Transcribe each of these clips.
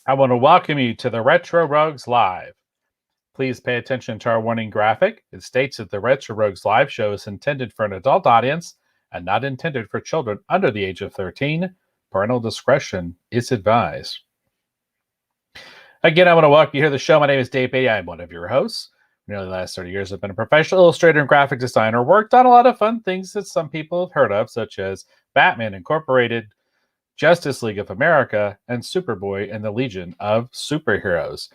I want to welcome you to the Retro Rogues Live. Please pay attention to our warning graphic. It states that the Retro Rogues Live show is intended for an adult audience and not intended for children under the age of 13. Parental discretion is advised. Again, I want to welcome you here to the show. My name is Dave Beatty. I'm one of your hosts. For nearly the last 30 years, I've been a professional illustrator and graphic designer, worked on a lot of fun things that some people have heard of, such as Batman Incorporated, Justice League of America, and Superboy and the Legion of Superheroes.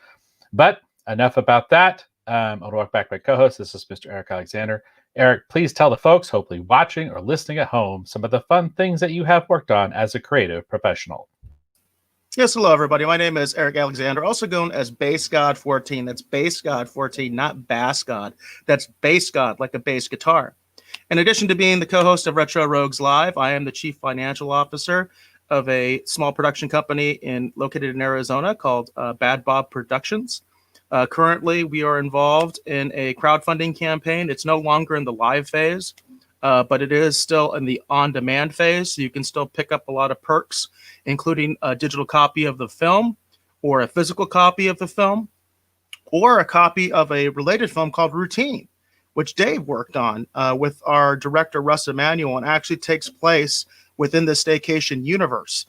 But enough about that. I'll walk back my co-host. This is Mr. Eric Alexander. Eric, please tell the folks, hopefully watching or listening at home, some of the fun things that you have worked on as a creative professional. Yes, hello, everybody. My name is Eric Alexander, also known as Bass God 14. That's Bass God 14, not Bass God. That's Bass God, like a bass guitar. In addition to being the co-host of Retro Rogues Live, I am the chief financial officer of a small production company located in Arizona called Bad Bob Productions. Currently, we are involved in a crowdfunding campaign. It's no longer in the live phase, but it is still in the on-demand phase. So you can still pick up a lot of perks, including a digital copy of the film or a physical copy of the film or a copy of a related film called Routine, which Dave worked on with our director, Russ Emanuel, and actually takes place within the Staycation universe.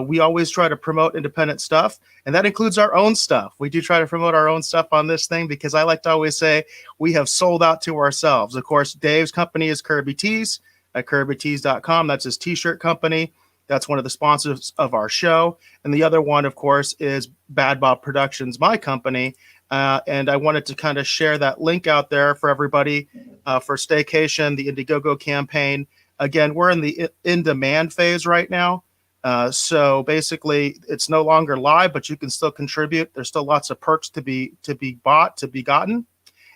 We always try to promote independent stuff, and that includes our own stuff. We do try to promote our own stuff on this thing because I like to always say we have sold out to ourselves. Of course, Dave's company is Kirby Tees at kirbytees.com. That's his t-shirt company. That's one of the sponsors of our show. And the other one, of course, is Bad Bob Productions, my company. And I wanted to kind of share that link out there for everybody for Staycation, the Indiegogo campaign. Again, we're in the in-demand phase right now. So basically, it's no longer live, but you can still contribute. There's still lots of perks to be bought, to be gotten.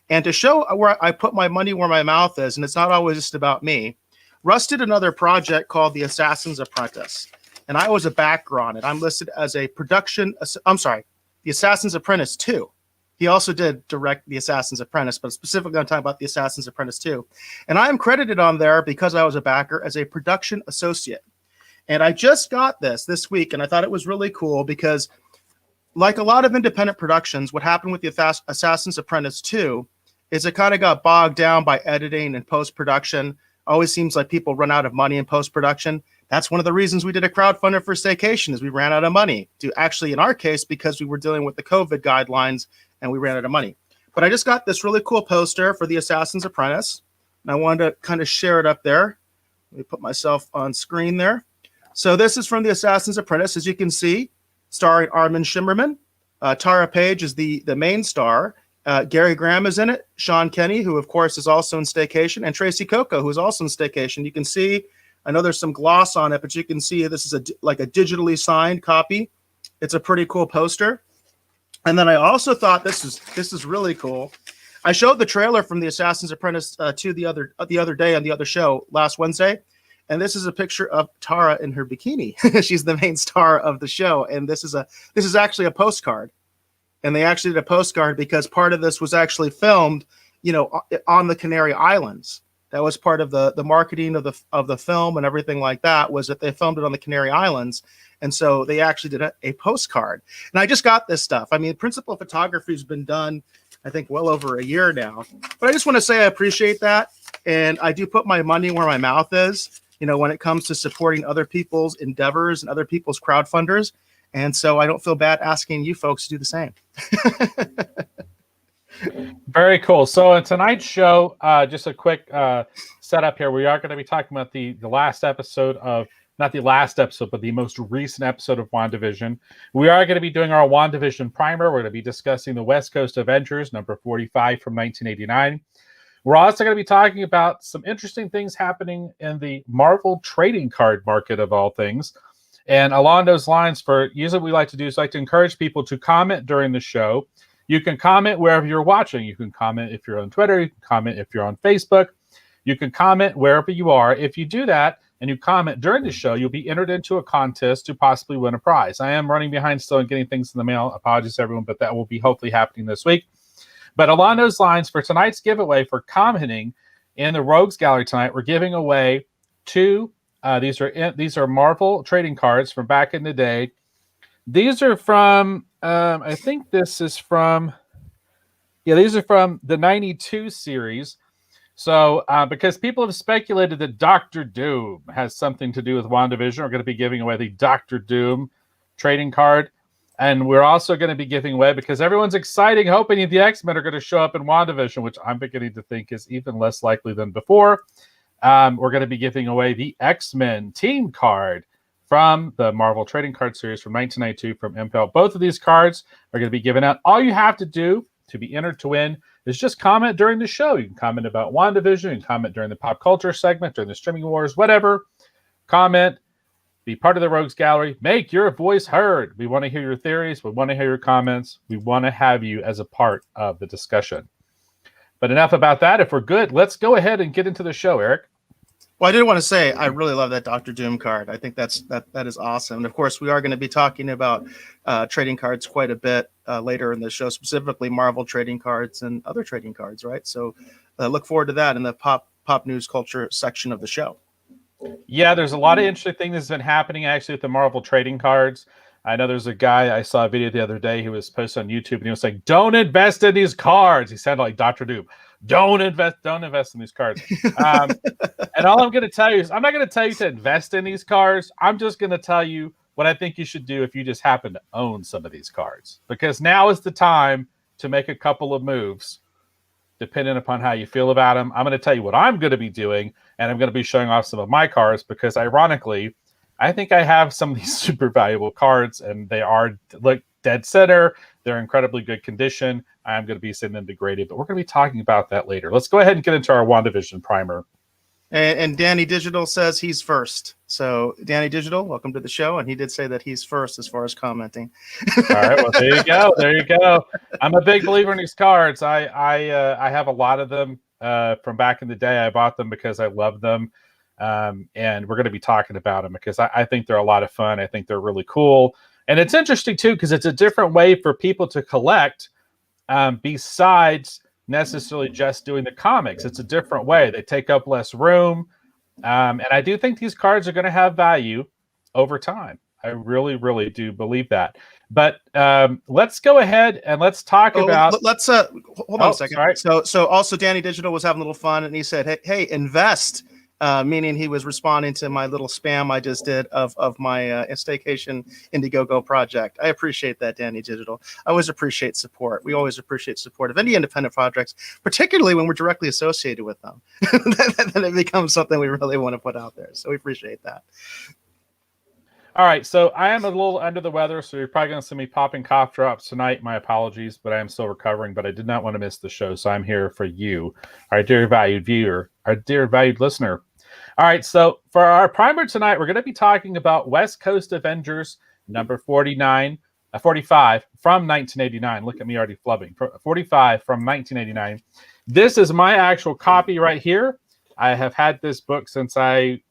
And to show where I put my money where my mouth is, and it's not always just about me, Russ did another project called The Assassins Apprentice. And I was a backer on it. I'm listed as a The Assassins Apprentice 2. He also did direct The Assassins Apprentice, but specifically I'm talking about The Assassins Apprentice 2. And I am credited on there because I was a backer as a production associate. And I just got this week, and I thought it was really cool because, like a lot of independent productions, what happened with The Assassins Apprentice 2 is it kind of got bogged down by editing and post-production. Always seems like people run out of money in post-production. That's one of the reasons we did a crowdfunder for Staycation, is we ran out of money. In our case, because we were dealing with the COVID guidelines and we ran out of money. But I just got this really cool poster for The Assassins Apprentice, and I wanted to kind of share it up there. Let me put myself on screen there. So this is from The Assassins Apprentice, as you can see, starring Armin Shimmerman. Tara Page is the main star. Gary Graham is in it. Sean Kenny, who of course is also in Staycation, and Tracy Coco, who is also in Staycation. You can see, I know there's some gloss on it, but you can see this is like a digitally signed copy. It's a pretty cool poster. And then I also thought this is really cool. I showed the trailer from The Assassins Apprentice to the other day on the other show last Wednesday. And this is a picture of Tara in her bikini. She's the main star of the show. And this is actually a postcard. And they actually did a postcard because part of this was actually filmed, on the Canary Islands. That was part of the marketing of the film and everything like that, was that they filmed it on the Canary Islands. And so they actually did a postcard. And I just got this stuff. I mean, principal photography has been done, I think, well over a year now. But I just want to say I appreciate that. And I do put my money where my mouth is, when it comes to supporting other people's endeavors and other people's crowdfunders. And so I don't feel bad asking you folks to do the same. Very cool. So in tonight's show, just a quick setup here. We are going to be talking about the last episode of, not the last episode, but the most recent episode of WandaVision. We are going to be doing our WandaVision primer. We're going to be discussing the West Coast Avengers, number 45 from 1989. We're also going to be talking about some interesting things happening in the Marvel trading card market, of all things. And along those lines, usually what we like to do is like to encourage people to comment during the show. You can comment wherever you're watching. You can comment if you're on Twitter. You can comment if you're on Facebook. You can comment wherever you are. If you do that and you comment during the show, you'll be entered into a contest to possibly win a prize. I am running behind still and getting things in the mail. Apologies, everyone, but that will be hopefully happening this week. But along those lines, for tonight's giveaway, for commenting in the Rogues Gallery tonight, we're giving away two. These are Marvel trading cards from back in the day. These are from, I think this is from, these are from the 92 series. So, because people have speculated that Doctor Doom has something to do with WandaVision, we're going to be giving away the Doctor Doom trading card. And we're also going to be giving away, because everyone's excited, hoping that the X-Men are going to show up in WandaVision, which I'm beginning to think is even less likely than before. We're going to be giving away the X-Men team card from the Marvel Trading Card Series from 1992 from Impel. Both of these cards are going to be given out. All you have to do to be entered to win is just comment during the show. You can comment about WandaVision, you can comment during the pop culture segment, during the streaming wars, whatever. Comment, be part of the Rogues Gallery, make your voice heard. We want to hear your theories, we want to hear your comments, we want to have you as a part of the discussion. But enough about that. If we're good, let's go ahead and get into the show, Eric. Well, I did want to say I really love that Doctor Doom card. I think that is awesome. And of course, we are going to be talking about trading cards quite a bit later in the show, specifically Marvel trading cards and other trading cards, right? So look forward to that in the pop news culture section of the show. Yeah, there's a lot of interesting things that's been happening actually with the Marvel trading cards. I know there's a guy, I saw a video the other day, who was posted on YouTube, and he was saying, don't invest in these cards. He sounded like Dr. Doom. Don't invest in these cards. And all I'm going to tell you is, I'm not going to tell you to invest in these cards. I'm just going to tell you what I think you should do if you just happen to own some of these cards. Because now is the time to make a couple of moves, depending upon how you feel about them. I'm going to tell you what I'm going to be doing, and I'm going to be showing off some of my cards, because ironically, I think I have some of these super valuable cards, and they are like dead center. They're incredibly good condition. I'm going to be seeing them degraded, but we're going to be talking about that later. Let's go ahead and get into our WandaVision primer. And Danny Digital says he's first. So Danny Digital, welcome to the show. And he did say that he's first as far as commenting. All right, well, there you go. There you go. I'm a big believer in these cards. I have a lot of them from back in the day. I bought them because I love them. And we're going to be talking about them because I think they're a lot of fun. I think they're really cool. And it's interesting, too, because it's a different way for people to collect besides necessarily just doing the comics. It's a different way. They take up less room. And I do think these cards are going to have value over time. I really, really do believe that. But let's go ahead and let's talk about. Let's hold on a second. Sorry. So also Danny Digital was having a little fun, and he said, "Hey, invest." Meaning he was responding to my little spam I just did of my Staycation Indiegogo project. I appreciate that, Danny Digital. I always appreciate support. We always appreciate support of any independent projects, particularly when we're directly associated with them. Then it becomes something we really want to put out there. So we appreciate that. All right, so I am a little under the weather, so you're probably going to see me popping cough drops tonight. My apologies, but I am still recovering, but I did not want to miss the show, so I'm here for you, our dear valued viewer, our dear valued listener. All right, so for our primer tonight, we're going to be talking about West Coast Avengers number 45 from 1989. Look at me already flubbing. 45 from 1989. This is my actual copy right here. I have had this book since I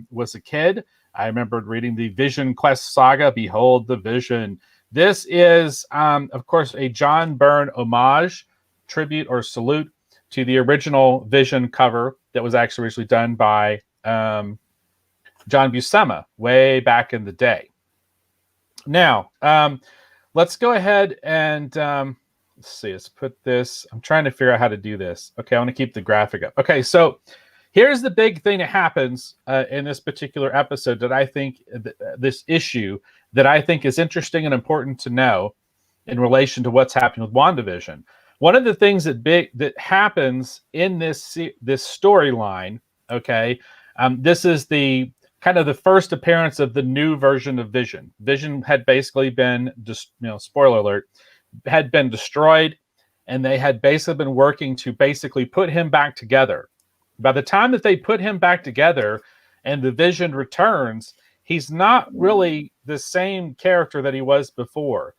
was a kid. I remembered reading the Vision Quest saga, Behold the Vision. This is, of course, a John Byrne homage, tribute, or salute to the original Vision cover that was actually originally done by John Buscema way back in the day. Now, let's go ahead and let's see. Let's put this. I'm trying to figure out how to do this. Okay, I want to keep the graphic up. Okay, so here's the big thing that happens in this particular episode that I think this issue that I think is interesting and important to know in relation to what's happening with WandaVision. One of the things that happens in this storyline, okay, this is the kind of the first appearance of the new version of Vision. Vision had basically been, spoiler alert, had been destroyed, and they had basically been working to basically put him back together. By the time that they put him back together and the Vision returns, he's not really the same character that he was before.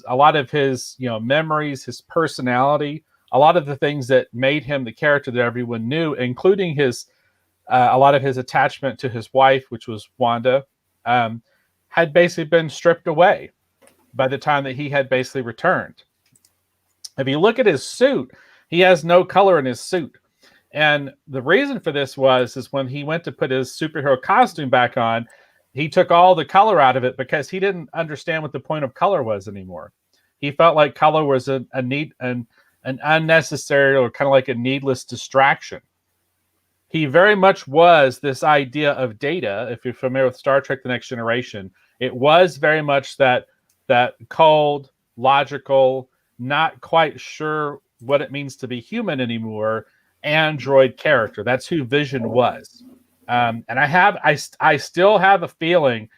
A lot of his memories, his personality, a lot of the things that made him the character that everyone knew, including a lot of his attachment to his wife, which was Wanda, had basically been stripped away by the time that he had basically returned. If you look at his suit, he has no color in his suit. And the reason for this is when he went to put his superhero costume back on, he took all the color out of it because he didn't understand what the point of color was anymore. He felt like color was an unnecessary or kind of like a needless distraction. He very much was this idea of Data. If you're familiar with Star Trek: The Next Generation, it was very much that cold, logical, not quite sure what it means to be human anymore android character. That's who Vision was. And I still have a feeling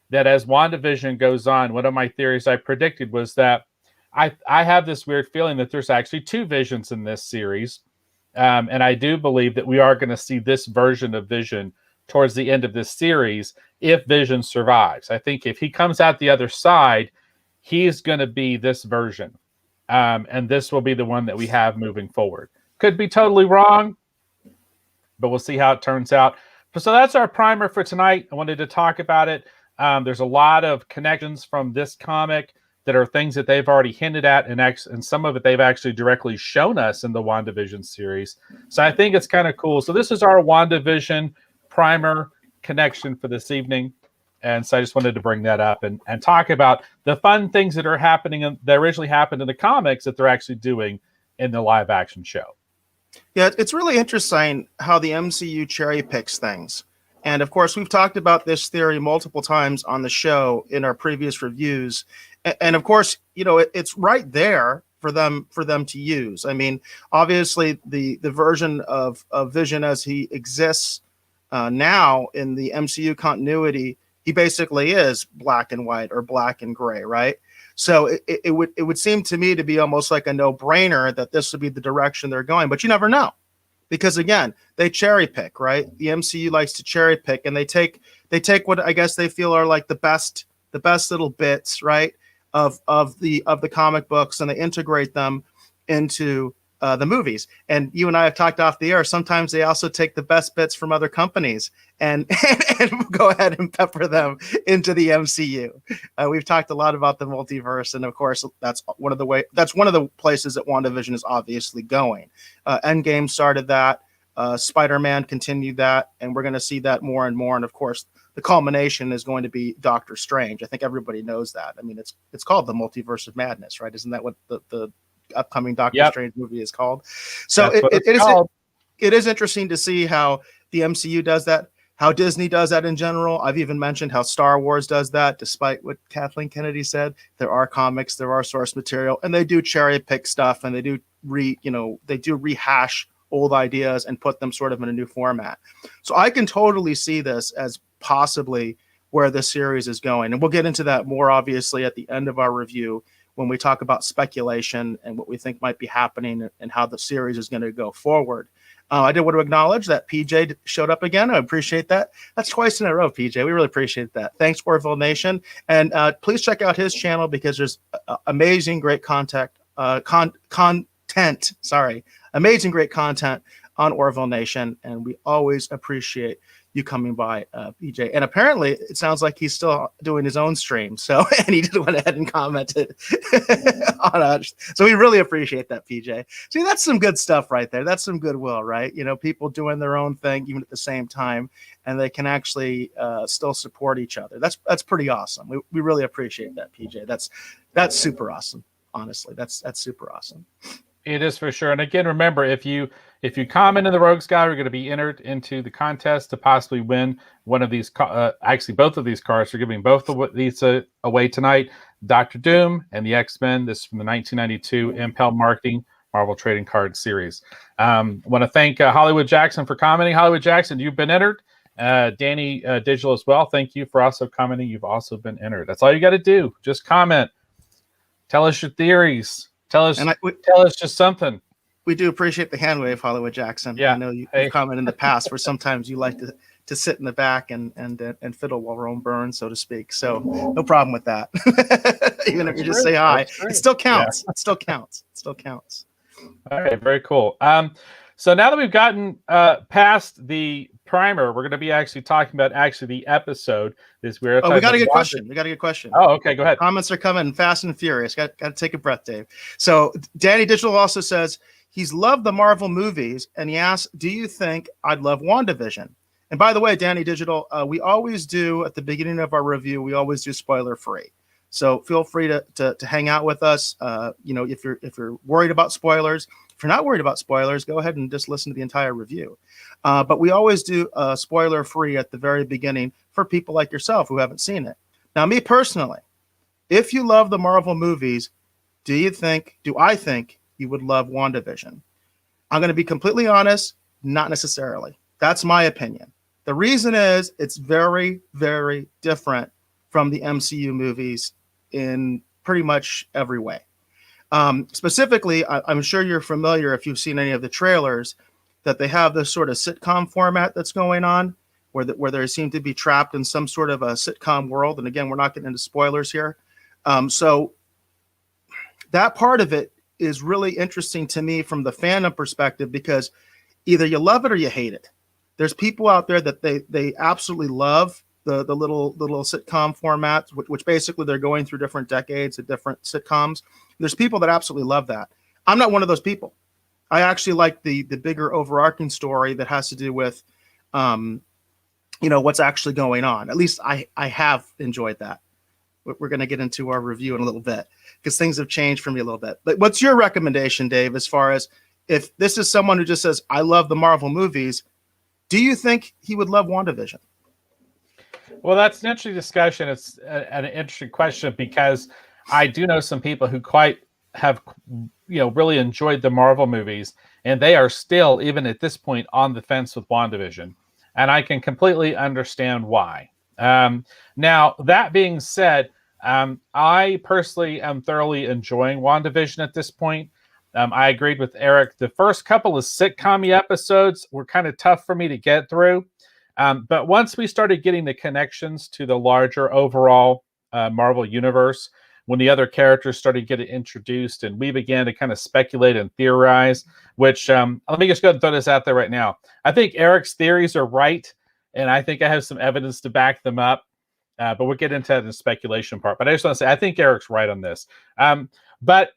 that as WandaVision goes on, one of my theories I predicted was that I have this weird feeling that there's actually two Visions in this series. And I do believe that we are going to see this version of Vision towards the end of this series if Vision survives. I think if he comes out the other side, he's going to be this version. And this will be the one that we have moving forward. Could be totally wrong, but we'll see how it turns out. So that's our primer for tonight. I wanted to talk about it. There's a lot of connections from this comic that are things that they've already hinted at, and some of it they've actually directly shown us in the WandaVision series. So I think it's kind of cool. So this is our WandaVision primer connection for this evening. And so I just wanted to bring that up and talk about the fun things that are happening that originally happened in the comics that they're actually doing in the live action show. Yeah, it's really interesting how the MCU cherry picks things. And of course, we've talked about this theory multiple times on the show in our previous reviews. And of course, it's right there for them to use. I mean, obviously, the version of Vision as he exists now in the MCU continuity, he basically is black and white or black and gray, right? So it would seem to me to be almost like a no-brainer that this would be the direction they're going, but you never know. Because again, they cherry pick, right? The MCU likes to cherry pick, and they take what I guess they feel are like the best little bits, right, of the comic books, and they integrate them into the movies. And you and I have talked off the air. Sometimes they also take the best bits from other companies and go ahead and pepper them into the MCU. We've talked a lot about the multiverse, and of course, that's one of the places that WandaVision is obviously going. Endgame started that. Spider-Man continued that, and we're going to see that more and more. And of course, the culmination is going to be Doctor Strange. I think everybody knows that. I mean, it's called the Multiverse of Madness, right? Isn't that what the upcoming Doctor Strange movie is called? So it is interesting to see how the MCU does that, how Disney does that in general. I've even mentioned how Star Wars does that, despite what Kathleen Kennedy said. There are comics, there are source material, and they do cherry pick stuff, and they do rehash old ideas and put them sort of in a new format. So I can totally see this as possibly where this series is going. And we'll get into that more obviously at the end of our review when we talk about speculation and what we think might be happening and how the series is going to go forward. I did want to acknowledge that PJ showed up again. I appreciate that. That's twice in a row, PJ. We really appreciate that. Thanks, Orville Nation. And please check out his channel because there's amazing, great content. Amazing, great content on Orville Nation. And we always appreciate you coming by, PJ. And apparently it sounds like he's still doing his own stream. So, and he just went ahead and commented on us. So we really appreciate that, PJ. See, that's some good stuff right there. That's some goodwill, right? People doing their own thing, even at the same time, and they can actually still support each other. That's pretty awesome. We really appreciate that, PJ. That's super awesome. Honestly, that's super awesome. It is for sure. And again, remember, if you comment in the Rogues Guide, you're going to be entered into the contest to possibly win one of these. Actually, both of these cards. We're giving both of these away tonight. Dr. Doom and the X-Men. This is from the 1992 Impel Marketing Marvel Trading Card Series. Want to thank Hollywood Jackson for commenting. Hollywood Jackson, you've been entered. Danny Digital as well. Thank you for also commenting. You've also been entered. That's all you got to do. Just comment. Tell us your theories. Tell us just something. We do appreciate the hand wave, Hollywood Jackson. Yeah, I know you've commented in the past where sometimes you like to sit in the back and fiddle while Rome burns, so to speak. So no problem with that. Even if you just say hi, it still counts. Yeah. It still counts. It still counts. All right, very cool. So now that we've gotten past the primer, we're going to be actually talking about the episode. We got a good question. We got a good question. Oh, okay, go ahead. Comments are coming fast and furious. Got to take a breath, Dave. So Danny Digital also says he's loved the Marvel movies, and he asks, "Do you think I'd love WandaVision?" And by the way, Danny Digital, we always do at the beginning of our review, we always do spoiler free. So feel free to hang out with us. If you're worried about spoilers, if you're not worried about spoilers, go ahead and just listen to the entire review. But we always do spoiler free at the very beginning for people like yourself who haven't seen it. Now, me personally, if you love the Marvel movies, do I think you would love WandaVision? I'm going to be completely honest, not necessarily. That's my opinion. The reason is it's very, very different from the MCU movies in pretty much every way. Specifically, I'm sure you're familiar if you've seen any of the trailers that they have this sort of sitcom format that's going on where they seem to be trapped in some sort of a sitcom world. And again, we're not getting into spoilers here. So that part of it is really interesting to me from the fandom perspective because either you love it or you hate it. There's people out there that they absolutely love the little sitcom formats, which basically they're going through different decades of different sitcoms. There's people that absolutely love that. I'm not one of those people. I actually like the bigger overarching story that has to do with, what's actually going on. At least I have enjoyed that. We're going to get into our review in a little bit because things have changed for me a little bit. But what's your recommendation, Dave, as far as if this is someone who just says, I love the Marvel movies, do you think he would love WandaVision? Well, that's an interesting discussion. It's an interesting question because I do know some people who quite have, really enjoyed the Marvel movies, and they are still, even at this point, on the fence with WandaVision. And I can completely understand why. Now, that being said, I personally am thoroughly enjoying WandaVision at this point. I agreed with Eric. The first couple of sitcom-y episodes were kind of tough for me to get through. But once we started getting the connections to the larger overall Marvel universe, when the other characters started getting introduced and we began to kind of speculate and theorize, which let me just go ahead and throw this out there right now. I think Eric's theories are right, and I think I have some evidence to back them up. But we'll get into that in the speculation part. But I just want to say, I think Eric's right on this. But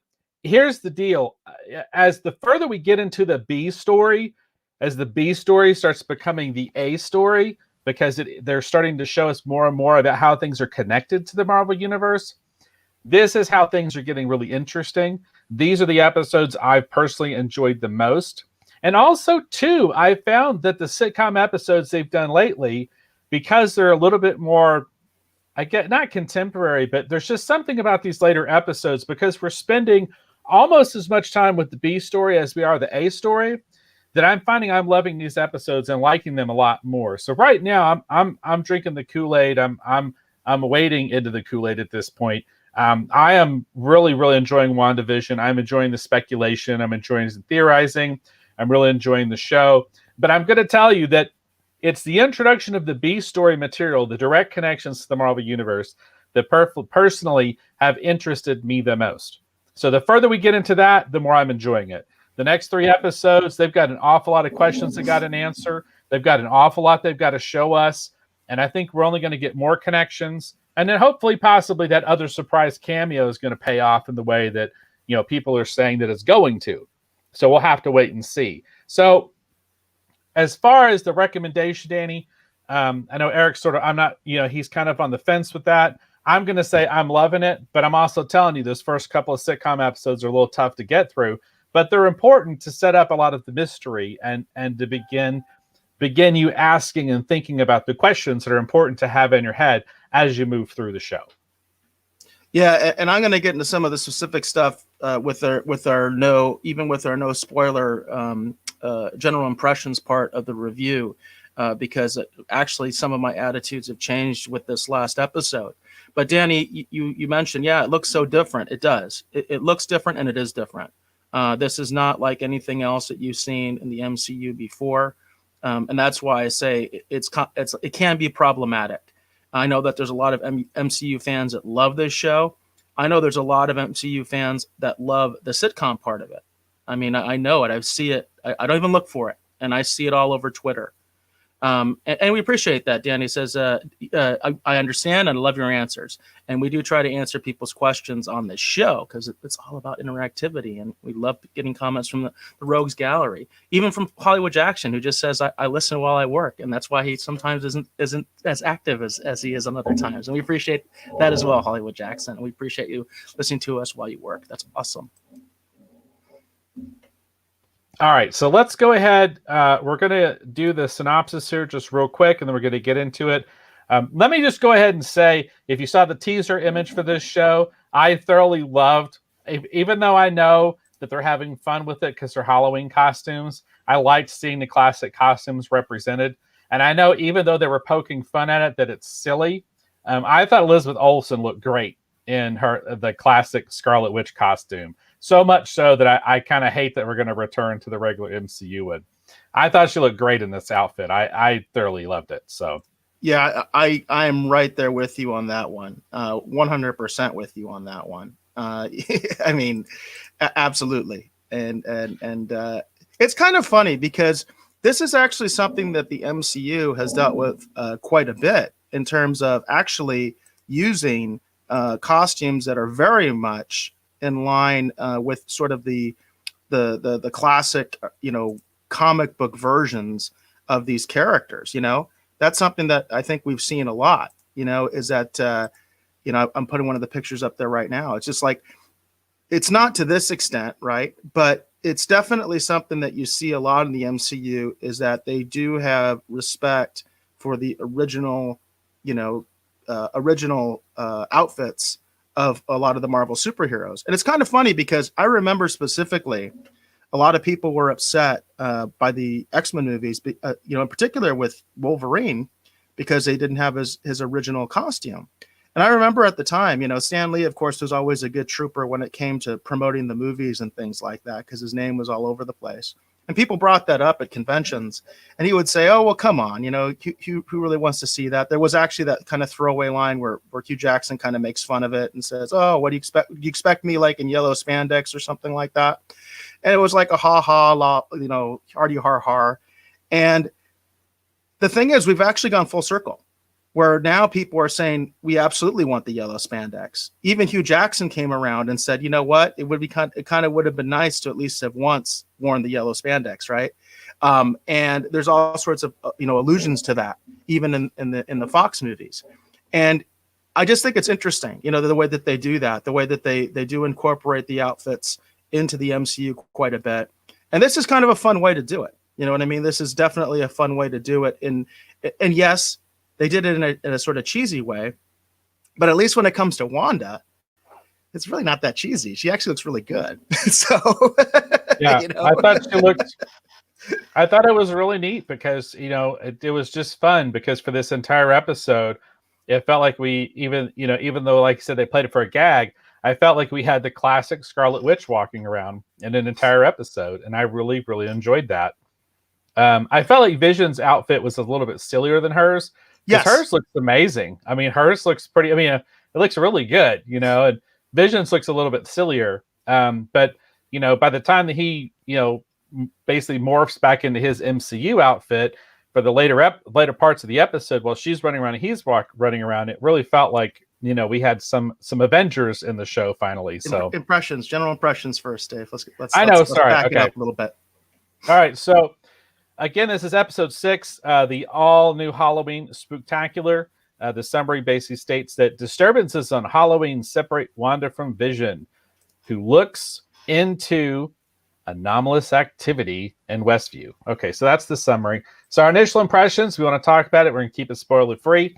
here's the deal. As the further we get into the B story, as the B story starts becoming the A story, because they're starting to show us more and more about how things are connected to the Marvel Universe, this is how things are getting really interesting. These are the episodes I've personally enjoyed the most. And also, too, I found that the sitcom episodes they've done lately, because they're a little bit more, I get not contemporary, but there's just something about these later episodes because we're spending almost as much time with the B story as we are the A story, that I'm finding I'm loving these episodes and liking them a lot more. So right now I'm drinking the Kool-Aid. I'm wading into the Kool-Aid at this point. I am really, really enjoying WandaVision. I'm enjoying the speculation. I'm enjoying the theorizing. I'm really enjoying the show. But I'm going to tell you that it's the introduction of the B story material, the direct connections to the Marvel Universe, that personally have interested me the most. So the further we get into that, the more I'm enjoying it. The next 3 episodes, they've got an awful lot of questions they got an answer. They've got an awful lot they've got to show us. And I think we're only going to get more connections. And then hopefully, possibly that other surprise cameo is going to pay off in the way that, people are saying that it's going to. So we'll have to wait and see. So as far as the recommendation, Danny, I know Eric's I'm not, he's kind of on the fence with that. I'm going to say I'm loving it, but I'm also telling you those first couple of sitcom episodes are a little tough to get through. But they're important to set up a lot of the mystery and to begin you asking and thinking about the questions that are important to have in your head as you move through the show. Yeah, and I'm going to get into some of the specific stuff with our no spoiler general impressions part of the review, because actually some of my attitudes have changed with this last episode. But Danny, you mentioned, it looks so different. It does. It looks different, and it is different. This is not like anything else that you've seen in the MCU before, and that's why I say it can be problematic. I know that there's a lot of MCU fans that love this show. I know there's a lot of MCU fans that love the sitcom part of it. I mean, I know it. I see it. I don't even look for it, and I see it all over Twitter. And we appreciate that. Danny says, I understand and I love your answers. And we do try to answer people's questions on this show because it's all about interactivity. And we love getting comments from the Rogues Gallery, even from Hollywood Jackson, who just says, I listen while I work. And that's why he sometimes isn't as active as he is on other times. And we appreciate that as well, Hollywood Jackson. And we appreciate you listening to us while you work. That's awesome. All right, so let's go ahead. We're going to do the synopsis here just real quick, and then we're going to get into it. Let me just go ahead and say, if you saw the teaser image for this show, I thoroughly loved, even though I know that they're having fun with it because they're Halloween costumes, I liked seeing the classic costumes represented. And I know even though they were poking fun at it, that it's silly. I thought Elizabeth Olsen looked great in the classic Scarlet Witch costume. So much so that I kind of hate that we're going to return to the regular MCU one. I thought she looked great in this outfit. I thoroughly loved it. So yeah, I am right there with you on that one. 100% with you on that one. I mean, absolutely. And it's kind of funny because this is actually something that the MCU has dealt with quite a bit in terms of actually using costumes that are very much in line with sort of the classic, comic book versions of these characters. That's something that I think we've seen a lot. Is that I'm putting one of the pictures up there right now. It's just like, it's not to this extent, right? But it's definitely something that you see a lot in the MCU is that they do have respect for the original, outfits of a lot of the Marvel superheroes. And it's kind of funny because I remember specifically a lot of people were upset by the X-Men movies, in particular with Wolverine, because they didn't have his original costume. And I remember at the time, Stan Lee, of course, was always a good trooper when it came to promoting the movies and things like that, because his name was all over the place. And people brought that up at conventions, and he would say, "Oh, well, come on, who really wants to see that?" There was actually that kind of throwaway line where Hugh Jackson kind of makes fun of it and says, "Oh, what do you expect? Do you expect me like in yellow spandex or something like that?" And it was like a ha ha, hardy har har. And the thing is, we've actually gone full circle, where now people are saying we absolutely want the yellow spandex. Even Hugh Jackson came around and said, "You know what? It kind of would have been nice to at least have once worn the yellow spandex, right?" And there's all sorts of allusions to that, even in the Fox movies. And I just think it's interesting, the way that they do that, the way that they do incorporate the outfits into the MCU quite a bit. And this is kind of a fun way to do it. You know what I mean? This is definitely a fun way to do it. And yes, they did it in a sort of cheesy way, but at least when it comes to Wanda, it's really not that cheesy. She actually looks really good. So yeah, I thought it was really neat because, it was just fun because for this entire episode, it felt like we even though, like I said, they played it for a gag, I felt like we had the classic Scarlet Witch walking around in an entire episode. And I really, really enjoyed that. I felt like Vision's outfit was a little bit sillier than hers. Yes, hers looks amazing. I mean, hers looks pretty. I mean, it looks really good, and Vision's looks a little bit sillier. But by the time that he, basically morphs back into his MCU outfit for the later parts of the episode, while she's running around and he's running around, it really felt like we had some Avengers in the show finally. So general impressions first, Dave. Let's back it up a little bit. All right, so. Again, this is episode 6, the All-New Halloween Spooktacular. The summary basically states that disturbances on Halloween separate Wanda from Vision, who looks into anomalous activity in Westview. Okay, so that's the summary. So our initial impressions, we want to talk about it. We're going to keep it spoiler-free.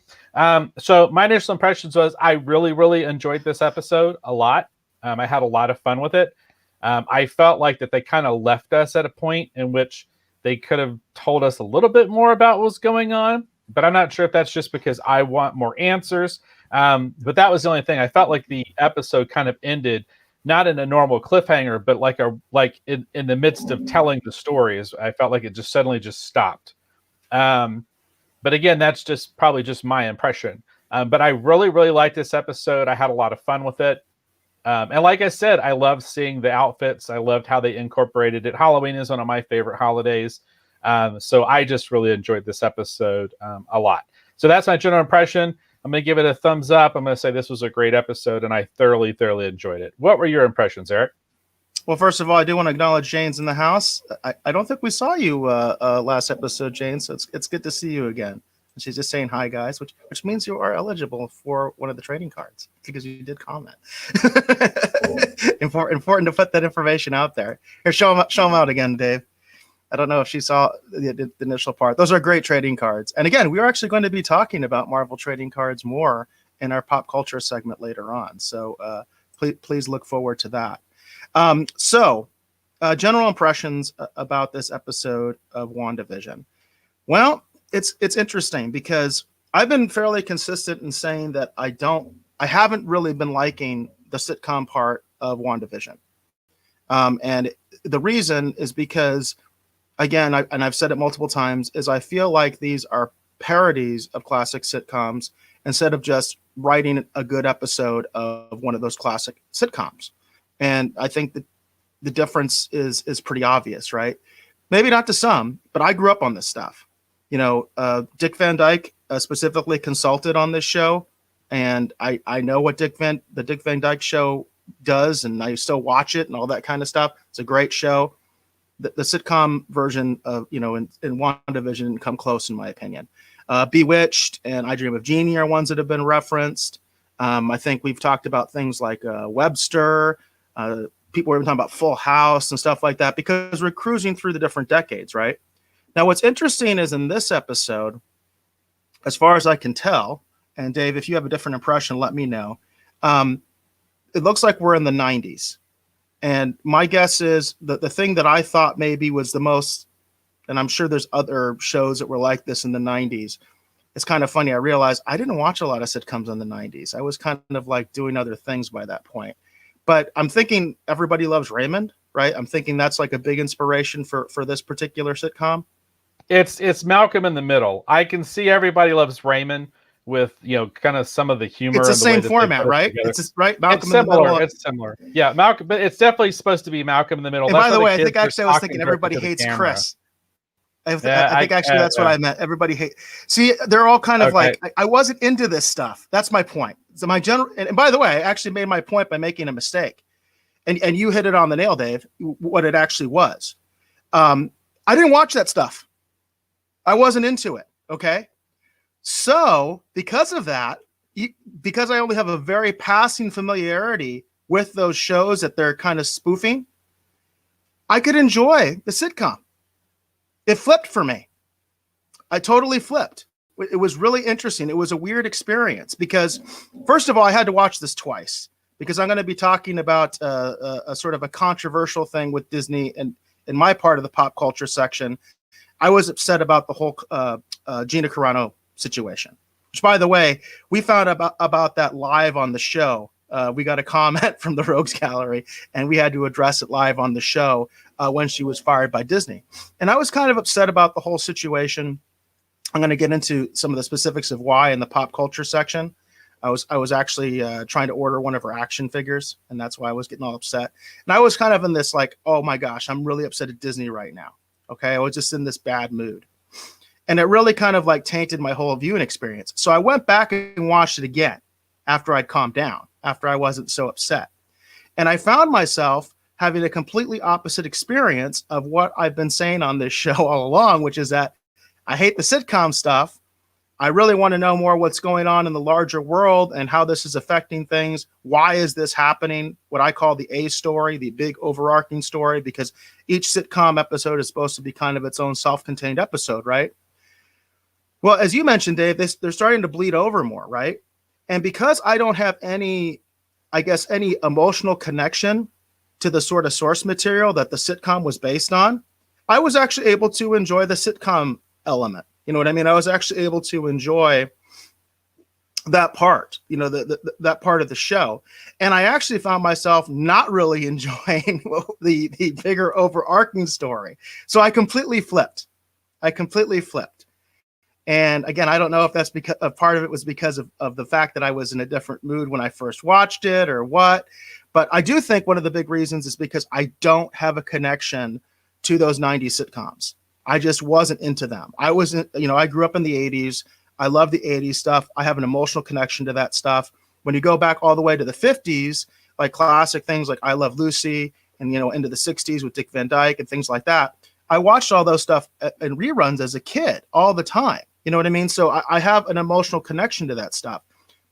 So my initial impressions was I really, really enjoyed this episode a lot. I had a lot of fun with it. I felt like that they kind of left us at a point in which they could have told us a little bit more about what's going on, but I'm not sure if that's just because I want more answers. But that was the only thing. I felt like the episode kind of ended not in a normal cliffhanger, but like in the midst of telling the stories. I felt like it just suddenly just stopped. But again, that's probably just my impression. But I really, really liked this episode. I had a lot of fun with it. And like I said, I loved seeing the outfits. I loved how they incorporated it. Halloween is one of my favorite holidays. So I just really enjoyed this episode a lot. So that's my general impression. I'm going to give it a thumbs up. I'm going to say this was a great episode, and I thoroughly enjoyed it. What were your impressions, Eric? Well, first of all, I do want to acknowledge Jane's in the house. I don't think we saw you last episode, Jane, so it's good to see you again. And she's just saying hi, guys, which means you are eligible for one of the trading cards because you did comment. Important to put that information out there. Here, show them out again, Dave. I don't know if she saw the initial part. Those are great trading cards. And again, we are actually going to be talking about Marvel trading cards more in our pop culture segment later on. So please look forward to that. General impressions about this episode of WandaVision. Well, it's interesting because I've been fairly consistent in saying that I haven't really been liking the sitcom part of WandaVision. And the reason is because, again, I've said it multiple times, is I feel like these are parodies of classic sitcoms instead of just writing a good episode of one of those classic sitcoms. And I think that the difference is pretty obvious, right? Maybe not to some, but I grew up on this stuff. You know, Dick Van Dyke specifically consulted on this show, and I know what the Dick Van Dyke Show does, and I still watch it and all that kind of stuff. It's a great show. The sitcom version of, in WandaVision didn't come close, in my opinion. Bewitched and I Dream of Jeannie are ones that have been referenced. I think we've talked about things like Webster. People were even talking about Full House and stuff like that because we're cruising through the different decades, right? Now, what's interesting is in this episode, as far as I can tell, and Dave, if you have a different impression, let me know. It looks like we're in the 90s. And my guess is that the thing that I thought maybe was the most, and I'm sure there's other shows that were like this in the 90s. It's kind of funny. I realized I didn't watch a lot of sitcoms in the 90s. I was kind of like doing other things by that point. But I'm thinking Everybody Loves Raymond, right? I'm thinking that's like a big inspiration for this particular sitcom. It's Malcolm in the Middle. I can see Everybody Loves Raymond with, kind of some of the humor. It's the same format, right? Malcolm in the Middle. It's similar. Yeah, Malcolm, but it's definitely supposed to be Malcolm in the Middle. And by the way, I think actually I was thinking Everybody Hates Chris. I think actually that's what I meant. Everybody hate. See, they're all kind of like, I wasn't into this stuff. That's my point. So and by the way, I actually made my point by making a mistake, and you hit it on the nail, Dave. What it actually was. I didn't watch that stuff. I wasn't into it. Okay. So because of that, because I only have a very passing familiarity with those shows that they're kind of spoofing, I could enjoy the sitcom. It flipped for me. I totally flipped. It was really interesting. It was a weird experience because, first of all, I had to watch this twice because I'm going to be talking about a sort of a controversial thing with Disney. And in my part of the pop culture section, I was upset about the whole Gina Carano situation, which, by the way, we found about that live on the show. We got a comment from the Rogues Gallery, and we had to address it live on the show when she was fired by Disney. And I was kind of upset about the whole situation. I'm going to get into some of the specifics of why in the pop culture section. I was actually trying to order one of her action figures, and that's why I was getting all upset. And I was kind of in this like, oh my gosh, I'm really upset at Disney right now. Okay, I was just in this bad mood. And it really kind of like tainted my whole viewing experience. So I went back and watched it again after I'd calmed down, after I wasn't so upset. And I found myself having a completely opposite experience of what I've been saying on this show all along, which is that I hate the sitcom stuff. I really want to know more what's going on in the larger world and how this is affecting things. Why is this happening? What I call the A story, the big overarching story, because each sitcom episode is supposed to be kind of its own self-contained episode, right? Well, as you mentioned, Dave, they're starting to bleed over more, right? And because I don't have any emotional connection to the sort of source material that the sitcom was based on, I was actually able to enjoy the sitcom element. You know what I mean? I was actually able to enjoy that part, that part of the show. And I actually found myself not really enjoying the bigger overarching story. So I completely flipped. And again, I don't know if that's because a part of it was because of the fact that I was in a different mood when I first watched it or what. But I do think one of the big reasons is because I don't have a connection to those 90s sitcoms. I just wasn't into them. I wasn't, I grew up in the 80s. I love the 80s stuff. I have an emotional connection to that stuff. When you go back all the way to the 50s, like classic things like I Love Lucy and, into the 60s with Dick Van Dyke and things like that, I watched all those stuff in reruns as a kid all the time. You know what I mean? So I have an emotional connection to that stuff.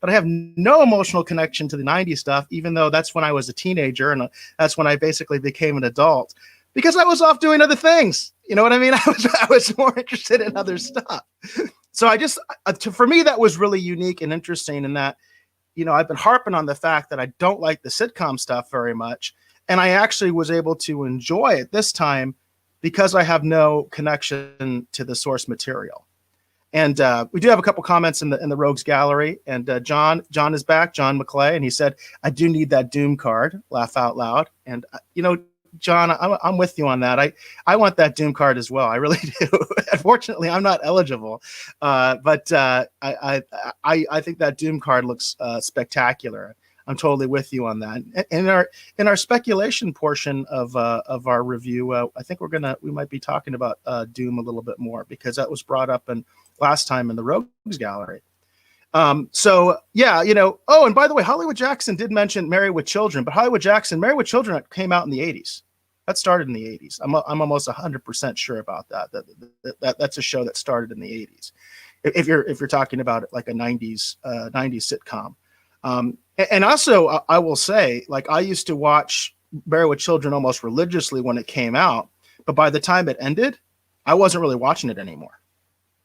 But I have no emotional connection to the 90s stuff, even though that's when I was a teenager and that's when I basically became an adult, because I was off doing other things. You know what I mean? I was more interested in other stuff. So for me, that was really unique and interesting in that, I've been harping on the fact that I don't like the sitcom stuff very much. And I actually was able to enjoy it this time because I have no connection to the source material. And we do have a couple comments in the Rogues Gallery. And John is back, John McClay, and he said, "I do need that Doom card." Laugh out loud. And John, I'm with you on that. I want that Doom card as well. I really do. Unfortunately, I'm not eligible, but I think that Doom card looks spectacular. I'm totally with you on that. In our speculation portion of our review, I think we might be talking about Doom a little bit more because that was brought up last time in the Rogues Gallery. So yeah, oh, and by the way, Hollywood Jackson did mention Married with Children, but Married with Children came out in the 80s. That started in the 80s. I'm almost 100% sure about that. That's a show that started in the 80s. If you're talking about it like a 90s sitcom. And also I will say, like, I used to watch Married with Children almost religiously when it came out, but by the time it ended, I wasn't really watching it anymore.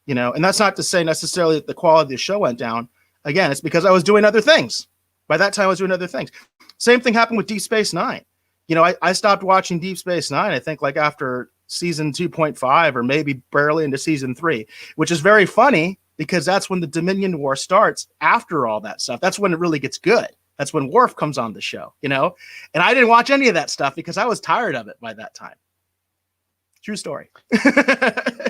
And that's not to say necessarily that the quality of the show went down. Again, it's because I was doing other things. By that time, I was doing other things. Same thing happened with Deep Space Nine. I stopped watching Deep Space Nine, I think, like after season 2.5 or maybe barely into season 3, which is very funny because that's when the Dominion War starts after all that stuff. That's when it really gets good. That's when Worf comes on the show, and I didn't watch any of that stuff because I was tired of it by that time. True story.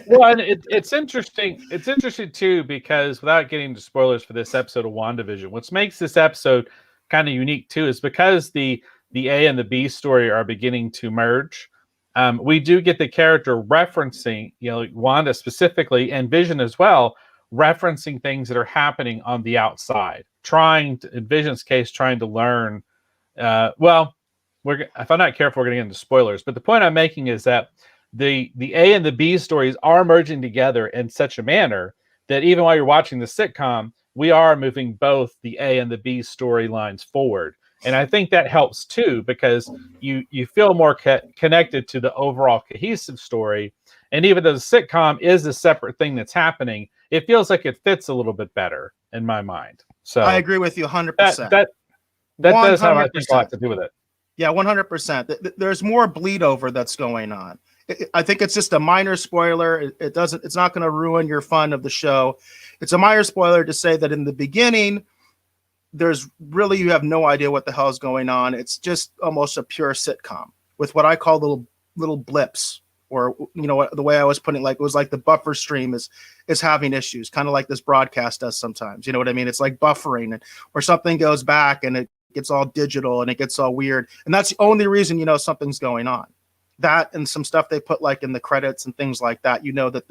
Well, and it's interesting. It's interesting too, because without getting into spoilers for this episode of WandaVision, what makes this episode kind of unique too is because the A and the B story are beginning to merge. We do get the character referencing, Wanda specifically and Vision as well, referencing things that are happening on the outside, in Vision's case, trying to learn. If I'm not careful, we're going to get into spoilers. But the point I'm making is that the A and the B stories are merging together in such a manner that even while you're watching the sitcom, we are moving both the A and the B storylines forward. And I think that helps too, because you feel more connected to the overall cohesive story. And even though the sitcom is a separate thing that's happening, it feels like it fits a little bit better in my mind. So I agree with you 100%. That does have, I think, a lot to do with it. Yeah, 100%. There's more bleed over that's going on. I think it's just a minor spoiler. It's not going to ruin your fun of the show. It's a minor spoiler to say that in the beginning, you have no idea what the hell is going on. It's just almost a pure sitcom with what I call little blips, or the way I was putting it, like it was like the buffer stream is having issues, kind of like this broadcast does sometimes. You know what I mean? It's like buffering, or something goes back and it gets all digital and it gets all weird, and that's the only reason something's going on. That and some stuff they put like in the credits and things like that, that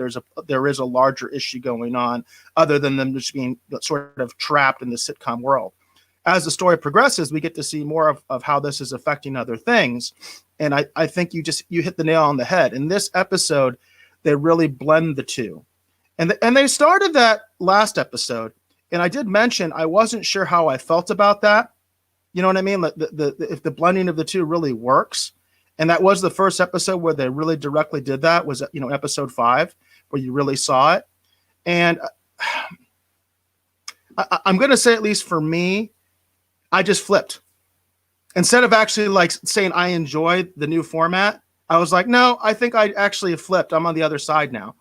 there is a larger issue going on other than them just being sort of trapped in the sitcom world. As the story progresses, we get to see more of how this is affecting other things. And I think you hit the nail on the head. In this episode, they really blend the two. And they started that last episode. And I did mention I wasn't sure how I felt about that. You know what I mean? If the blending of the two really works. And that was the first episode where they really directly did that, was episode 5, where you really saw it. And I'm going to say, at least for me, I just flipped. Instead of actually like saying I enjoyed the new format, I was like, no, I think I actually flipped. I'm on the other side now.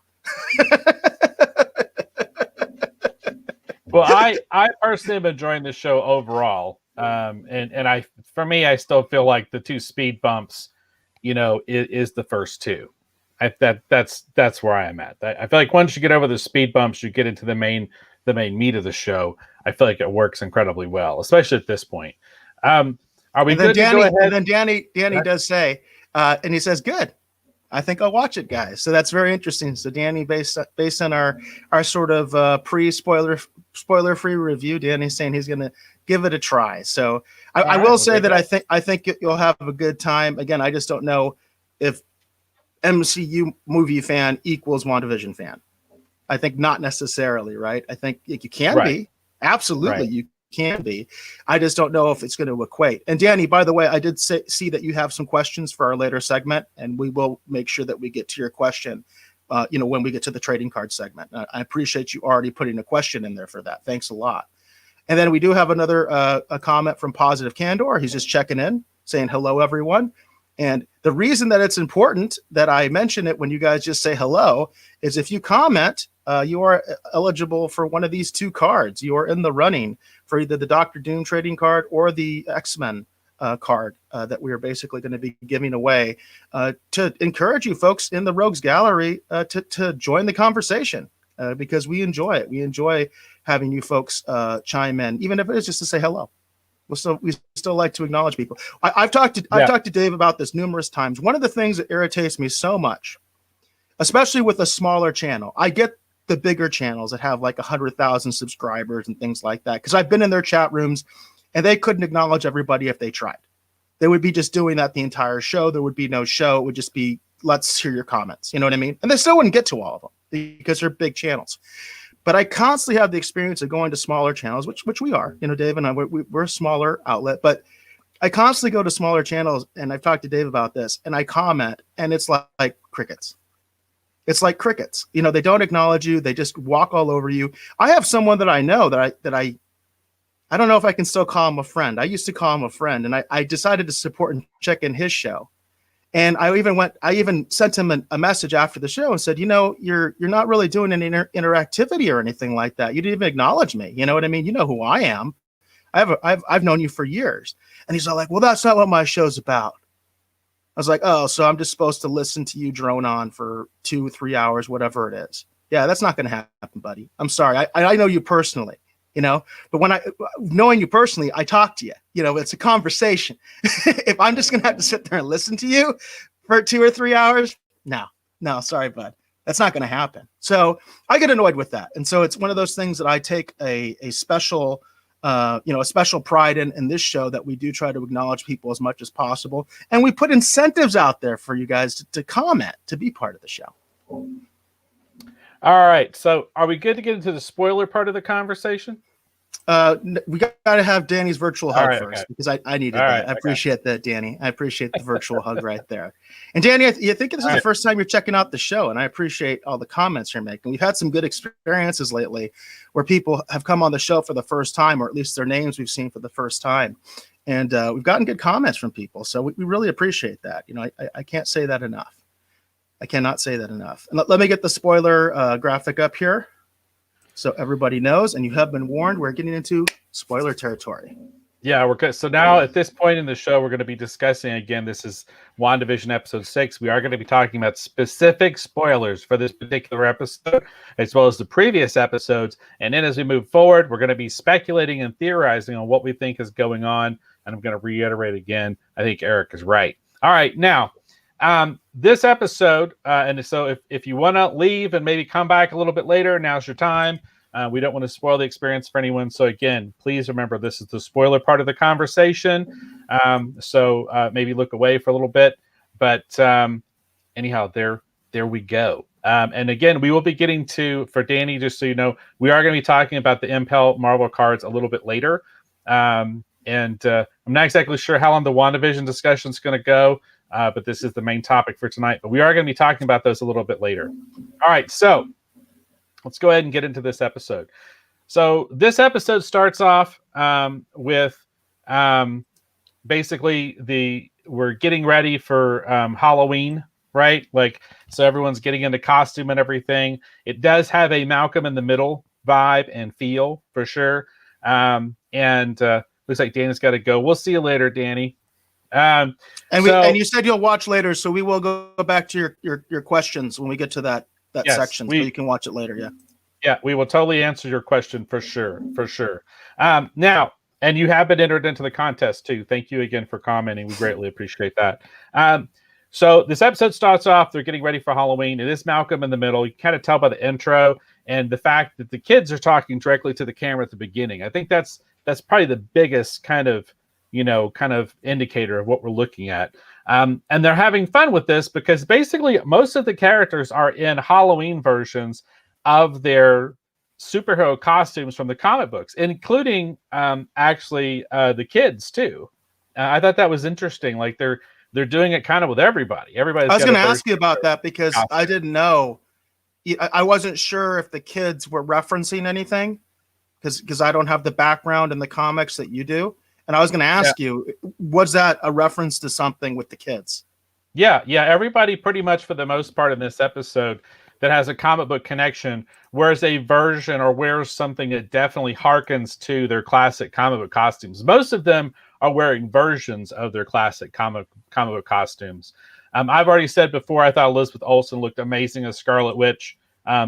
Well, I personally am enjoying the show overall. And for me, I still feel like the 2 speed bumps, is the first 2. That's where I am at. I feel like once you get over the speed bumps, you get into the main meat of the show. I feel like it works incredibly well, especially at this point. Are we good to go ahead? And then Danny does say, and he says, good. I think I'll watch it, guys. So that's very interesting. So Danny, based on our sort of spoiler free review, Danny's saying he's going to give it a try. So I will say that I think you'll have a good time. Again, I just don't know if MCU movie fan equals WandaVision fan. I think not necessarily, right? I think you can be. Absolutely, you can be. I just don't know if it's going to equate. And Danny, by the way, I did see that you have some questions for our later segment, and we will make sure that we get to your question, when we get to the trading card segment. I appreciate you already putting a question in there for that. Thanks a lot. And then we do have another a comment from Positive Candor. He's just checking in, saying hello, everyone. And the reason that it's important that I mention it when you guys just say hello is if you comment, you are eligible for one of these two cards. You are in the running for either the Dr. Doom trading card or the X-Men card that we are basically going to be giving away to encourage you folks in the Rogues Gallery to join the conversation because we enjoy it. We enjoy having you folks chime in, even if it is just to say hello. We still like to acknowledge people. I've talked to Dave about this numerous times. One of the things that irritates me so much, especially with a smaller channel, I get the bigger channels that have like 100,000 subscribers and things like that, because I've been in their chat rooms and they couldn't acknowledge everybody if they tried. They would be just doing that the entire show. There would be no show. It would just be, let's hear your comments. You know what I mean? And they still wouldn't get to all of them because they're big channels. But I constantly have the experience of going to smaller channels, which we are, Dave and I, we're a smaller outlet, but I constantly go to smaller channels, and I've talked to Dave about this, and I comment, and it's like crickets. It's like crickets. They don't acknowledge you. They just walk all over you. I have someone that I know that I don't know if I can still call him a friend. I used to call him a friend, and I decided to support and check in his show. And I even sent him a message after the show and said, you're not really doing any interactivity or anything like that. You didn't even acknowledge me. You know what I mean? You know who I am. I've known you for years. And he's all like, well, that's not what my show's about. I was like, oh, so I'm just supposed to listen to you drone on for 2-3 hours, whatever it is. Yeah, that's not going to happen, buddy. I'm sorry. I know you personally. But when knowing you personally, I talk to you, it's a conversation. If I'm just going to have to sit there and listen to you for 2 or 3 hours, no, sorry, bud, that's not going to happen. So I get annoyed with that. And so it's one of those things that I take a special, a special pride in this show, that we do try to acknowledge people as much as possible. And we put incentives out there for you guys to comment, to be part of the show. All right. So are we good to get into the spoiler part of the conversation? We got to have Danny's virtual hug first, okay. because I needed that. I appreciate that, Danny. I appreciate the virtual hug right there. And Danny, you think this is the first time you're checking out the show, and I appreciate all the comments you're making. We've had some good experiences lately where people have come on the show for the first time, or at least their names we've seen for the first time. And we've gotten good comments from people. So we really appreciate that. I can't say that enough. I cannot say that enough. And let me get the spoiler graphic up here so everybody knows. And you have been warned, we're getting into spoiler territory. Yeah, we're good. So now at this point in the show, we're going to be discussing, again, this is WandaVision episode 6. We are going to be talking about specific spoilers for this particular episode, as well as the previous episodes. And then as we move forward, we're going to be speculating and theorizing on what we think is going on. And I'm going to reiterate again, I think Eric is right. All right, now, this episode, and so if you want to leave and maybe come back a little bit later, now's your time. We don't want to spoil the experience for anyone. So again, please remember, this is the spoiler part of the conversation. So maybe look away for a little bit. But anyhow, there we go. And again, we will be getting to, for Danny, just so you know, we are going to be talking about the Impel Marvel cards a little bit later. And I'm not exactly sure how long the WandaVision discussion is going to go. But this is the main topic for tonight. But we are going to be talking about those a little bit later. All right, so let's go ahead and get into this episode. So this episode starts off with basically we're getting ready for Halloween, right? So everyone's getting into costume and everything. It does have a Malcolm in the Middle vibe and feel for sure. And looks like Danny's got to go. We'll see you later, Danny. And you said you'll watch later, so we will go back to your questions when we get to that section, so you can watch it later. Yeah, we will totally answer your question for sure. Now, and you have been entered into the contest too. Thank you again for commenting. We greatly appreciate that. So this episode starts off, they're getting ready for Halloween. It is Malcolm in the middle. You kind of tell by the intro and the fact that the kids are talking directly to the camera at the beginning. I think that's probably the biggest kind of indicator of what we're looking at. And they're having fun with this because basically most of the characters are in Halloween versions of their superhero costumes from the comic books, including the kids too. I thought that was interesting. Like they're doing it kind of with everybody. I was going to ask you about that because I didn't know. I wasn't sure if the kids were referencing anything because I don't have the background in the comics that you do. And I was going to ask you, was that a reference to something with the kids? Yeah. Everybody pretty much for the most part in this episode that has a comic book connection wears a version or wears something that definitely harkens to their classic comic book costumes. Most of them are wearing versions of their classic comic book costumes. I've already said before, I thought Elizabeth Olsen looked amazing as Scarlet Witch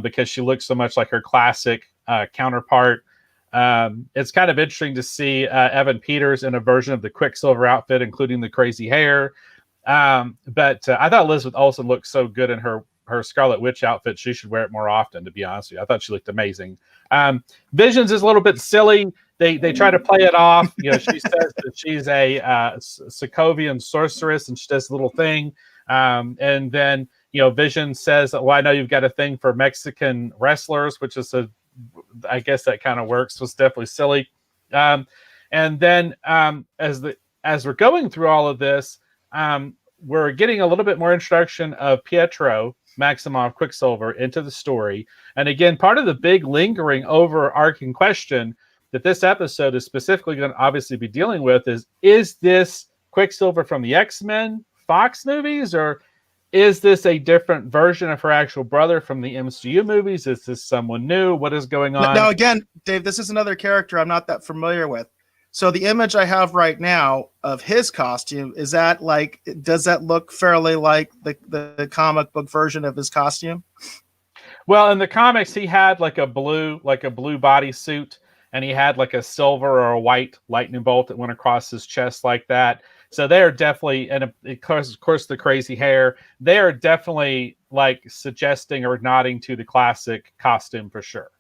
because she looks so much like her classic counterpart. It's kind of interesting to see Evan Peters in a version of the Quicksilver outfit, including the crazy hair. But I thought Elizabeth Olsen looked so good in her Scarlet Witch outfit. She should wear it more often, to be honest with you. I thought she looked amazing. Visions is a little bit silly. They try to play it off. She says that she's a Sokovian sorceress and she does a little thing. And then, Vision says, well, I know you've got a thing for Mexican wrestlers, which is I guess that kind of works. So it's definitely silly. And then as we're going through all of this, we're getting a little bit more introduction of Pietro Maximoff Quicksilver into the story. And again, part of the big lingering overarching question that this episode is specifically going to obviously be dealing with is this Quicksilver from the X-Men Fox movies, or is this a different version of her actual brother from the MCU movies? Is this someone new? What is going on? Now, again, Dave, this is another character I'm not that familiar with. So the image I have right now of his costume, does that look fairly like the comic book version of his costume? Well, in the comics, he had like a blue bodysuit, and he had like a silver or a white lightning bolt that went across his chest like that. So they are definitely, and of course, the crazy hair, they are definitely like suggesting or nodding to the classic costume for sure.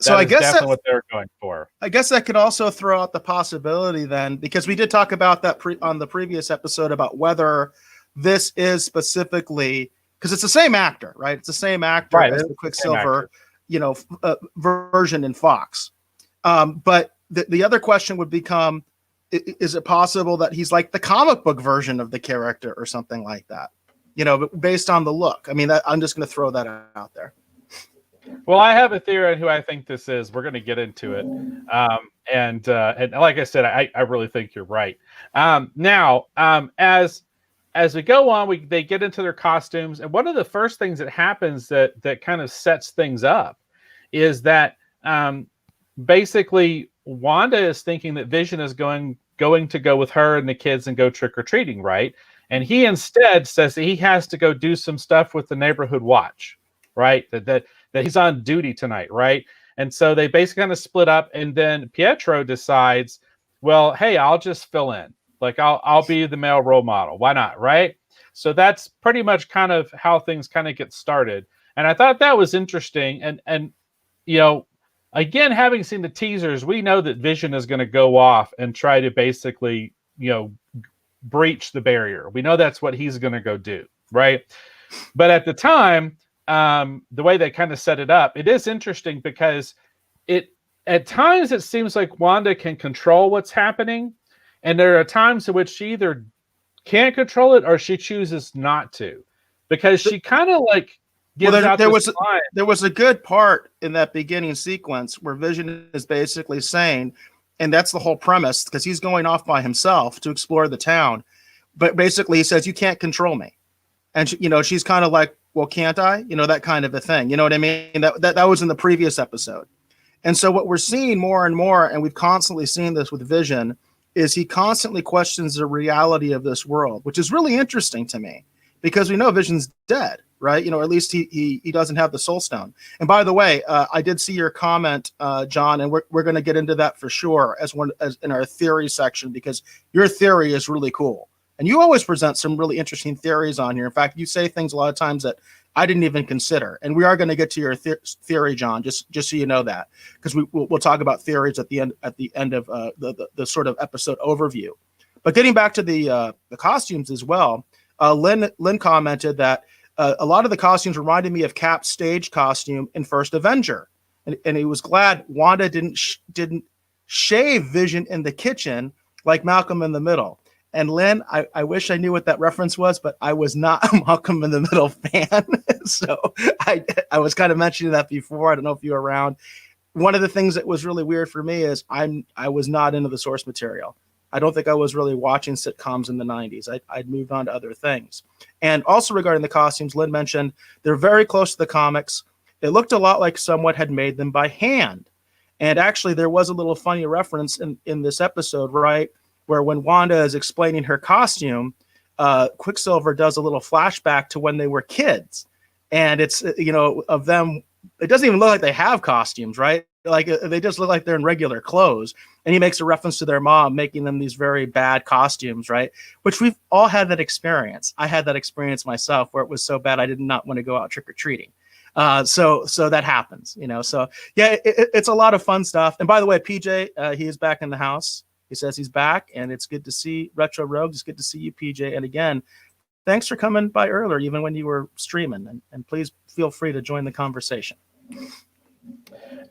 So I guess definitely what they're going for. I guess that could also throw out the possibility then, because we did talk about that on the previous episode about whether this is specifically, because it's the same actor, right? It's the same actor as the Quicksilver, version in Fox. But the other question would become, is it possible that he's like the comic book version of the character or something like that? Based on the look. I mean, I'm just going to throw that out there. Well, I have a theory on who I think this is. We're going to get into it. And like I said, I really think you're right. Now, as we go on, they get into their costumes. And one of the first things that happens that kind of sets things up is that basically Wanda is thinking that Vision is going to go with her and the kids and go trick-or-treating, right? And he instead says that he has to go do some stuff with the neighborhood watch, right? That he's on duty tonight, right? And so they basically kind of split up, and then Pietro decides, well, hey, I'll just fill in. Like I'll be the male role model. Why not, right? So that's pretty much kind of how things kind of get started. And I thought that was interesting. And again, having seen the teasers, we know that Vision is going to go off and try to basically, breach the barrier. We know that's what he's going to go do, right? But at the time, the way they kind of set it up, it is interesting because at times it seems like Wanda can control what's happening, and there are times in which she either can't control it or she chooses not to, because she kind of like gives out there was a good part in that beginning sequence where Vision is basically saying, and that's the whole premise, because he's going off by himself to explore the town, but basically he says, you can't control me. And she's kind of like, well, can't I? That kind of a thing. You know what I mean? That was in the previous episode. And so what we're seeing more and more, and we've constantly seen this with Vision, is he constantly questions the reality of this world, which is really interesting to me, because we know Vision's dead, right? Or at least he doesn't have the Soul Stone. And by the way, I did see your comment, John, and we're going to get into that for sure as in our theory section, because your theory is really cool. And you always present some really interesting theories on here. In fact, you say things a lot of times that I didn't even consider. And we are going to get to your theory, John, just so you know that, because we'll talk about theories at the end of the sort of episode overview. But getting back to the costumes as well, Lynn commented that a lot of the costumes reminded me of Cap's stage costume in First Avenger, and he was glad Wanda didn't shave Vision in the kitchen like Malcolm in the Middle. And Lynn, I wish I knew what that reference was, but I was not a Malcolm in the Middle fan. So I was kind of mentioning that before. I don't know if you were around. One of the things that was really weird for me is I was not into the source material. I don't think I was really watching sitcoms in the 90s. I'd moved on to other things. And also regarding the costumes, Lynn mentioned they're very close to the comics. It looked a lot like someone had made them by hand. And actually, there was a little funny reference in this episode, right? Where when Wanda is explaining her costume, Quicksilver does a little flashback to when they were kids. And it's, of them, it doesn't even look like they have costumes, right? Like they just look like they're in regular clothes. And he makes a reference to their mom making them these very bad costumes, right? Which we've all had that experience. I had that experience myself where it was so bad I did not want to go out trick-or-treating. So that happens, So yeah, it's a lot of fun stuff. And by the way, PJ, he is back in the house. He says he's back, and it's good to see Retro Rogues. It's good to see you, PJ. And again, thanks for coming by earlier, even when you were streaming. And please feel free to join the conversation.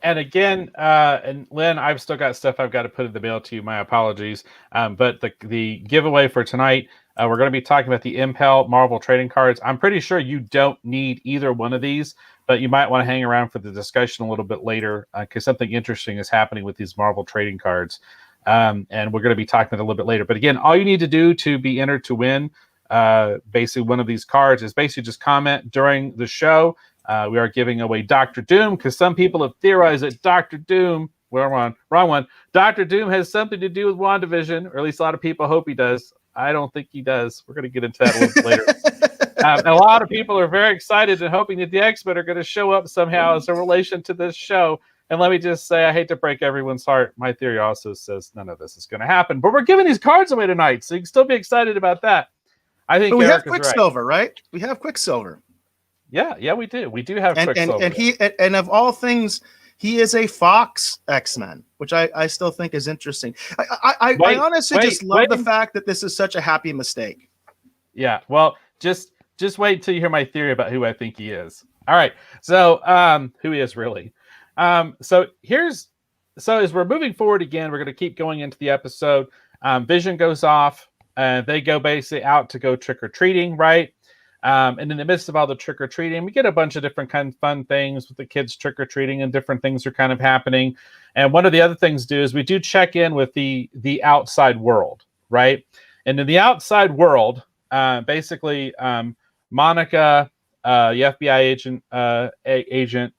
And again, and Lynn, I've still got stuff I've got to put in the mail to you. My apologies. But the giveaway for tonight, we're going to be talking about the Impel Marvel trading cards. I'm pretty sure you don't need either one of these, but you might want to hang around for the discussion a little bit later because something interesting is happening with these Marvel trading cards. And we're going to be talking about it a little bit later. But again, all you need to do to be entered to win basically one of these cards is basically just comment during the show. We are giving away Dr. Doom because some people have theorized that Dr. Doom, wrong one. Dr. Doom has something to do with WandaVision, or at least a lot of people hope he does. I don't think he does. We're going to get into that a little bit later. And a lot of people are very excited and hoping that the X-Men are going to show up somehow as a relation to this show. And let me just say, I hate to break everyone's heart. My theory also says none of this is going to happen. But we're giving these cards away tonight, so you can still be excited about that. I think we have Quicksilver, right? We have Quicksilver. Yeah, we do. We do have Quicksilver. And of all things, he is a Fox X-Men, which I still think is interesting. I honestly just love the fact that this is such a happy mistake. Yeah, well, just wait until you hear my theory about who I think he is. All right, so who he is really. So as we're moving forward again, we're going to keep going into the episode. Vision goes off, and they go basically out to go trick-or-treating, right? And in the midst of all the trick-or-treating, we get a bunch of different kind of fun things with the kids trick-or-treating, and different things are kind of happening. And one of the other things we do check in with the outside world, right? And in the outside world, basically, Monica, the FBI agent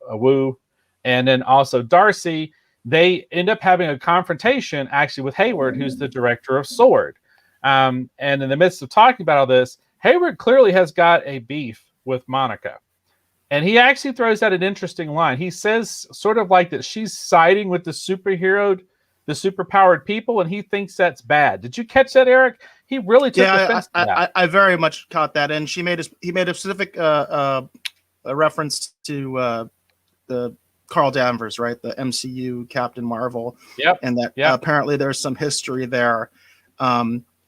Wu, and then also Darcy, they end up having a confrontation actually with Hayward, who's the director of SWORD. And in the midst of talking about all this, Hayward clearly has got a beef with Monica. And he actually throws out an interesting line. He says sort of like that she's siding with the superpowered people, and he thinks that's bad. Did you catch that, Eric? He really took offense to that. I very much caught that. And he made a specific a reference to the Carl Danvers, right? The MCU Captain Marvel. Yep. And that apparently there's some history there.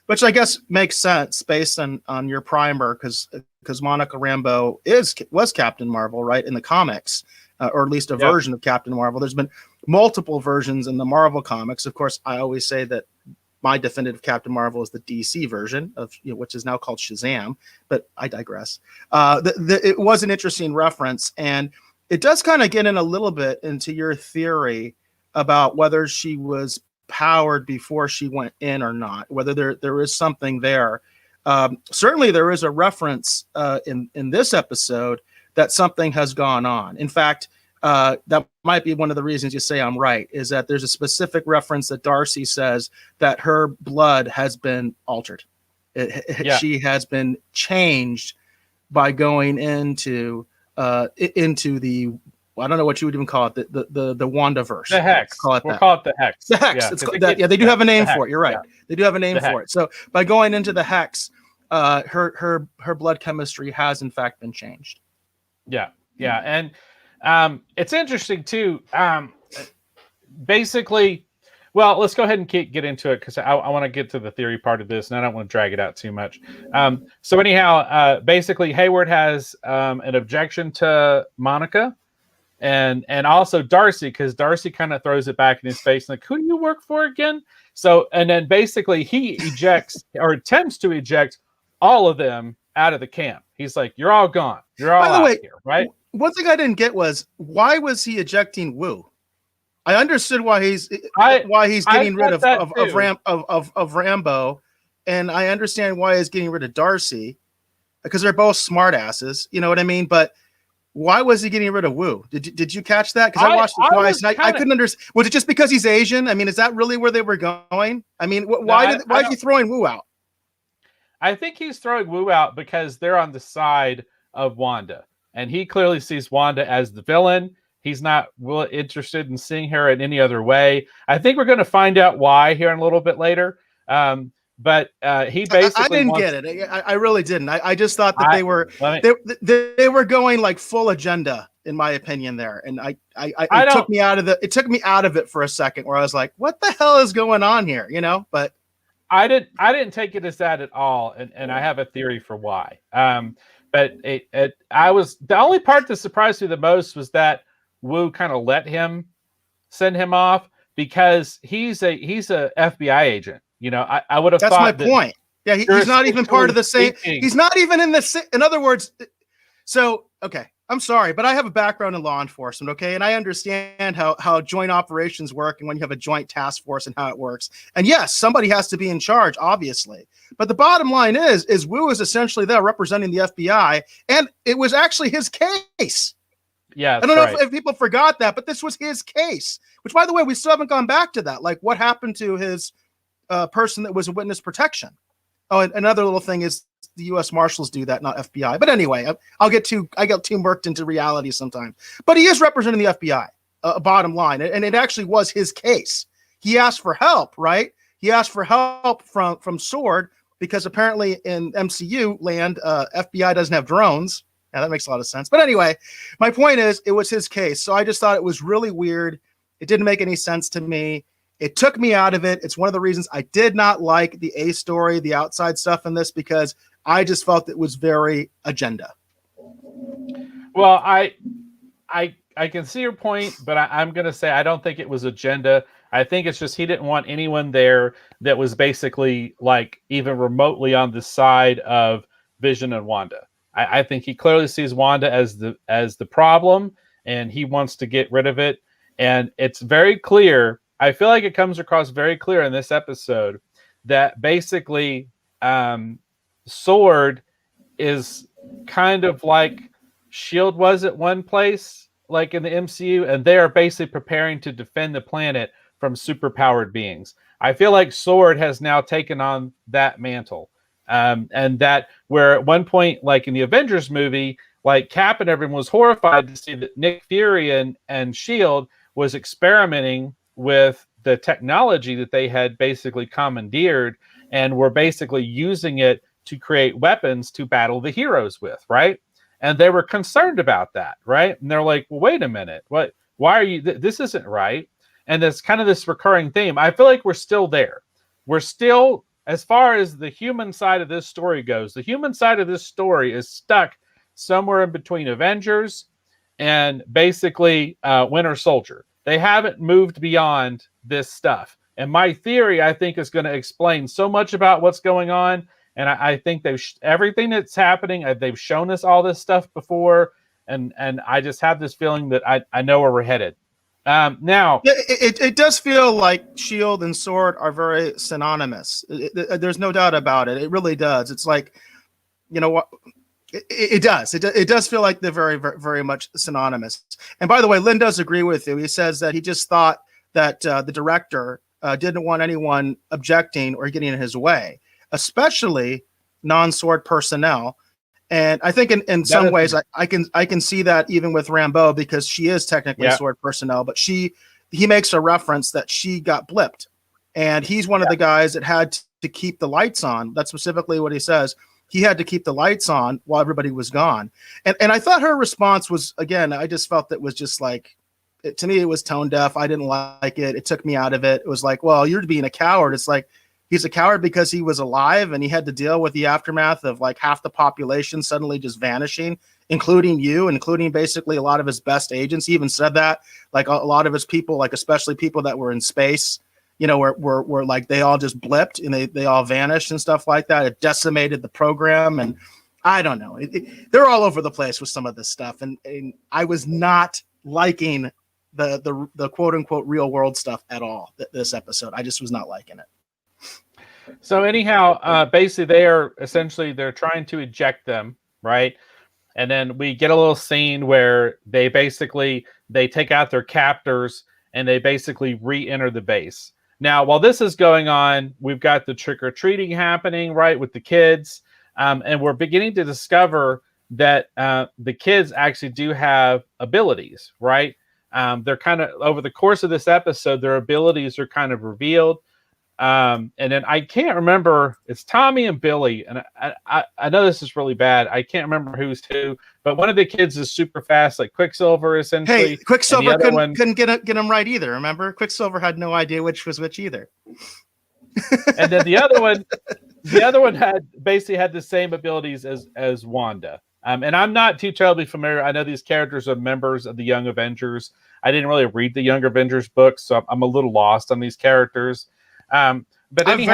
Which I guess makes sense based on your primer, because Monica Rambeau was Captain Marvel, right, in the comics, or at least a version of Captain Marvel. There's been multiple versions in the Marvel comics. Of course, I always say that my definitive Captain Marvel is the DC version of which is now called Shazam, but I digress. It was an interesting reference, and it does kind of get in a little bit into your theory about whether she was powered before she went in or not, whether there is something there. Certainly there is a reference in this episode that something has gone on. In fact, that might be one of the reasons you say I'm right, is that there's a specific reference that Darcy says that her blood has been altered. She has been changed by going into the well, I don't know what you would even call it, the Wandaverse. The Hex. Call it we'll that. call it the Hex. The Hex. Yeah, They do have a name the for it. You're right. Yeah. They do have a name The for Hex. it. So by going into the Hex, her blood chemistry has in fact been changed. Yeah, and it's interesting too. Basically, well, let's go ahead and get into it because I want to get to the theory part of this, and I don't want to drag it out too much. So anyhow, basically, Hayward has an objection to Monica, and also Darcy, because Darcy kind of throws it back in his face, like, "Who do you work for again?" So, and then basically he ejects or attempts to eject all of them out of the camp. He's like, "You're all gone. You're all out here, right?" One thing I didn't get was why was he ejecting Wu? I understood why he's getting rid of Rambo, and I understand why he's getting rid of Darcy because they're both smartasses. You know what I mean? But why was he getting rid of Wu? Did you catch that? Because I watched it twice and I couldn't understand. Was it just because he's Asian? I mean, is that really where they were going? I mean, why is he throwing Wu out? I think he's throwing Wu out because they're on the side of Wanda, and he clearly sees Wanda as the villain. He's not really interested in seeing her in any other way. I think we're going to find out why here in a little bit later. But he basically I didn't get it. I really didn't. I just thought that they were going like full agenda, in my opinion, there. And it took me out of it for a second where I was like, what the hell is going on here? You know, but I didn't take it as that at all. And I have a theory for why. But the only part that surprised me the most was that Wu kind of let him send him off because he's a FBI agent. You know, I would have thought that's my point. Yeah, he's not even part of the same. He's not even in the. In other words, so okay, I'm sorry, but I have a background in law enforcement. Okay, and I understand how joint operations work and when you have a joint task force and how it works. And yes, somebody has to be in charge, obviously. But the bottom line is Wu is essentially there representing the FBI, and it was actually his case. Yeah, I don't know if people forgot that, but this was his case. Which, by the way, we still haven't gone back to that. Like, what happened to his person that was a witness protection? Oh, and another little thing is the U.S. Marshals do that, not FBI. But anyway, I get too worked into reality sometimes. But he is representing the FBI. Bottom line, and it actually was his case. He asked for help, right? He asked for help from Sword because apparently in MCU land, FBI doesn't have drones. Yeah, that makes a lot of sense. But anyway, my point is, it was his case. So I just thought it was really weird. It didn't make any sense to me. It took me out of it. It's one of the reasons I did not like the A story, the outside stuff in this, because I just felt it was very agenda. Well, I can see your point, but I'm going to say I don't think it was agenda. I think it's just he didn't want anyone there that was basically like even remotely on the side of Vision and Wanda. I think he clearly sees Wanda as the problem, and he wants to get rid of it. And it's very clear. I feel like it comes across very clear in this episode that basically Sword is kind of like S.H.I.E.L.D. was at one place, like in the MCU, and they are basically preparing to defend the planet from superpowered beings. I feel like Sword has now taken on that mantle. And that where at one point, like in the Avengers movie, like Cap and everyone was horrified to see that Nick Fury and S.H.I.E.L.D. was experimenting with the technology that they had basically commandeered and were basically using it to create weapons to battle the heroes with, right? And they were concerned about that, right? And they're like, well, wait a minute, what? Why are you? This isn't right. And that's kind of this recurring theme. I feel like we're still there. We're still, as far as the human side of this story goes, the human side of this story is stuck somewhere in between Avengers and basically Winter Soldier. They haven't moved beyond this stuff. And my theory, I think, is going to explain so much about what's going on. And I think everything that's happening, they've shown us all this stuff before. And I just have this feeling that I know where we're headed. Now, it does feel like S.H.I.E.L.D. and Sword are very synonymous. There's no doubt about it. It really does. It's like, you know what? It does. It does feel like they're very, very, very much synonymous. And by the way, Lynn does agree with you. He says that he just thought that the director didn't want anyone objecting or getting in his way, especially non-Sword personnel. And I think in some ways I can see that even with Rambeau, because she is technically sword personnel, but he makes a reference that she got blipped, and he's one of the guys that had to keep the lights on. That's specifically what he says. He had to keep the lights on while everybody was gone. And I thought her response was, again, I just felt that was just like, to me, it was tone deaf. I didn't like it. It took me out of it. It was like, well, you're being a coward. It's like, he's a coward because he was alive and he had to deal with the aftermath of like half the population suddenly just vanishing, including you, including basically a lot of his best agents. He even said that, like a lot of his people, like especially people that were in space, you know, were like, they all just blipped and they all vanished and stuff like that. It decimated the program. And I don't know. They're all over the place with some of this stuff. And I was not liking the quote unquote real world stuff at all. This episode, I just was not liking it. So anyhow, basically they're trying to eject them, right? And then we get a little scene where they take out their captors and they basically re-enter the base. Now, while this is going on, we've got the trick-or-treating happening, right, with the kids. And we're beginning to discover that the kids actually do have abilities, right? They're kind of, over the course of this episode, their abilities are kind of revealed. And then I can't remember, it's Tommy and Billy, and I know this is really bad. I can't remember who's who, but one of the kids is super fast, like Quicksilver, essentially. Hey, Quicksilver couldn't get him right either. Remember, Quicksilver had no idea which was which either. And then the other one had the same abilities as Wanda. And I'm not too terribly familiar. I know these characters are members of the Young Avengers. I didn't really read the Young Avengers books, so I'm a little lost on these characters. But anyhow,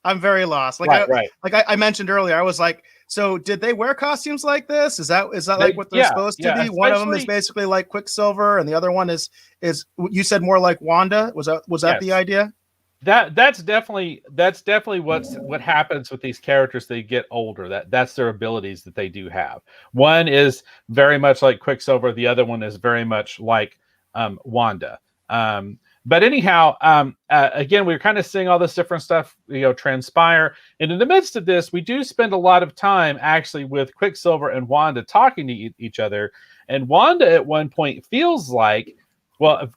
I'm very lost. Like I mentioned earlier, I was like, so did they wear costumes like this? Is that like what they're supposed to be? One of them is basically like Quicksilver, and the other one is you said more like Wanda. Was that the idea? That's definitely what happens with these characters. They get older. That's their abilities that they do have. One is very much like Quicksilver. The other one is very much like Wanda. But anyhow, again, we're kind of seeing all this different stuff, transpire. And in the midst of this, we do spend a lot of time actually with Quicksilver and Wanda talking to each other. And Wanda at one point feels like,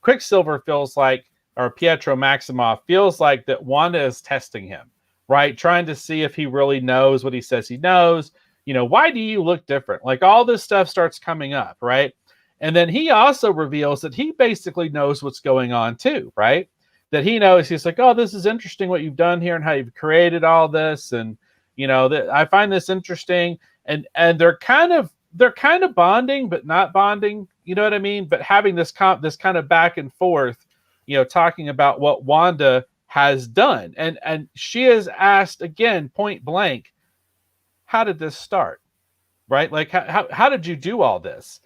Quicksilver feels like, or Pietro Maximoff feels like that Wanda is testing him, right? Trying to see if he really knows what he says he knows. Why do you look different? Like all this stuff starts coming up, right? And then he also reveals that he basically knows what's going on too, right? That he knows, he's like, oh, this is interesting what you've done here and how you've created all this. And, that I find this interesting. And they're kind of bonding, but not bonding. You know what I mean? But having this kind of back and forth, talking about what Wanda has done. And she is asked again, point blank, how did this start? Right? Like, how did you do all this?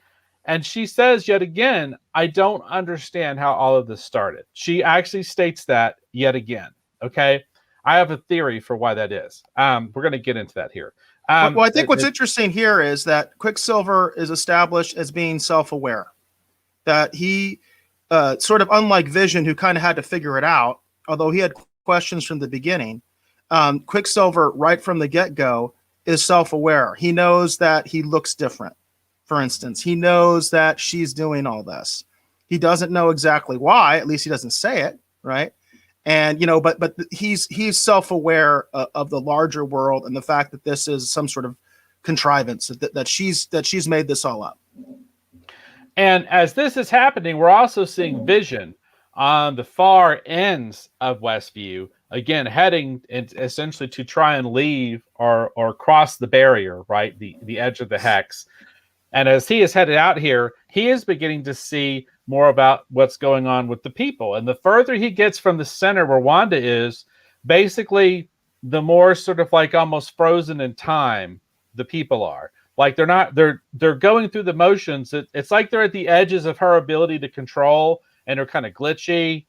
And she says yet again, I don't understand how all of this started. She actually states that yet again. Okay. I have a theory for why that is. We're going to get into that here. Well, I think what's interesting here is that Quicksilver is established as being self-aware, that he sort of unlike Vision, who kind of had to figure it out, although he had questions from the beginning. Quicksilver, right from the get-go, is self-aware. He knows that he looks different. For instance, he knows that she's doing all this. He doesn't know exactly why. At least he doesn't say it, right? And but he's self-aware of the larger world and the fact that this is some sort of contrivance, that she's made this all up. And as this is happening, we're also seeing Vision on the far ends of Westview, again heading essentially to try and leave or cross the barrier, right? The edge of the hex. And as he is headed out here, he is beginning to see more about what's going on with the people. And the further he gets from the center where Wanda is, basically, the more sort of like almost frozen in time the people are. Like they're going through the motions. It's like they're at the edges of her ability to control, and they're kind of glitchy,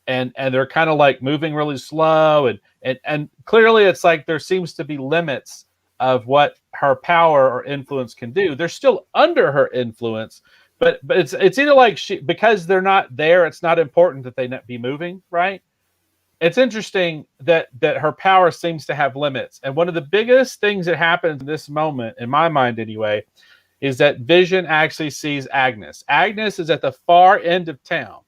and they're kind of like moving really slow. And clearly it's like there seems to be limits of what her power or influence can do. They're still under her influence, but it's either like because they're not there, it's not important that they not be moving, right? it's interesting that her power seems to have limits. And one of the biggest things that happens in this moment, in my mind anyway, is that Vision actually sees Agnes. Agnes is at the far end of town.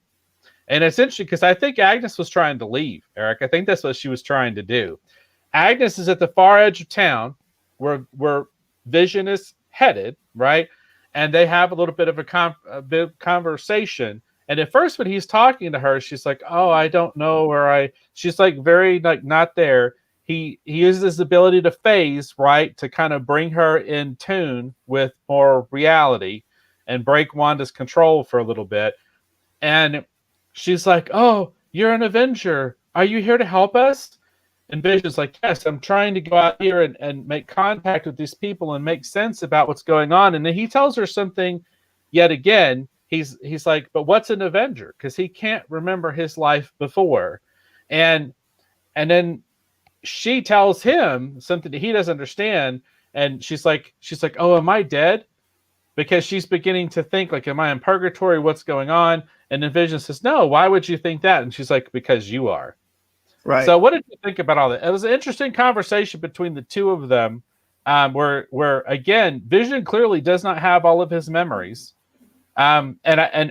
And it's interesting because I think Agnes was trying to leave, Eric. I think that's what she was trying to do. Agnes is at the far edge of town where Vision is headed, right? And they have a little bit of a bit of conversation. And at first, when he's talking to her, she's like, "Oh, I don't know where She's like very like not there. He uses his ability to phase, right, to kind of bring her in tune with more reality and break Wanda's control for a little bit. And she's like, "Oh, you're an Avenger. Are you here to help us?" And Vision's like, "Yes, I'm trying to go out here and make contact with these people and make sense about what's going on." And then he tells her something yet again. He's like, "But what's an Avenger?" Because he can't remember his life before. And then she tells him something that he doesn't understand. And she's like, "Oh, am I dead?" Because she's beginning to think like, "Am I in purgatory? What's going on?" And then Vision says, "No, why would you think that?" And she's like, "Because you are." Right. So what did you think about all that? It was an interesting conversation between the two of them, where again, Vision clearly does not have all of his memories. And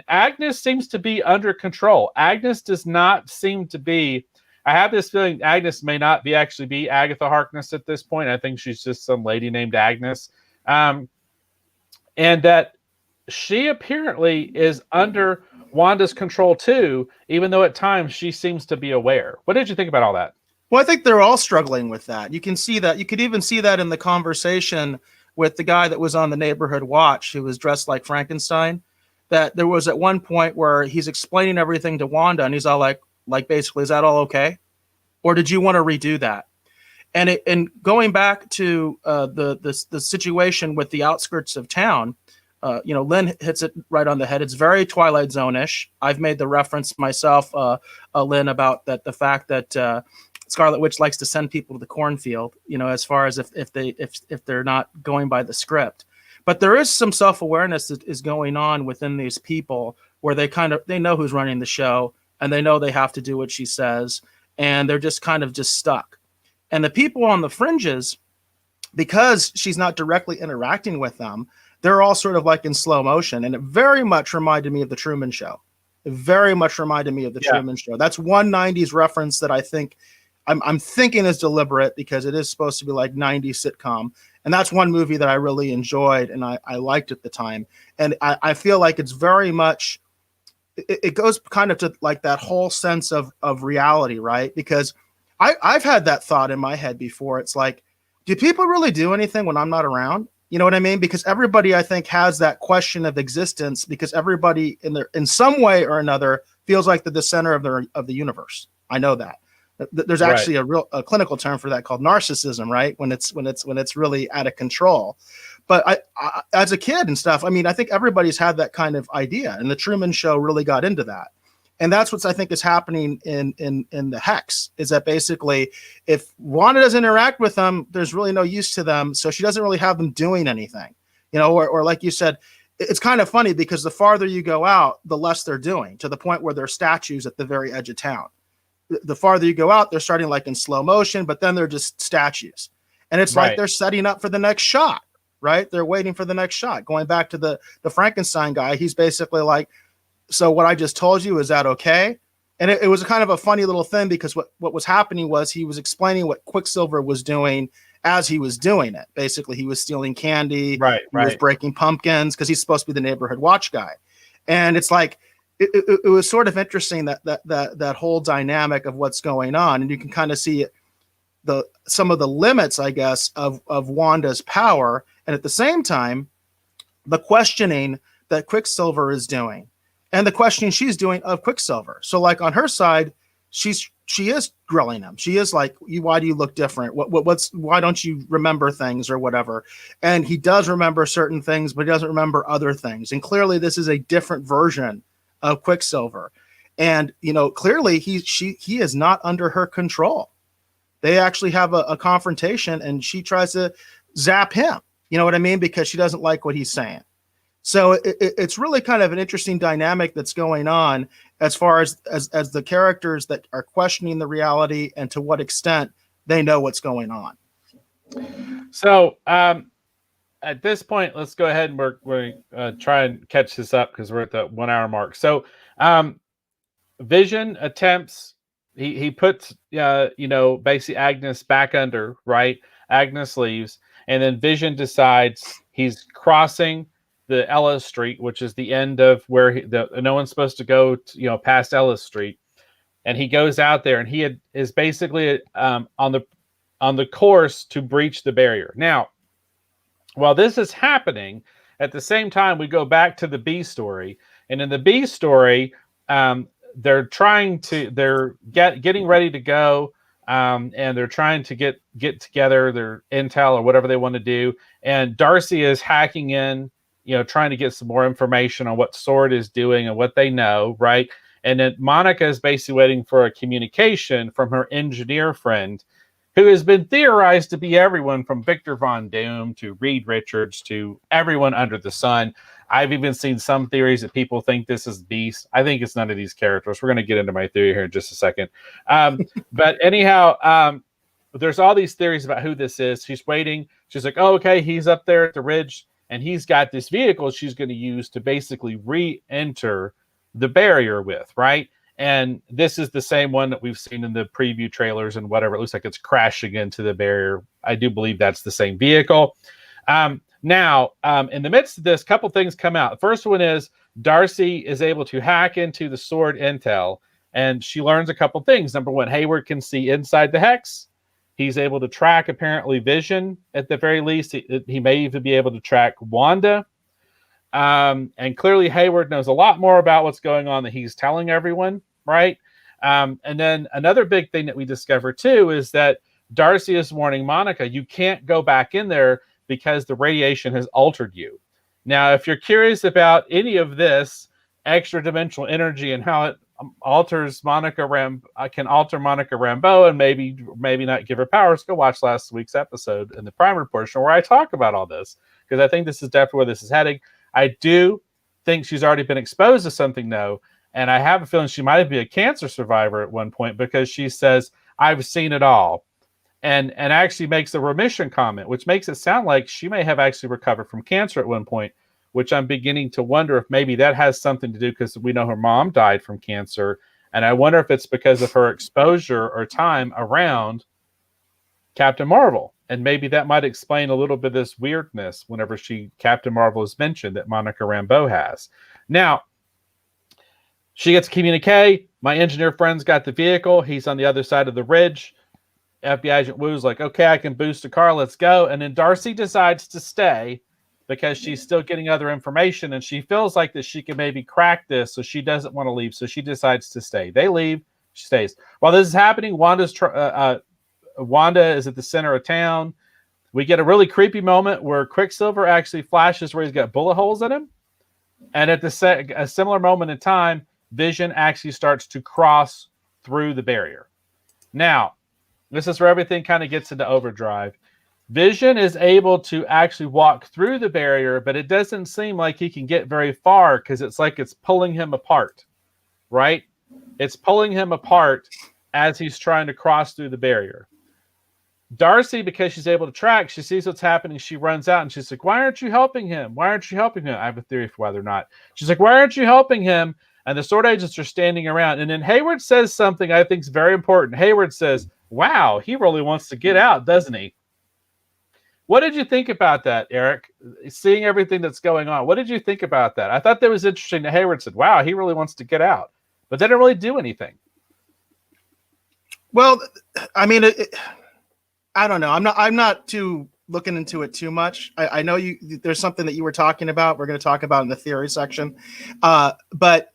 Agnes seems to be under control. Agnes does not seem to be. I have this feeling Agnes may not actually be Agatha Harkness at this point. I think she's just some lady named Agnes. And that she apparently is under Wanda's control too, even though at times she seems to be aware. What did you think about all that? Well, I think they're all struggling with that. You can see that. You could even see that in the conversation with the guy that was on the neighborhood watch who was dressed like Frankenstein. That there was at one point where he's explaining everything to Wanda and he's all like basically, "Is that all okay? Or did you want to redo that?" And going back to the situation with the outskirts of town, Lynn hits it right on the head. It's very Twilight Zone-ish. I've made the reference myself, Lynn, about that the fact that Scarlet Witch likes to send people to the cornfield. As far as if they're not going by the script. But there is some self-awareness that is going on within these people where they know who's running the show and they know they have to do what she says, and they're just kind of stuck. And the people on the fringes, because she's not directly interacting with them, they're all sort of like in slow motion. And it very much reminded me of the Truman Show. It very much reminded me of the Truman Show. That's one 90s reference that I think I'm thinking is deliberate because it is supposed to be like 90s sitcom. And that's one movie that I really enjoyed and I liked at the time. And I feel like it's very much, it goes kind of to like that whole sense of reality, right? Because I've had that thought in my head before. It's like, do people really do anything when I'm not around? You know what I mean? Because everybody, I think, has that question of existence because everybody in some way or another feels like they're the center of the universe. I know that. There's actually a clinical term for that called narcissism, right? When it's really out of control. But I as a kid and stuff, I mean, I think everybody's had that kind of idea, and the Truman Show really got into that. And that's what I think is happening in the Hex, is that basically if Wanda doesn't interact with them, there's really no use to them. So she doesn't really have them doing anything, or like you said, it's kind of funny because the farther you go out, the less they're doing, to the point where they're statues at the very edge of town. The farther you go out, they're starting like in slow motion, but then they're just statues. And it's like they're setting up for the next shot, right? They're waiting for the next shot. Going back to the Frankenstein guy, he's basically like, "So what I just told you, is that okay?" And it was kind of a funny little thing because what was happening was he was explaining what Quicksilver was doing as he was doing it. Basically, he was stealing candy. He was breaking pumpkins because he's supposed to be the neighborhood watch guy. And it's like, it was sort of interesting that whole dynamic of what's going on. And you can kind of see some of the limits, I guess, of Wanda's power. And at the same time, the questioning that Quicksilver is doing. And the questioning she's doing of Quicksilver. So like on her side, she is grilling him. She is like, "Why do you look different? Why don't you remember things or whatever?" And he does remember certain things, but he doesn't remember other things. And clearly this is a different version of Quicksilver. And, clearly he is not under her control. They actually have a confrontation and she tries to zap him. You know what I mean? Because she doesn't like what he's saying. So it's really kind of an interesting dynamic that's going on as far as the characters that are questioning the reality and to what extent they know what's going on. So at this point, let's go ahead and we're try and catch this up because we're at the 1 hour mark. So Vision attempts, he puts basically Agnes back under, right? Agnes leaves, and then Vision decides he's crossing the Ellis Street, which is the end of where no one's supposed to go past Ellis Street, and he goes out there, and he is basically on the course to breach the barrier. Now, while this is happening, at the same time, we go back to the B story, and in the B story, they're getting ready to go, and they're trying to get together their intel or whatever they want to do, and Darcy is hacking in, trying to get some more information on what SWORD is doing and what they know, right? And then Monica is basically waiting for a communication from her engineer friend, who has been theorized to be everyone from Victor Von Doom to Reed Richards to everyone under the sun. I've even seen some theories that people think this is Beast. I think it's none of these characters. We're going to get into my theory here in just a second. But anyhow, there's all these theories about who this is. She's waiting. She's like, oh, okay, he's up there at the ridge, and he's got this vehicle she's going to use to basically re-enter the barrier with, right? And this is the same one that we've seen in the preview trailers and whatever. It looks like it's crashing into the barrier. I do believe that's the same vehicle. Now, in the midst of this, a couple things come out. The first one is Darcy is able to hack into the SWORD intel, and she learns a couple things. Number one, Hayward can see inside the hex. He's able to track, apparently, Vision at the very least. He may even be able to track Wanda. And clearly Hayward knows a lot more about what's going on than he's telling everyone, right? And then another big thing that we discover too is that Darcy is warning Monica, you can't go back in there because the radiation has altered you. Now, if you're curious about any of this extra dimensional energy and how it alters can alter Monica Rambeau and maybe not give her powers, go watch last week's episode in the primer portion where I talk about all this, because I think this is definitely where this is heading. I do think she's already been exposed to something, though, and I have a feeling she might be a cancer survivor at one point, because she says, I've seen it all, and actually makes a remission comment, which makes it sound like she may have actually recovered from cancer at one point, which I'm beginning to wonder if maybe that has something to do, because we know her mom died from cancer, and I wonder if it's because of her exposure or time around Captain Marvel. And maybe that might explain a little bit of this weirdness whenever Captain Marvel is mentioned that Monica Rambeau has. Now, she gets a communique. My engineer friend's got the vehicle. He's on the other side of the ridge. FBI agent Wu's like, okay, I can boost a car. Let's go. And then Darcy decides to stay because she's still getting other information, and she feels like that she can maybe crack this, so she doesn't want to leave. So she decides to stay. They leave. She stays. While this is happening, Wanda is at the center of town. We get a really creepy moment where Quicksilver actually flashes where he's got bullet holes in him. And at a similar moment in time, Vision actually starts to cross through the barrier. Now, this is where everything kind of gets into overdrive. Vision is able to actually walk through the barrier, but it doesn't seem like he can get very far, because it's like it's pulling him apart, right? It's pulling him apart as he's trying to cross through the barrier. Darcy, because she's able to track, she sees what's happening. She runs out and she's like, why aren't you helping him? Why aren't you helping him? I have a theory for why they're not. She's like, why aren't you helping him? And the SWORD agents are standing around. And then Hayward says something I think is very important. Hayward says, wow, he really wants to get out, doesn't he? What did you think about that, Eric? Seeing everything that's going on, what did you think about that? I thought that was interesting that Hayward said, wow, he really wants to get out. But they didn't really do anything. Well, I mean, I don't know. I'm not too looking into it too much. I know there's something that you were talking about. We're going to talk about in the theory section. But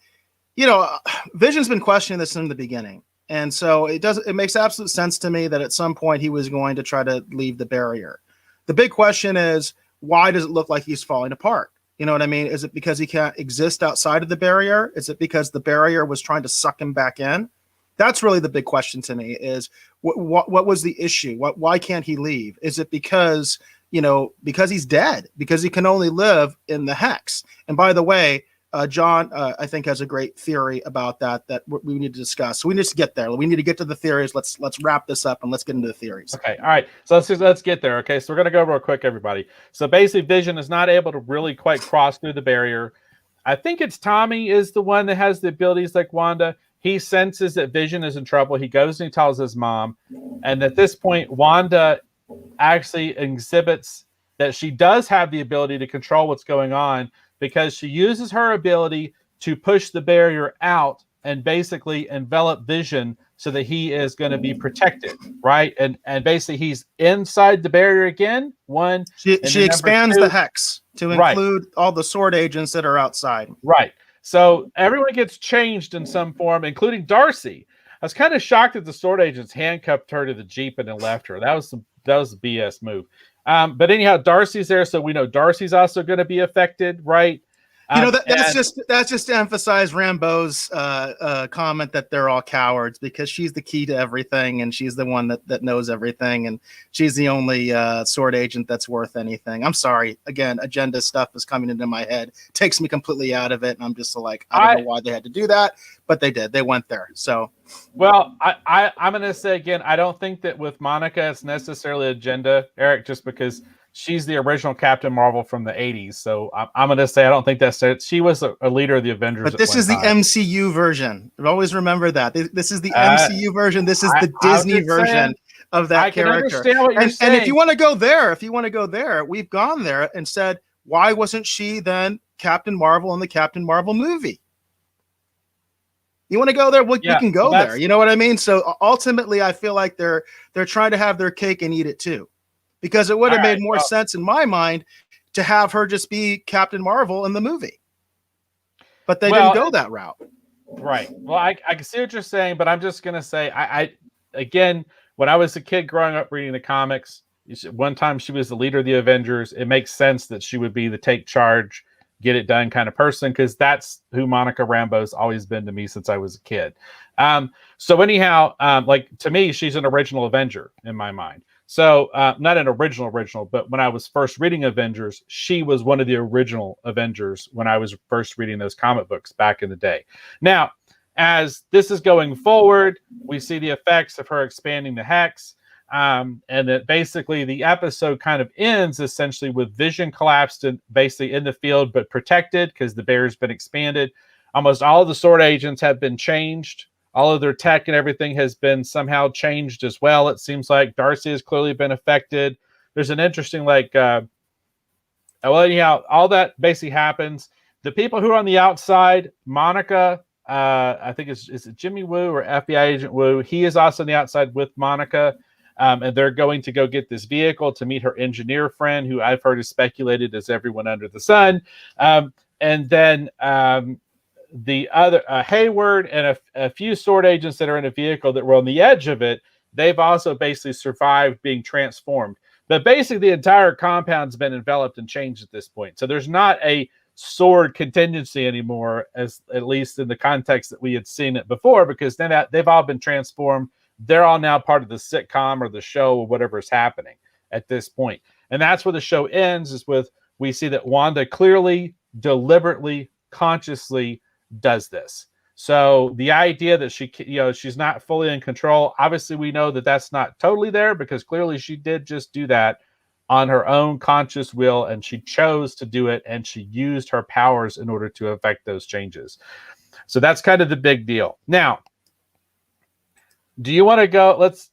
Vision's been questioning this in the beginning. And so it makes absolute sense to me that at some point he was going to try to leave the barrier. The big question is, why does it look like he's falling apart? You know what I mean? Is it because he can't exist outside of the barrier? Is it because the barrier was trying to suck him back in? That's really the big question to me, is what was the issue? Why can't he leave? Is it because, because he's dead, because he can only live in the hex. And by the way, John, I think, has a great theory about that we need to discuss. So we need to get there. We need to get to the theories. Let's wrap this up and let's get into the theories. Okay, all right. So let's get there. Okay, so we're gonna go real quick, everybody. So basically, Vision is not able to really quite cross through the barrier. I think it's Tommy is the one that has the abilities like Wanda. He senses that Vision is in trouble. He goes and he tells his mom, and at this point, Wanda actually exhibits that she does have the ability to control what's going on, because she uses her ability to push the barrier out and basically envelop Vision so that he is going to be protected, right? And basically he's inside the barrier again. She expands the hex to include all the sword agents that are outside. Right. So everyone gets changed in some form, including Darcy. I was kind of shocked that the sword agents handcuffed her to the Jeep and then left her. That was a BS move. But anyhow, Darcy's there, so we know Darcy's also going to be affected, right? That's just to emphasize Rambeau's comment that they're all cowards, because she's the key to everything, and she's the one that knows everything, and she's the only sword agent that's worth anything. I'm sorry. Again, agenda stuff is coming into my head. It takes me completely out of it, and I'm just like, I don't know why they had to do that, but they did. They went there. So, well, I'm going to say again, I don't think that with Monica it's necessarily agenda, Eric, just because she's the original Captain Marvel from the 80s. So I'm going to say I don't think that's it. She was a leader of the Avengers. But this is the MCU version. Always remember that. This is the MCU version. This is the Disney version of that character. Understand what you're saying. And if you want to go there, we've gone there and said, why wasn't she then Captain Marvel in the Captain Marvel movie? You want to go there? We can go there. You know what I mean? So ultimately, I feel like they're trying to have their cake and eat it too. Because it would have made more sense in my mind to have her just be Captain Marvel in the movie. But they didn't go that route. Right. Well, I can see what you're saying, but I'm just going to say, I again, when I was a kid growing up reading the comics, one time she was the leader of the Avengers. It makes sense that she would be the take charge, get it done kind of person, because that's who Monica Rambeau's always been to me since I was a kid. So anyhow, like to me, she's an original Avenger in my mind. So not an original, but when I was first reading Avengers, she was one of the original Avengers when I was first reading those comic books back in the day. Now, as this is going forward, we see the effects of her expanding the hex, and that basically the episode kind of ends essentially with Vision collapsed and basically in the field, but protected because the barrier's been expanded. Almost all of the sword agents have been changed. All of their tech and everything has been somehow changed as well. It seems like Darcy has clearly been affected. There's an interesting, all that basically happens. The people who are on the outside, Monica, I think is it Jimmy Woo or FBI agent Woo? He is also on the outside with Monica, and they're going to go get this vehicle to meet her engineer friend, who I've heard is speculated as everyone under the sun. And then the other Hayward and a few sword agents that are in a vehicle that were on the edge of it, they've also basically survived being transformed. But basically the entire compound's been enveloped and changed at this point. So there's not a sword contingency anymore, as at least in the context that we had seen it before, because then they've all been transformed. They're all now part of the sitcom or the show or whatever is happening at this point. And that's where the show ends, is with we see that Wanda clearly, deliberately, consciously does this. So the idea that she's not fully in control, obviously we know that that's not totally there, because clearly she did just do that on her own conscious will, and she chose to do it, and she used her powers in order to affect those changes. So that's kind of the big deal. Now, do you want to go? Let's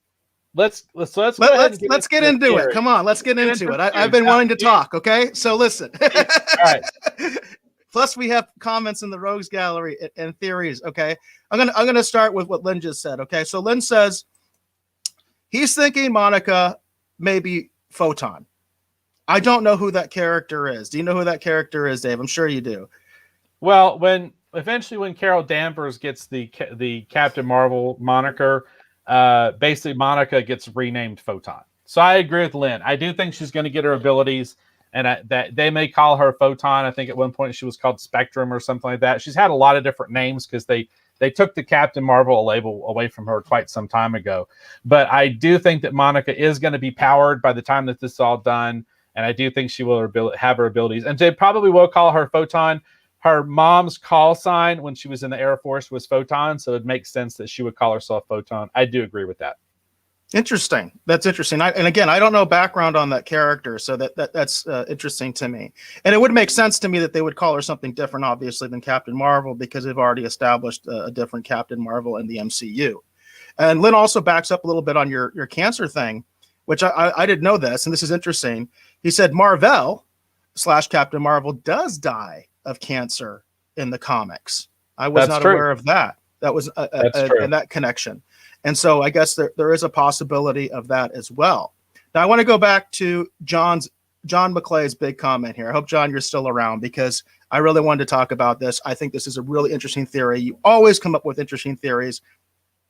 get into it. Come on, let's get into it. I've been wanting to talk. Okay, so listen. All right. Plus, we have comments in the Rogues Gallery and theories. Okay, I'm gonna start with what Lynn just said. Okay, so Lynn says he's thinking Monica may be Photon. I don't know who that character is. Do you know who that character is, Dave? I'm sure you do. Well, when Carol Danvers gets the Captain Marvel moniker, basically Monica gets renamed Photon. So I agree with Lynn. I do think she's going to get her abilities. And that they may call her Photon. I think at one point she was called Spectrum or something like that. She's had a lot of different names because they took the Captain Marvel label away from her quite some time ago. But I do think that Monica is going to be powered by the time that this is all done. and I do think she will have her abilities. And they probably will call her Photon. Her mom's call sign when she was in the Air Force was Photon, so it makes sense that she would call herself Photon. I do agree with that. Interesting. That's interesting. And again, I don't know background on that character, so that's interesting to me. And it would make sense to me that they would call her something different, obviously, than Captain Marvel, because they've already established a different Captain Marvel in the MCU. And Lynn also backs up a little bit on your cancer thing, which I didn't know this, and this is interesting. He said Marvel / Captain Marvel does die of cancer in the comics. I was not aware of that. That was in that connection. And so I guess there is a possibility of that as well. Now I want to go back to John McClay's big comment here. I hope, John, you're still around, because I really wanted to talk about this. I think this is a really interesting theory. You always come up with interesting theories.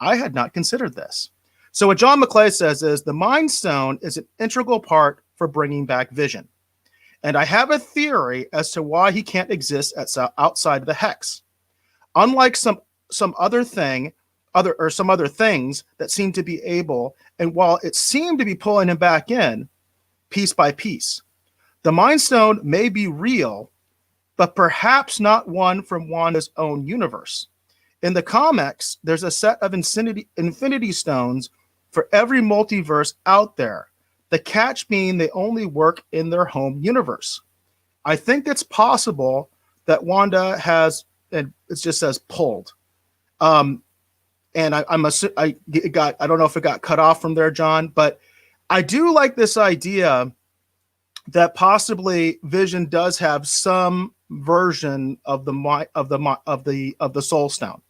I had not considered this. So what John McClay says is the Mind Stone is an integral part for bringing back Vision. And I have a theory as to why he can't exist outside of the Hex. Unlike some other things that seem to be able, and while it seemed to be pulling him back in piece by piece, the Mind Stone may be real, but perhaps not one from Wanda's own universe. In the comics, there's a set of infinity stones for every multiverse out there. The catch being they only work in their home universe. I think it's possible that Wanda has, and it just says pulled. And I don't know if it got cut off from there, John, but I do like this idea that possibly Vision does have some version of the Soul Stone.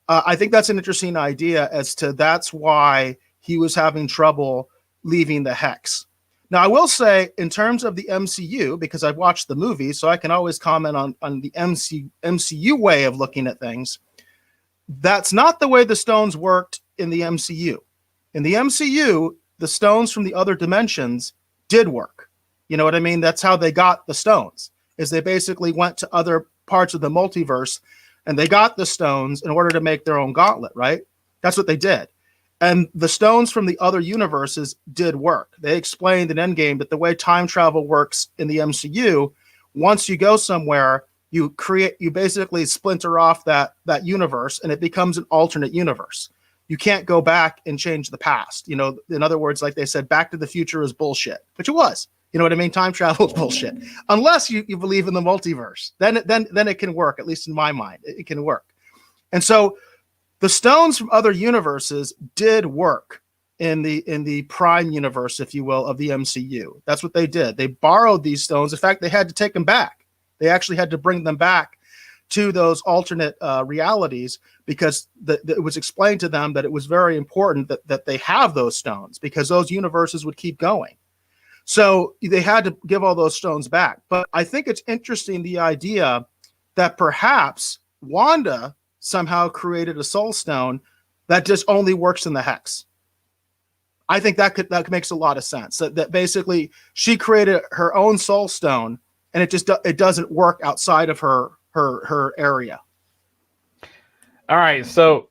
I think that's an interesting idea as to that's why he was having trouble leaving the Hex. Now, I will say, in terms of the MCU, because I've watched the movie, so I can always comment on the MCU way of looking at things. That's not the way the stones worked in the MCU. In the MCU, the stones from the other dimensions did work. You know what I mean? That's how they got the stones, is they basically went to other parts of the multiverse and they got the stones in order to make their own gauntlet, right? That's what they did. And the stones from the other universes did work. They explained in Endgame that the way time travel works in the MCU, once you go somewhere, you basically splinter off that universe and it becomes an alternate universe. You can't go back and change the past. You know, in other words, like they said, Back to the Future is bullshit, which it was. You know what I mean? Time travel is bullshit. Unless you believe in the multiverse, then it can work. At least in my mind, it can work. And so the stones from other universes did work in the prime universe, if you will, of the MCU. That's what they did. They borrowed these stones. In fact, they had to take them back. They actually had to bring them back to those alternate realities, because it was explained to them that it was very important that they have those stones, because those universes would keep going. So they had to give all those stones back. But I think it's interesting, the idea that perhaps Wanda somehow created a soul stone that just only works in the Hex. I think that makes a lot of sense. That basically she created her own soul stone, and it doesn't work outside of her area. All right, so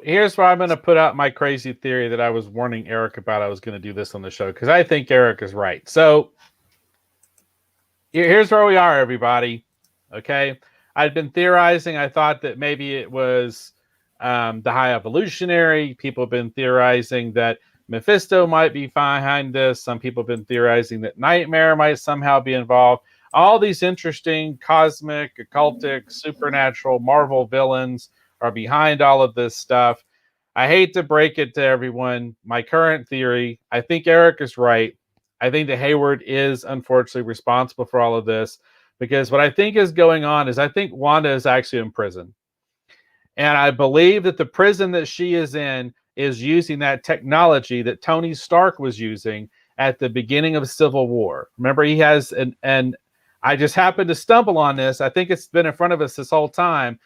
here's where I'm going to put out my crazy theory that I was warning Eric about. I was going to do this on the show because I think Eric is right. So here's where we are, everybody. Okay, I'd been theorizing. I thought that maybe it was the High Evolutionary. People have been theorizing that Mephisto might be behind this. Some people have been theorizing that Nightmare might somehow be involved. All these interesting cosmic, occultic, supernatural, Marvel villains are behind all of this stuff. I hate to break it to everyone. My current theory, I think Eric is right. I think that Hayward is unfortunately responsible for all of this, because what I think is going on is I think Wanda is actually in prison. And I believe that the prison that she is in is using that technology that Tony Stark was using at the beginning of Civil War. Remember, he has and I just happened to stumble on this. I think it's been in front of us this whole time.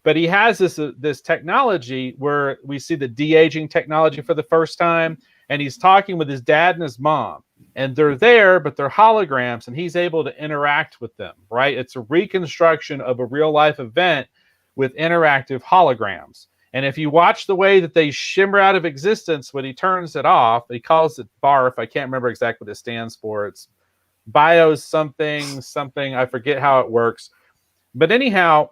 But he has this technology where we see the de-aging technology for the first time, and he's talking with his dad and his mom, and they're there, but they're holograms, and he's able to interact with them, right? It's a reconstruction of a real-life event with interactive holograms. And if you watch the way that they shimmer out of existence when he turns it off, he calls it BARF. I can't remember exactly what it stands for. It's bio something. I forget how it works. But anyhow,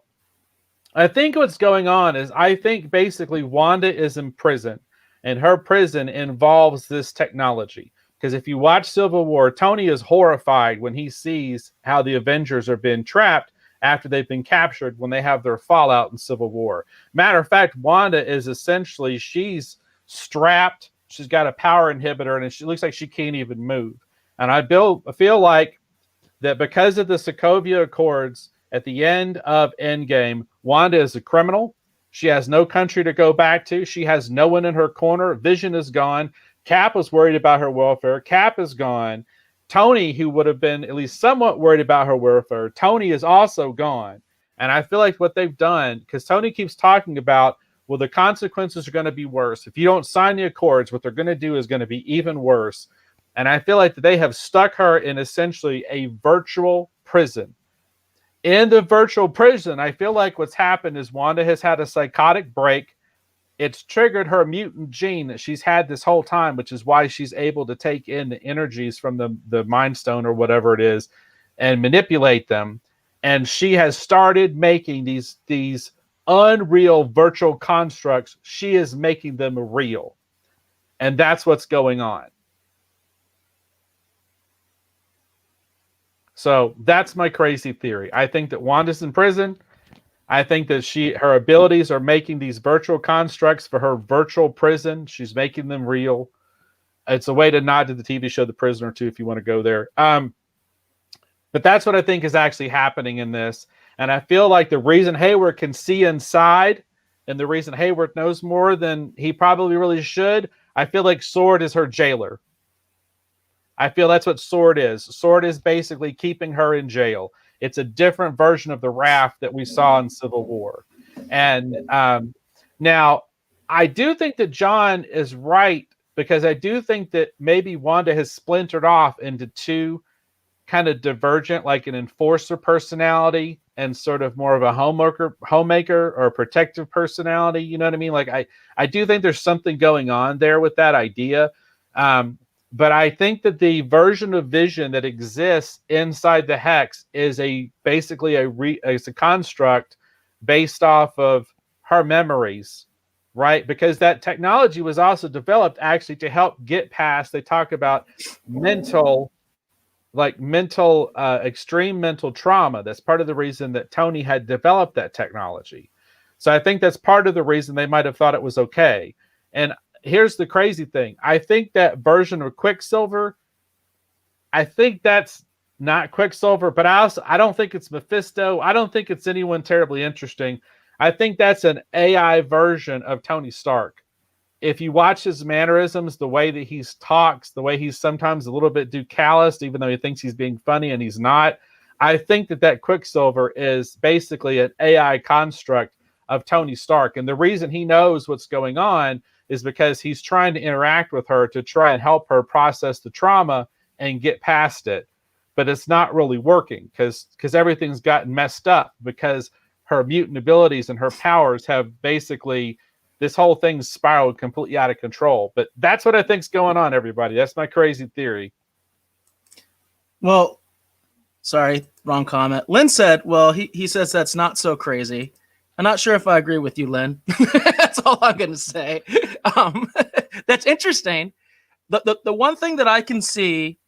I think what's going on is I think basically Wanda is in prison, and her prison involves this technology. Because if you watch Civil War, Tony is horrified when he sees how the Avengers are being trapped after they've been captured when they have their fallout in Civil War. Matter of fact, Wanda is essentially, she's strapped, she's got a power inhibitor, and she looks like she can't even move. And I feel like that because of the Sokovia Accords at the end of Endgame, Wanda is a criminal. She has no country to go back to. She has no one in her corner. Vision is gone. Cap was worried about her welfare. Cap is gone. Tony, who would have been at least somewhat worried about her welfare, Tony is also gone. And I feel like what they've done, because Tony keeps talking about, well, the consequences are going to be worse. If you don't sign the Accords, what they're going to do is going to be even worse. And I feel like they have stuck her in essentially a virtual prison. In the virtual prison, I feel like what's happened is Wanda has had a psychotic break. It's triggered her mutant gene that she's had this whole time, which is why she's able to take in the energies from the Mind Stone or whatever it is and manipulate them. And she has started making these unreal virtual constructs. She is making them real. And that's what's going on. So that's my crazy theory. I think that Wanda's in prison. I think that her abilities are making these virtual constructs for her virtual prison. She's making them real. It's a way to nod to the TV show The Prisoner too, if you want to go there. But that's what I think is actually happening in this. And I feel like the reason Hayward can see inside, and the reason Hayward knows more than he probably really should, I feel like Sword is her jailer. I feel that's what Sword is. Sword is basically keeping her in jail. It's a different version of the raft that we saw in Civil War. And now, I do think that John is right, because I do think that maybe Wanda has splintered off into two kind of divergent, like an enforcer personality and sort of more of a homemaker or a protective personality. You know what I mean? Like I do think there's something going on there with that idea. But I think that the version of Vision that exists inside the Hex is basically a construct based off of her memories, right? Because that technology was also developed actually to help get past. They talk about extreme mental trauma. That's part of the reason that Tony had developed that technology. So I think that's part of the reason they might have thought it was okay. And here's the crazy thing. I think that version of Quicksilver, I think that's not Quicksilver, but I don't think it's Mephisto. I don't think it's anyone terribly interesting. I think that's an AI version of Tony Stark. If you watch his mannerisms, the way that he talks, the way he's sometimes a little bit too calloused, even though he thinks he's being funny and he's not, I think that Quicksilver is basically an AI construct of Tony Stark. And the reason he knows what's going on is because he's trying to interact with her to try and help her process the trauma and get past it. But it's not really working because everything's gotten messed up, because her mutant abilities and her powers have basically, this whole thing's spiraled completely out of control. But that's what I think's going on, everybody. That's my crazy theory. Well, sorry, wrong comment. Lynn said, well, he says that's not so crazy. I'm not sure if I agree with you, Lynn. That's all I'm going to say. That's interesting. The one thing that I can see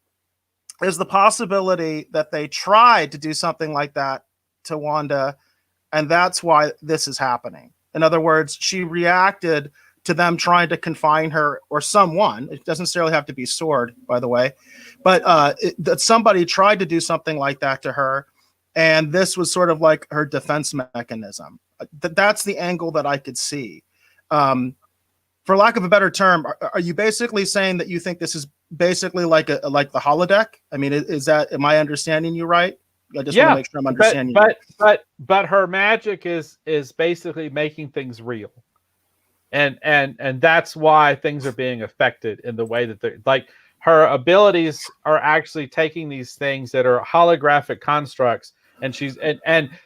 is the possibility that they tried to do something like that to Wanda, and that's why this is happening. In other words, she reacted to them trying to confine her, or someone. It doesn't necessarily have to be Sword, by the way, but that somebody tried to do something like that to her, and this was sort of like her defense mechanism. That's the angle that I could see. For lack of a better term, are you basically saying that you think this is basically like the holodeck? I mean, am I understanding you right? I just want to make sure I'm understanding you. But her magic is basically making things real. And that's why things are being affected in the way that they're like, her abilities are actually taking these things that are holographic constructs. And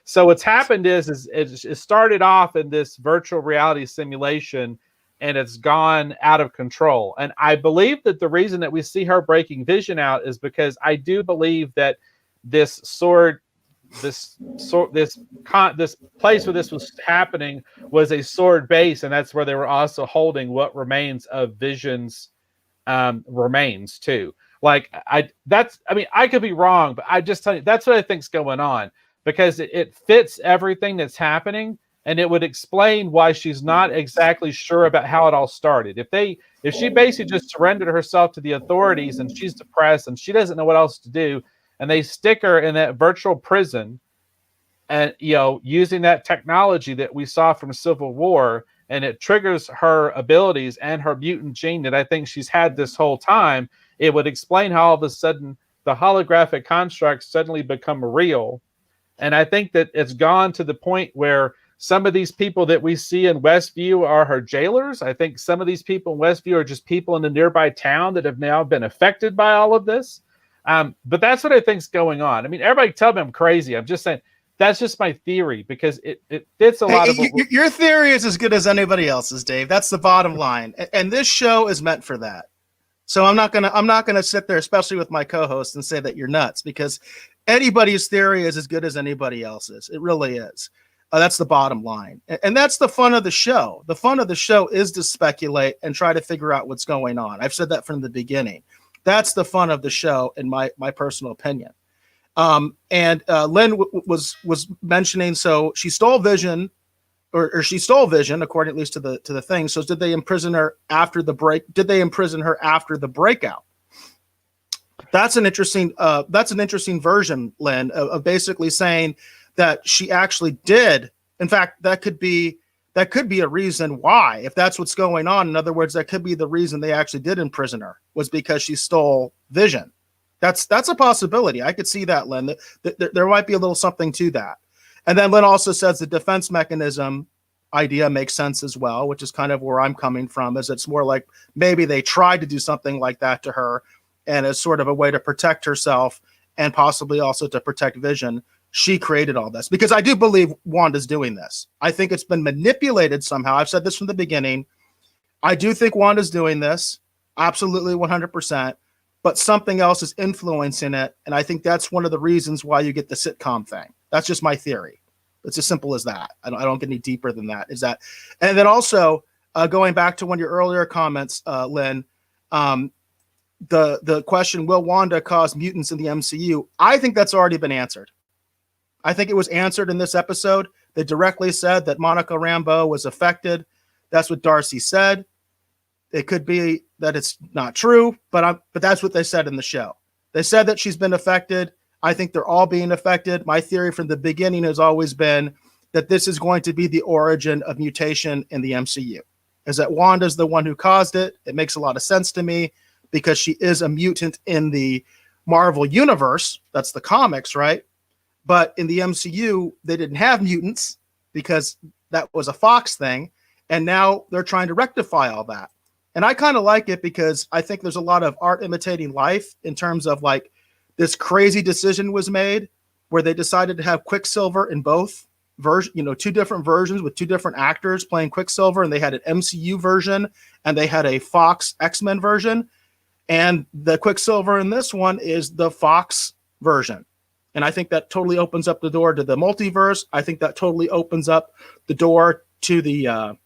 so what's happened is it started off in this virtual reality simulation and it's gone out of control. And I believe that the reason that we see her breaking Vision out is because I do believe that this this place where this was happening was a sword base, and that's where they were also holding what remains of Vision's remains too. Like I could be wrong, but I just tell you that's what I think's going on, because it fits everything that's happening, and it would explain why she's not exactly sure about how it all started. If she basically just surrendered herself to the authorities and she's depressed and she doesn't know what else to do, and they stick her in that virtual prison, and using that technology that we saw from Civil War, and it triggers her abilities and her mutant gene that I think she's had this whole time, it would explain how all of a sudden the holographic constructs suddenly become real. And I think that it's gone to the point where some of these people that we see in Westview are her jailers. I think some of these people in Westview are just people in the nearby town that have now been affected by all of this. But that's what I think's going on. I mean, everybody tell me I'm crazy. I'm just saying that's just my theory, because it fits a lot of your theory is as good as anybody else's, Dave. That's the bottom line. And this show is meant for that. So I'm not gonna sit there, especially with my co-host, and say that you're nuts, because anybody's theory is as good as anybody else's. It really is. That's the bottom line. And that's the fun of the show. The fun of the show is to speculate and try to figure out what's going on. I've said that from the beginning. That's the fun of the show, in my personal opinion. And Lynn was mentioning, so she stole Vision, or she stole Vision, according at least to the thing. So did they imprison her after the break? Did they imprison her after the breakout? That's an interesting version, Lynn, of basically saying that she actually did. In fact, that could be a reason why, if that's what's going on. In other words, that could be the reason they actually did imprison her, was because she stole Vision. That's a possibility. I could see that, Lynn. There might be a little something to that. And then Lynn also says the defense mechanism idea makes sense as well, which is kind of where I'm coming from, is it's more like maybe they tried to do something like that to her, and as sort of a way to protect herself and possibly also to protect Vision, she created all this. Because I do believe Wanda's doing this. I think it's been manipulated somehow. I've said this from the beginning. I do think Wanda's doing this, absolutely 100%, but something else is influencing it, and I think that's one of the reasons why you get the sitcom thing. That's just my theory. It's as simple as that. I don't get any deeper than that. And then also, going back to one of your earlier comments, Lynn, the question, will Wanda cause mutants in the MCU? I think that's already been answered. I think it was answered in this episode. They directly said that Monica Rambeau was affected. That's what Darcy said. It could be that it's not true, but that's what they said in the show. They said that she's been affected. I think they're all being affected. My theory from the beginning has always been that this is going to be the origin of mutation in the MCU, is that Wanda's the one who caused it. It makes a lot of sense to me, because she is a mutant in the Marvel universe. That's the comics, right? But in the MCU, they didn't have mutants because that was a Fox thing. And now they're trying to rectify all that. And I kind of like it, because I think there's a lot of art imitating life, in terms of like this crazy decision was made where they decided to have Quicksilver in both versions, two different versions with two different actors playing Quicksilver. And they had an MCU version and they had a Fox X-Men version. And the Quicksilver in this one is the Fox version. And I think that totally opens up the door to the multiverse. I think that totally opens up the door to the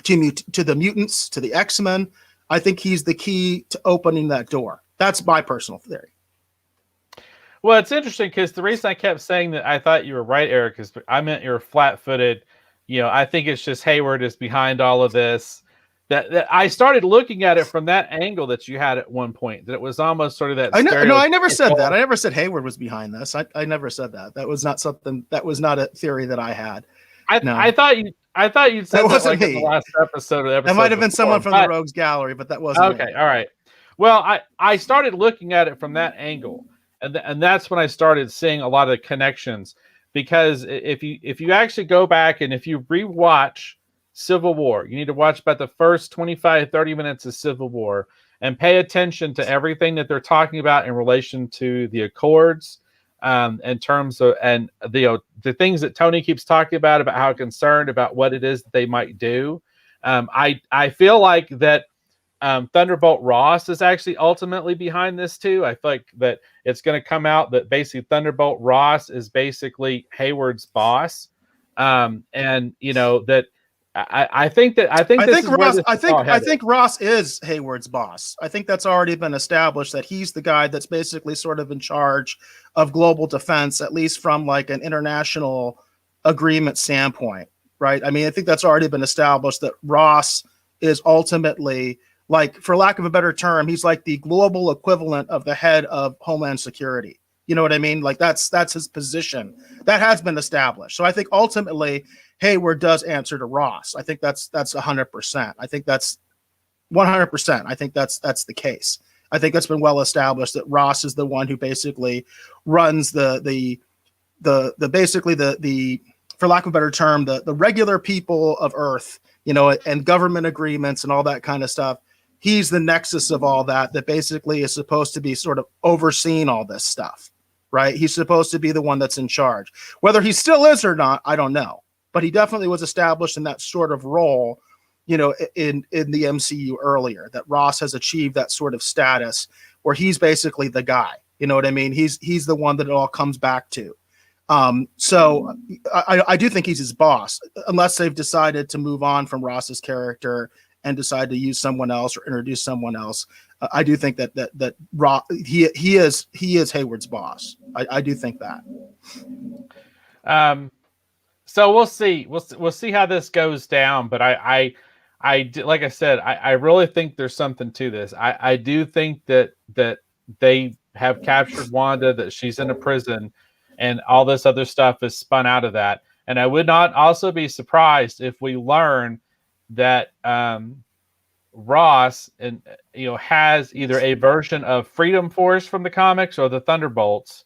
mutants, to the X-Men. I think he's the key to opening that door. That's my personal theory. Well, it's interesting, because the reason I kept saying that I thought you were right, Eric, is I meant you're flat-footed. I think it's just Hayward is behind all of this. That I started looking at it from that angle that you had at one point. That it was almost sort of that. I never said that. I never said Hayward was behind this. I never said that. That was not something. That was not a theory that I had. I thought you'd said that like in the last episode. That might have been someone from the Rogues Gallery, but that wasn't okay. Me. All right. Well, I started looking at it from that angle, and that's when I started seeing a lot of connections. Because if you actually go back and if you rewatch Civil War, you need to watch about the first 25-30 minutes of Civil War and pay attention to everything that they're talking about in relation to the Accords, in terms of, and the things that Tony keeps talking about how concerned about what it is that they might do. I feel like that Thunderbolt Ross is actually ultimately behind this too. I feel like that it's going to come out that basically Thunderbolt Ross is basically Hayward's boss, and you know that I think Ross is Hayward's boss. I think that's already been established that he's the guy that's basically sort of in charge of global defense, at least from like an international agreement standpoint, right? I mean, I think that's already been established that Ross is ultimately, like, for lack of a better term, he's like the global equivalent of the head of Homeland Security. You know what I mean? Like that's his position. That has been established. So I think ultimately Hayward does answer to Ross. I think that's 100%. I think that's 100%. I think that's the case. I think that's been well established that Ross is the one who basically runs the for lack of a better term, the regular people of Earth, you know, and government agreements and all that kind of stuff. He's the nexus of all that basically is supposed to be sort of overseeing all this stuff, right? He's supposed to be the one that's in charge. Whether he still is or not, I don't know. But he definitely was established in that sort of role, you know, in the MCU earlier, that Ross has achieved that sort of status where he's basically the guy. You know what I mean? He's the one that it all comes back to. So I do think he's his boss, unless they've decided to move on from Ross's character and decide to use someone else or introduce someone else. I do think that he is Hayward's boss. I do think that. So we'll see. We'll see how this goes down. But I like I said, I really think there's something to this. I do think that they have captured Wanda, that she's in a prison, and all this other stuff is spun out of that. And I would not also be surprised if we learn that Ross has either a version of Freedom Force from the comics or the Thunderbolts.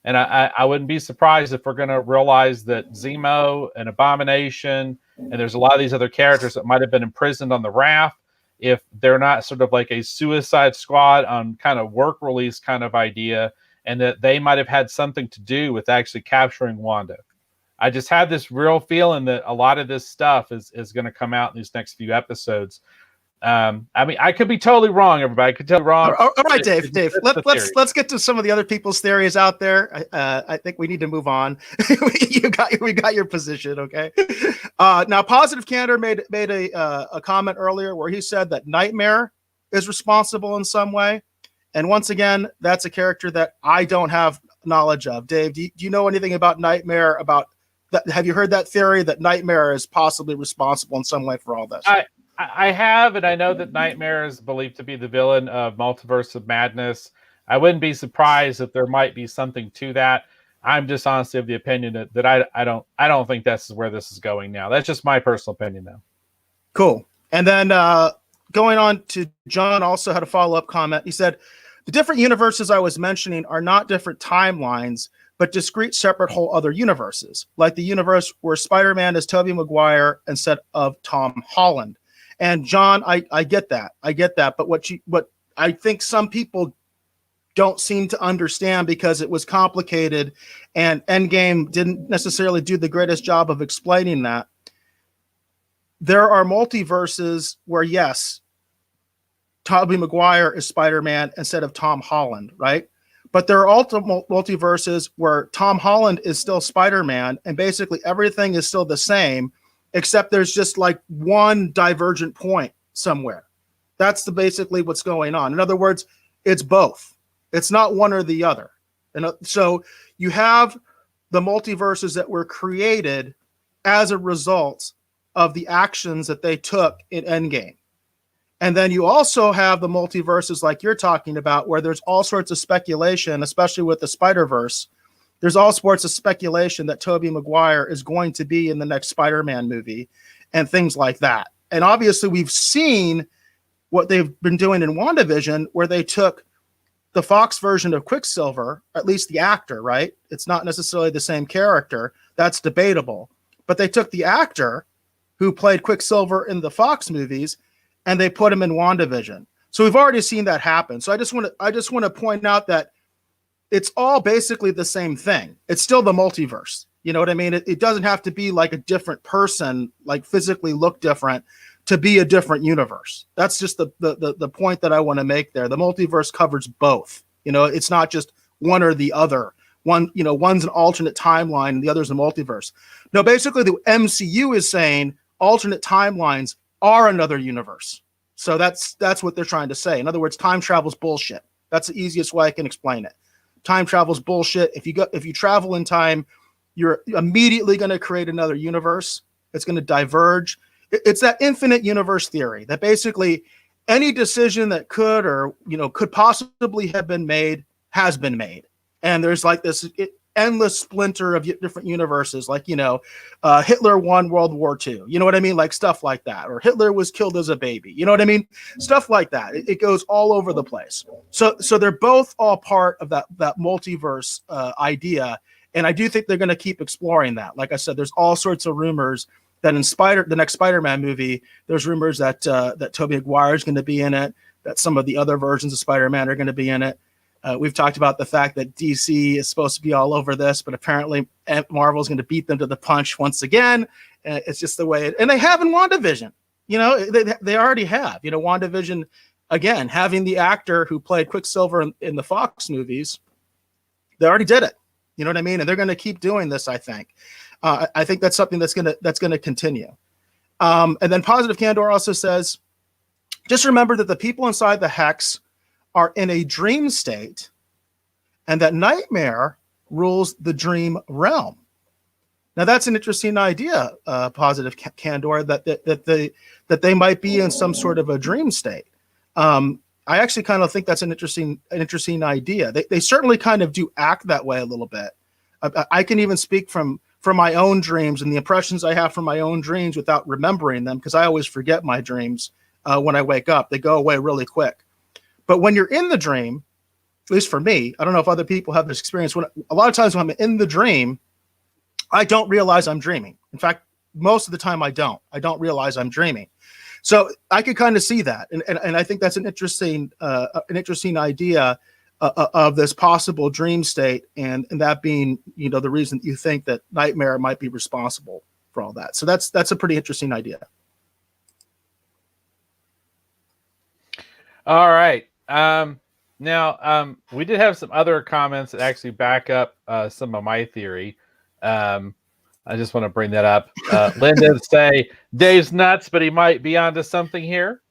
And I wouldn't be surprised if we're going to realize that Zemo and Abomination, and there's a lot of these other characters that might have been imprisoned on the raft, if they're not sort of like a Suicide Squad on kind of work release kind of idea, and that they might have had something to do with actually capturing Wanda. I just have this real feeling that a lot of this stuff is going to come out in these next few episodes. I mean, I could be totally wrong, everybody. I could tell wrong. All right, Dave. Let's get to some of the other people's theories out there. I think we need to move on. we got your position, okay? Now, Positive Candor made a comment earlier where he said that Nightmare is responsible in some way, and once again, that's a character that I don't have knowledge of. Dave, do you know anything about Nightmare? About that? Have you heard that theory that Nightmare is possibly responsible in some way for all this? I have, and I know that Nightmare is believed to be the villain of Multiverse of Madness. I wouldn't be surprised if there might be something to that. I'm just honestly of the opinion that I don't think this is where this is going now. That's just my personal opinion, though. Cool. And then going on to John, also had a follow-up comment. He said, the different universes I was mentioning are not different timelines, but discrete, separate whole other universes, like the universe where Spider-Man is Tobey Maguire instead of Tom Holland. And John, I get that. But what I think some people don't seem to understand, because it was complicated and Endgame didn't necessarily do the greatest job of explaining that. There are multiverses where, yes, Tobey Maguire is Spider-Man instead of Tom Holland, right? But there are also multiverses where Tom Holland is still Spider-Man and basically everything is still the same, except there's just like one divergent point somewhere. That's basically what's going on. In other words, it's both. It's not one or the other. And so you have the multiverses that were created as a result of the actions that they took in Endgame. And then you also have the multiverses like you're talking about, where there's all sorts of speculation, especially with the Spider-Verse. There's all sorts of speculation that Tobey Maguire is going to be in the next Spider-Man movie and things like that. And obviously we've seen what they've been doing in WandaVision, where they took the Fox version of Quicksilver, at least the actor, right? It's not necessarily the same character. That's debatable. But they took the actor who played Quicksilver in the Fox movies and they put him in WandaVision. So we've already seen that happen. So I just want to point out that it's all basically the same thing. It's still the multiverse. You know what I mean? It doesn't have to be like a different person, like physically look different, to be a different universe. That's just the point that I want to make there. The multiverse covers both. It's not just one or the other. One's an alternate timeline and the other's a multiverse. No, basically the MCU is saying alternate timelines are another universe. So that's what they're trying to say. In other words, time travel's bullshit. That's the easiest way I can explain it. Time travel's bullshit. If you travel in time, you're immediately going to create another universe. It's going to diverge. It's that infinite universe theory that basically any decision that could possibly have been made has been made. And there's like this endless splinter of different universes, like, Hitler won World War II. You know what I mean? Like stuff like that. Or Hitler was killed as a baby. You know what I mean? Stuff like that. It goes all over the place. So they're both all part of that multiverse idea. And I do think they're going to keep exploring that. Like I said, there's all sorts of rumors that in the next Spider-Man movie, there's rumors that Tobey Maguire is going to be in it, that some of the other versions of Spider-Man are going to be in it. We've talked about the fact that DC is supposed to be all over this, but apparently Marvel is going to beat them to the punch once again. It's just the way and they have in WandaVision. They already have. WandaVision, again, having the actor who played Quicksilver in the Fox movies, they already did it. You know what I mean? And they're going to keep doing this, I think. I think that's something that's going to continue. And then Positive Candor also says, just remember that the people inside the hex are in a dream state, and that Nightmare rules the dream realm. Now that's an interesting idea, Positive Candor, that they might be in some sort of a dream state. I actually kind of think that's an interesting idea. They certainly kind of do act that way a little bit. I can even speak from my own dreams and the impressions I have from my own dreams without remembering them, because I always forget my dreams when I wake up. They go away really quick. But when you're in the dream, at least for me, I don't know if other people have this experience. A lot of times when I'm in the dream, I don't realize I'm dreaming. In fact, most of the time I don't realize I'm dreaming. So I could kind of see that. And I think that's an interesting idea of this possible dream state, and that being, the reason you think that Nightmare might be responsible for all that. So that's a pretty interesting idea. All right. Now, we did have some other comments that actually back up some of my theory. I just want to bring that up. Lynn did say Dave's nuts, but he might be onto something here.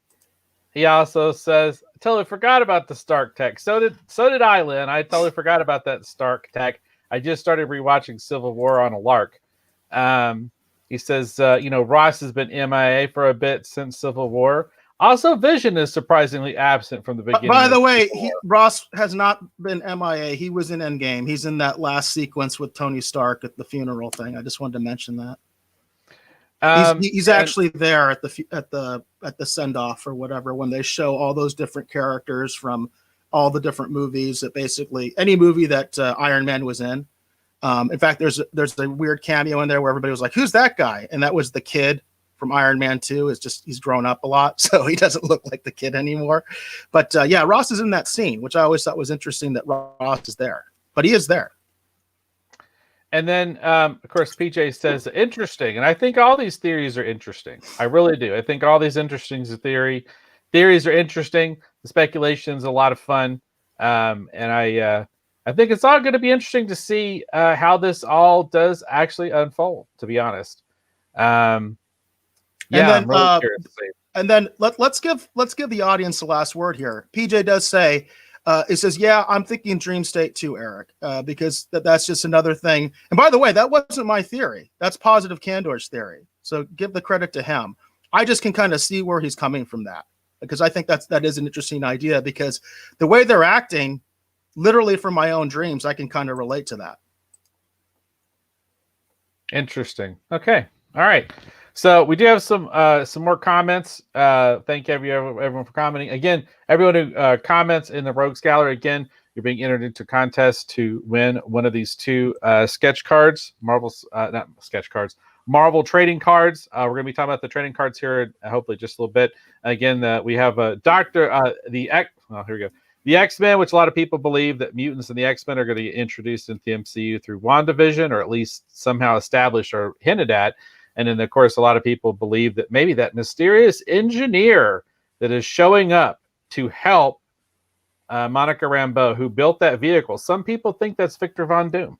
He also says, totally forgot about the Stark tech. So did I, Lynn. I totally forgot about that Stark tech. I just started rewatching Civil War on a lark. He says, Ross has been MIA for a bit since Civil War. Also, Vision is surprisingly absent from the beginning. By the way, Ross has not been MIA. He was in Endgame. He's in that last sequence with Tony Stark at the funeral thing. I just wanted to mention that. He's actually there at the send off or whatever, when they show all those different characters from all the different movies, that basically any movie that Iron Man was in. In fact, there's a weird cameo in there where everybody was like, "Who's that guy?" And that was the kid from Iron Man 2. He's grown up a lot, so he doesn't look like the kid anymore. But yeah, Ross is in that scene, which I always thought was interesting that Ross is there, but he is there. And then, of course, PJ says interesting, and I think all these theories are interesting. I really do. I think all these theories are interesting. The speculation is a lot of fun, and I think it's all going to be interesting to see how this all does actually unfold. To be honest. Yeah, I'm really curious to see. And then let's give the audience the last word here. PJ does say, it says, yeah, I'm thinking dream state too, Eric, because that's just another thing. And by the way, that wasn't my theory. That's Positive Candor's theory. So give the credit to him. I just can kind of see where he's coming from that, because I think that is an interesting idea, because the way they're acting, literally from my own dreams, I can kind of relate to that. Interesting. Okay. All right. So we do have some more comments. Thank you everyone for commenting. Again, everyone who comments in the Rogues Gallery, again, you're being entered into a contest to win one of these two sketch cards, Marvel trading cards. We're going to be talking about the trading cards here, hopefully just a little bit. Again, we have here we go. The X-Men, which a lot of people believe that mutants and the X-Men are going to get introduced into the MCU through WandaVision, or at least somehow established or hinted at. And then, of course, a lot of people believe that maybe that mysterious engineer that is showing up to help Monica Rambeau, who built that vehicle. Some people think that's Victor Von Doom,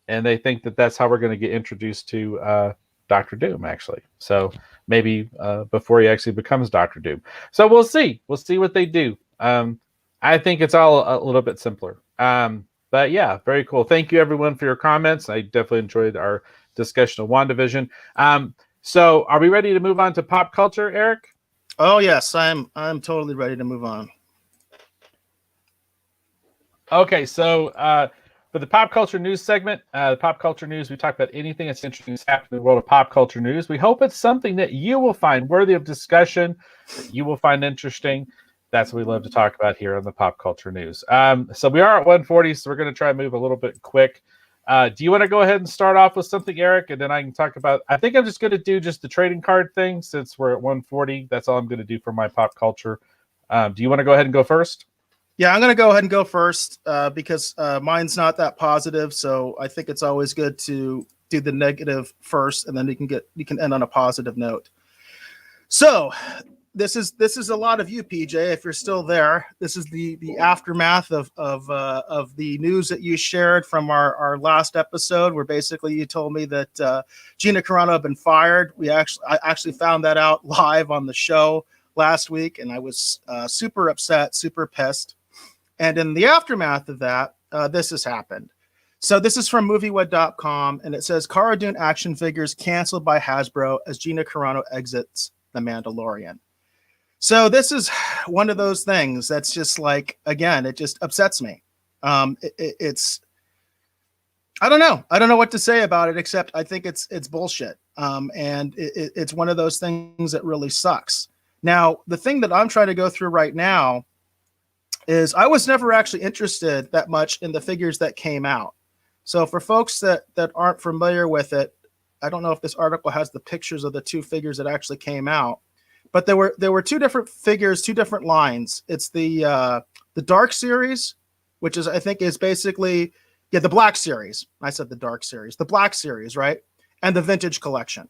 and they think that that's how we're going to get introduced to Doctor Doom, actually. So maybe before he actually becomes Doctor Doom. So we'll see. We'll see what they do. I think it's all a little bit simpler. But yeah, very cool. Thank you, everyone, for your comments. I definitely enjoyed our discussion of WandaVision. So are we ready to move on to pop culture, Eric? Oh, yes. I'm totally ready to move on. Okay, so for the pop culture news segment, the pop culture news, we talk about anything that's interesting that's happening in the world of pop culture news. We hope it's something that you will find worthy of discussion, that you will find interesting. That's what we love to talk about here on the pop culture news. So we are at 1:40, so we're going to try and move a little bit quick. Do you want to go ahead and start off with something, Eric, and then I can talk about? I think I'm just going to do just the trading card thing since we're at 1:40. That's all I'm going to do for my pop culture. Do you want to go ahead and go first? Yeah, I'm going to go ahead and go first because mine's not that positive. So I think it's always good to do the negative first, and then you can end on a positive note. So this is a lot of you, PJ, if you're still there. This is the aftermath of the news that you shared from our last episode, where basically you told me that Gina Carano had been fired. I actually found that out live on the show last week, and I was super upset, super pissed. And in the aftermath of that, this has happened. So this is from MovieWeb.com, and it says Cara Dune action figures canceled by Hasbro as Gina Carano exits The Mandalorian. So this is one of those things that's just like, again, it just upsets me. It's I don't know. I don't know what to say about it, except I think it's bullshit. And it's one of those things that really sucks. Now, the thing that I'm trying to go through right now is I was never actually interested that much in the figures that came out. So for folks that aren't familiar with it, I don't know if this article has the pictures of the two figures that actually came out, but there were two different figures, two different lines. It's the Dark Series, which is I think is basically the Black Series. I said the Dark Series, the Black Series, right? And the Vintage Collection.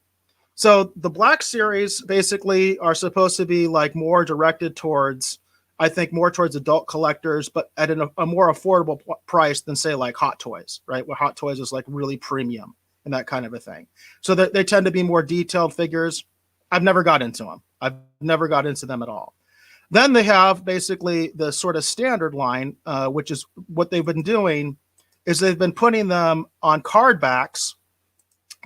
So the Black Series basically are supposed to be like more directed towards, I think, more towards adult collectors, but at a more affordable price than, say, like Hot Toys, right? Where Hot Toys is like really premium and that kind of a thing. So they tend to be more detailed figures. I've never got into them. I've never got into them at all. Then they have basically the sort of standard line, which is what they've been doing is they've been putting them on card backs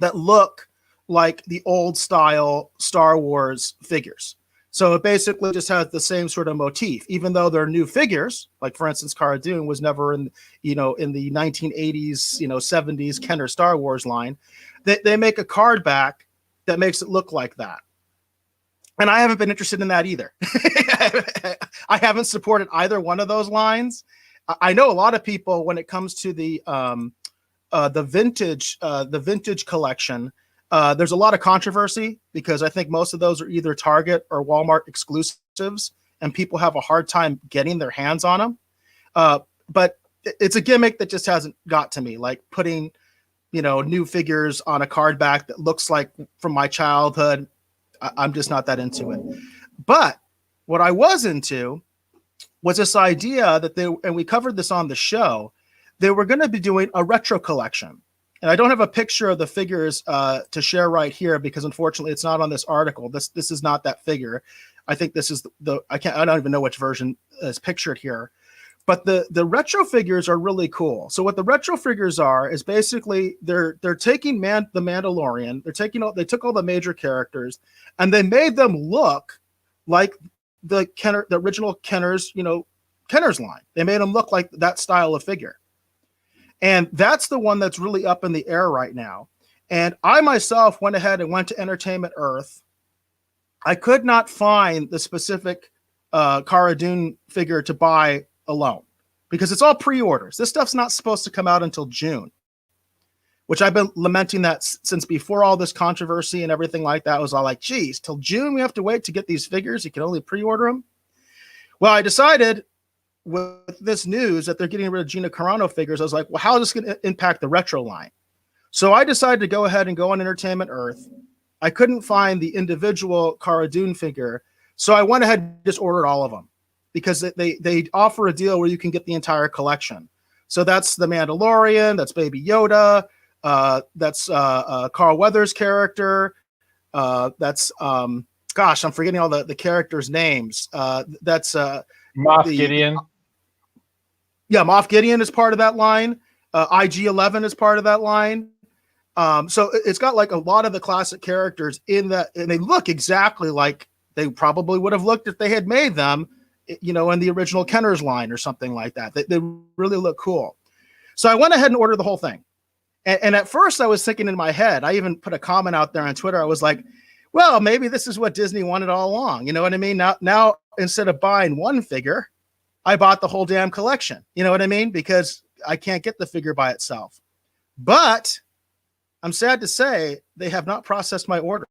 that look like the old style Star Wars figures. So it basically just has the same sort of motif, even though they're new figures. Like, for instance, Cara Dune was never in the 1980s, 70s Kenner Star Wars line. They make a card back that makes it look like that. And I haven't been interested in that either. I haven't supported either one of those lines. I know a lot of people, when it comes to the vintage collection, there's a lot of controversy because I think most of those are either Target or Walmart exclusives, and people have a hard time getting their hands on them. But it's a gimmick that just hasn't got to me, like putting, new figures on a card back that looks like from my childhood. I'm just not that into it. But what I was into was this idea that and we covered this on the show, they were going to be doing a retro collection. And I don't have a picture of the figures to share right here because unfortunately it's not on this article. This is not that figure. I think this is I don't even know which version is pictured here. But the retro figures are really cool. So what the retro figures are is basically they're taking the Mandalorian. They took all the major characters and they made them look like the original Kenner's line. They made them look like that style of figure. And that's the one that's really up in the air right now. And I myself went ahead and went to Entertainment Earth. I could not find the specific Cara Dune figure to buy alone because it's all pre-orders. This stuff's not supposed to come out until June, which I've been lamenting that since before all this controversy and everything like that. Was all like, geez, till June we have to wait to get these figures. You can only pre-order them. Well, I decided with this news that they're getting rid of Gina Carano figures, I was like, well, how is this going to impact the retro line? So I decided to go ahead and go on Entertainment Earth I couldn't find the individual Cara Dune figure, so I went ahead and just ordered all of them because they offer a deal where you can get the entire collection. So that's the Mandalorian, that's Baby Yoda, that's Carl Weathers' character, that's gosh, I'm forgetting all the characters' names. That's Moff Gideon. Yeah, Moff Gideon is part of that line. IG-11 is part of that line. So it's got like a lot of the classic characters in that, and they look exactly like they probably would have looked if they had made them, you know, in the original Kenner's line or something like that. They really look cool. So I went ahead and ordered the whole thing. And at first I was thinking in my head, I even put a comment out there on Twitter. I was like, well, maybe this is what Disney wanted all along. You know what I mean? Now instead of buying one figure, I bought the whole damn collection. You know what I mean? Because I can't get the figure by itself. But I'm sad to say they have not processed my order.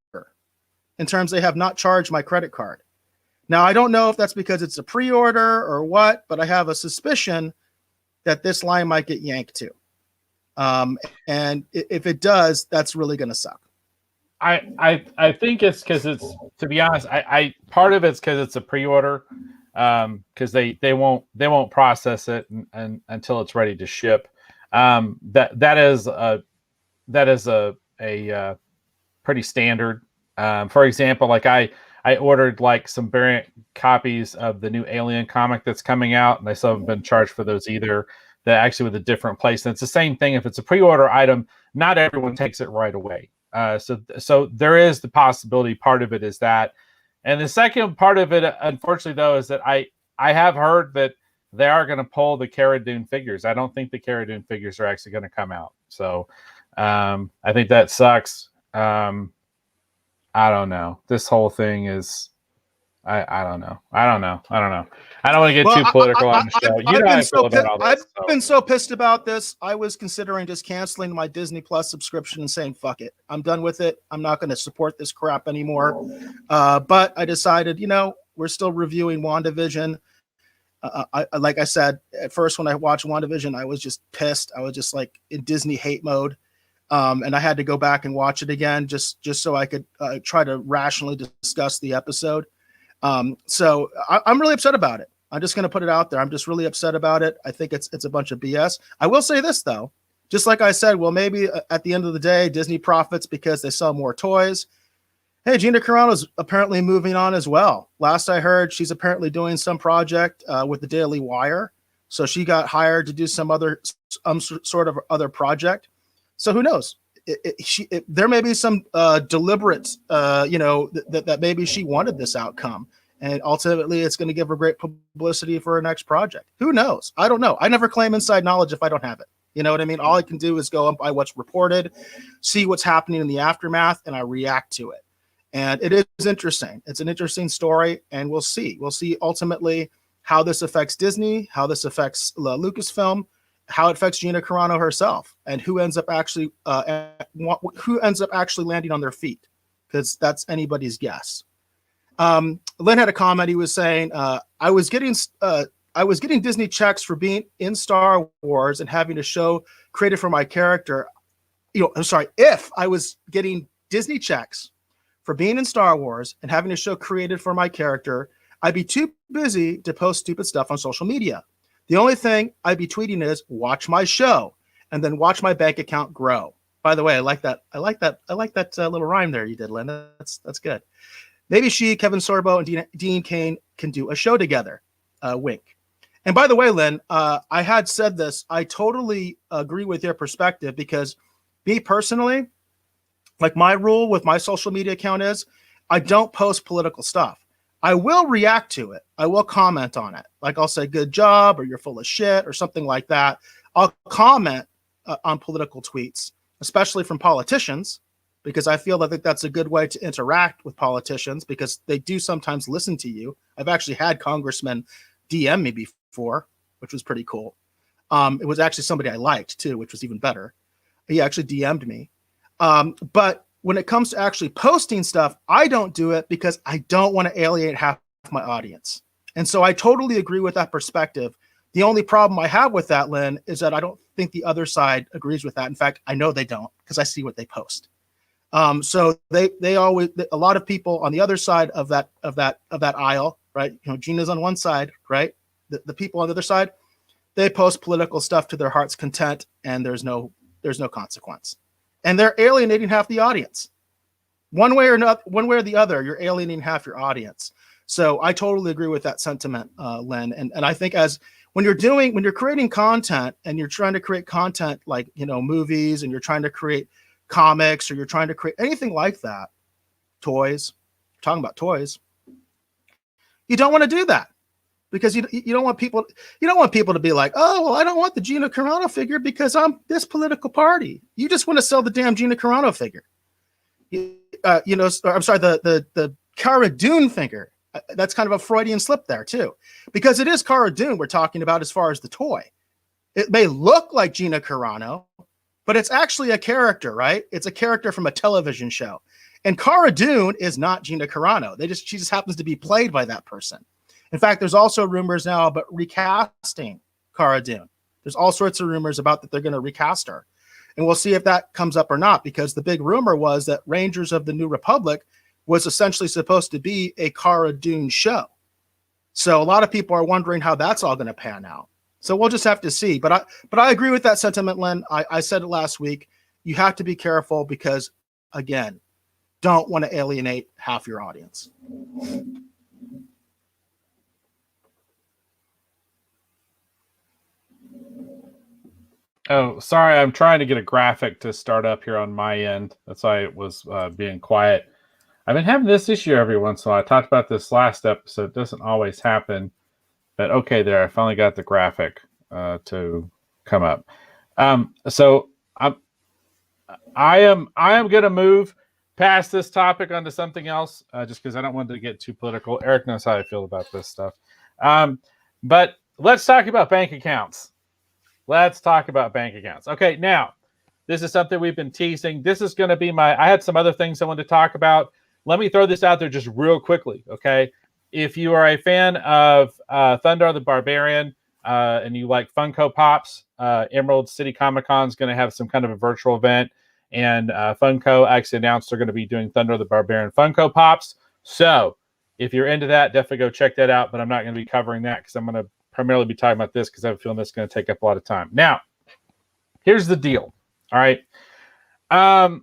In terms, they have not charged my credit card. Now, I don't know if that's because it's a pre-order or what, but I have a suspicion that this line might get yanked too. And if it does, that's really going to suck. I think it's because it's, to be honest, I part of it's because it's a pre-order, because they won't process it and until it's ready to ship. That is a pretty standard. For example, like I ordered like some variant copies of the new Alien comic that's coming out, and I still haven't been charged for those either. That actually with a different place. And it's the same thing. If it's a pre-order item, not everyone takes it right away. So there is the possibility. Part of it is that, and the second part of it, unfortunately, though, is that I have heard that they are going to pull the Cara Dune figures. I don't think the Cara Dune figures are actually going to come out. So I think that sucks. I don't know. This whole thing is, I don't know. I don't want to get too political on the show. You know how I feel about all this. I've been so pissed about this. I was considering just canceling my Disney Plus subscription and saying, fuck it. I'm done with it. I'm not going to support this crap anymore. But I decided, you know, we're still reviewing WandaVision. Like I said, at first when I watched WandaVision, I was just pissed. I was just like in Disney hate mode. And I had to go back and watch it again just so I could try to rationally discuss the episode. So I'm really upset about it. I'm just going to put it out there. I'm just really upset about it. I think it's a bunch of BS. I will say this, though. Just like I said, well, maybe at the end of the day, Disney profits because they sell more toys. Hey, Gina Carano's apparently moving on as well. Last I heard, she's apparently doing some project with the Daily Wire. So she got hired to do some other sort of other project. So who knows? There may be some deliberate, that maybe she wanted this outcome. And ultimately, it's going to give her great publicity for her next project. Who knows? I don't know. I never claim inside knowledge if I don't have it. You know what I mean? All I can do is go up by what's reported, see what's happening in the aftermath, and I react to it. And it is interesting. It's an interesting story, and we'll see. We'll see ultimately how this affects Disney, how this affects Lucasfilm, how it affects Gina Carano herself, and who ends up actually landing on their feet, because that's anybody's guess. Lynn had a comment. He was saying, I was getting Disney checks for being in Star Wars and having a show created for my character. If I was getting Disney checks for being in Star Wars and having a show created for my character, I'd be too busy to post stupid stuff on social media. The only thing I'd be tweeting is watch my show and then watch my bank account grow. By the way, I like that little rhyme there you did, Lynn. That's good. Maybe Kevin Sorbo, and Dean Cain can do a show together. Wink. And by the way, Lynn, I had said this. I totally agree with your perspective, because me personally, like my rule with my social media account is I don't post political stuff. I will react to it. I will comment on it. Like I'll say, good job, or you're full of shit, or something like that. I'll comment on political tweets, especially from politicians, because I feel that that's a good way to interact with politicians, because they do sometimes listen to you. I've actually had congressmen DM me before, which was pretty cool. It was actually somebody I liked too, which was even better. He actually DM'd me. But when it comes to actually posting stuff, I don't do it because I don't want to alienate half my audience. And so I totally agree with that perspective. The only problem I have with that, Lynn, is that I don't think the other side agrees with that. In fact, I know they don't, because I see what they post. So they always, a lot of people on the other side of that aisle, right? You know, Gina's on one side, right? The people on the other side, they post political stuff to their heart's content, and there's no consequence, and they're alienating half the audience. One way or the other, you're alienating half your audience. So I totally agree with that sentiment, Len. And I think when you're creating content and you're trying to create content like, you know, movies, and you're trying to create comics, or you're trying to create anything like that, toys, talking about toys, you don't want to do that, because you don't want people to be like, oh, well, I don't want the Gina Carano figure because I'm this political party. You just want to sell the damn Gina Carano figure. I'm sorry, the Cara Dune figure. That's kind of a Freudian slip there too, because it is Cara Dune we're talking about as far as the toy. It may look like Gina Carano, but it's actually a character, right? It's a character from a television show. And Cara Dune is not Gina Carano. She just happens to be played by that person. In fact, there's also rumors now about recasting Cara Dune. There's all sorts of rumors about that they're going to recast her. And we'll see if that comes up or not, because the big rumor was that Rangers of the New Republic was essentially supposed to be a Cara Dune show. So a lot of people are wondering how that's all going to pan out. So we'll just have to see. But I agree with that sentiment, Len. I said it last week. You have to be careful because, again, don't want to alienate half your audience. Oh, sorry. I'm trying to get a graphic to start up here on my end. That's why it was being quiet. I've been having this issue every once in a while. I talked about this last episode. It doesn't always happen. But okay, there. I finally got the graphic to come up. So I am going to move past this topic onto something else, just because I don't want to get too political. Eric knows how I feel about this stuff. But let's talk about bank accounts. Okay, now, this is something we've been teasing. This is going to be I had some other things I wanted to talk about. Let me throw this out there just real quickly, okay? If you are a fan of Thunder the Barbarian and you like Funko Pops, Emerald City Comic Con is going to have some kind of a virtual event, and Funko actually announced they're going to be doing Thunder the Barbarian Funko Pops. So if you're into that, definitely go check that out, but I'm not going to be covering that because I'm going to primarily be talking about this because I have a feeling that's going to take up a lot of time. Now, here's the deal. All right. I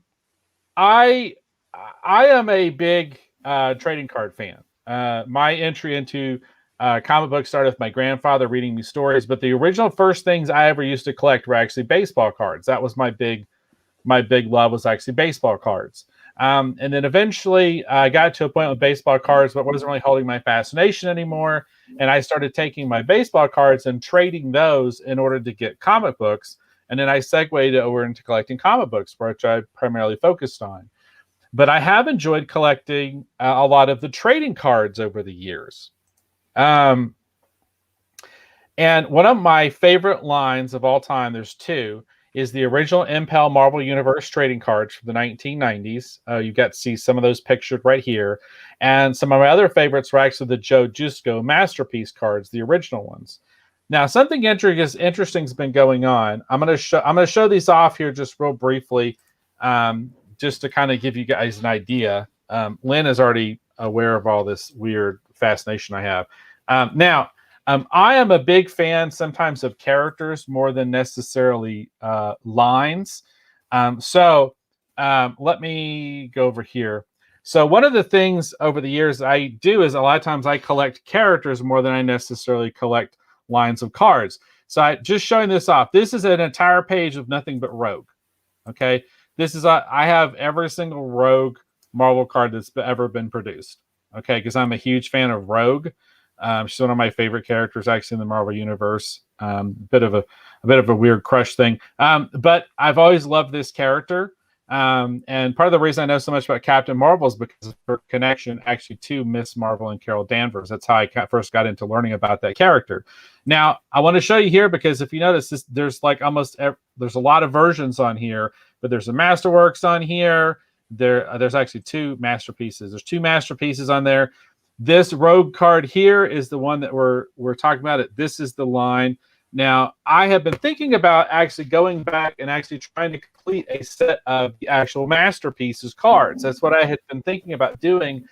am a big trading card fan. My entry into comic books started with my grandfather reading me stories, but the original first things I ever used to collect were actually baseball cards. That was my big love, was actually baseball cards. And then eventually I got to a point with baseball cards, but wasn't really holding my fascination anymore. And I started taking my baseball cards and trading those in order to get comic books. And then I segued over into collecting comic books, which I primarily focused on. But I have enjoyed collecting a lot of the trading cards over the years. And one of my favorite lines of all time, there's two, is the original Impel Marvel Universe trading cards from the 1990s. You get to see some of those pictured right here. And some of my other favorites were actually the Joe Jusko Masterpiece cards, the original ones. Now, something interesting has been going on. I'm going to show these off here just real briefly, just to kind of give you guys an idea. Lynn is already aware of all this weird fascination I have. Now, I am a big fan sometimes of characters more than necessarily lines. So let me go over here. So one of the things over the years I do is a lot of times I collect characters more than I necessarily collect lines of cards. So I just showing this off. This is an entire page of nothing but Rogue. Okay. This is I have every single Rogue Marvel card that's ever been produced. Okay. Because I'm a huge fan of Rogue. She's one of my favorite characters actually in the Marvel universe. A bit of a weird crush thing. But I've always loved this character. And part of the reason I know so much about Captain Marvel is because of her connection actually to Miss Marvel and Carol Danvers. That's how I first got into learning about that character. Now, I want to show you here because if you notice, there's like there's a lot of versions on here, but there's a Masterworks on here. There's actually two masterpieces. There's two masterpieces on there. This Rogue card here is the one that we're talking about. This is the line. Now, I have been thinking about actually going back and actually trying to complete a set of the actual Masterpieces cards. That's what I had been thinking about doing.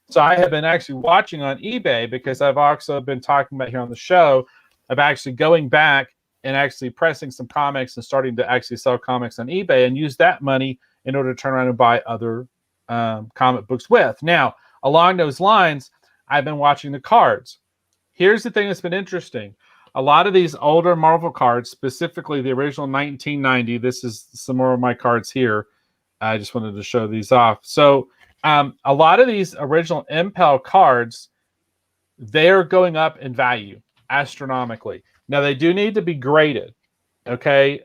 So I have been actually watching on eBay, because I've also been talking about here on the show of actually going back and actually pressing some comics and starting to actually sell comics on eBay and use that money in order to turn around and buy other comic books with. Now, along those lines, I've been watching the cards. Here's the thing that's been interesting. A lot of these older Marvel cards, specifically the original 1990, this is some more of my cards here. I just wanted to show these off. So a lot of these original Impel cards, they're going up in value astronomically. Now, they do need to be graded. Okay.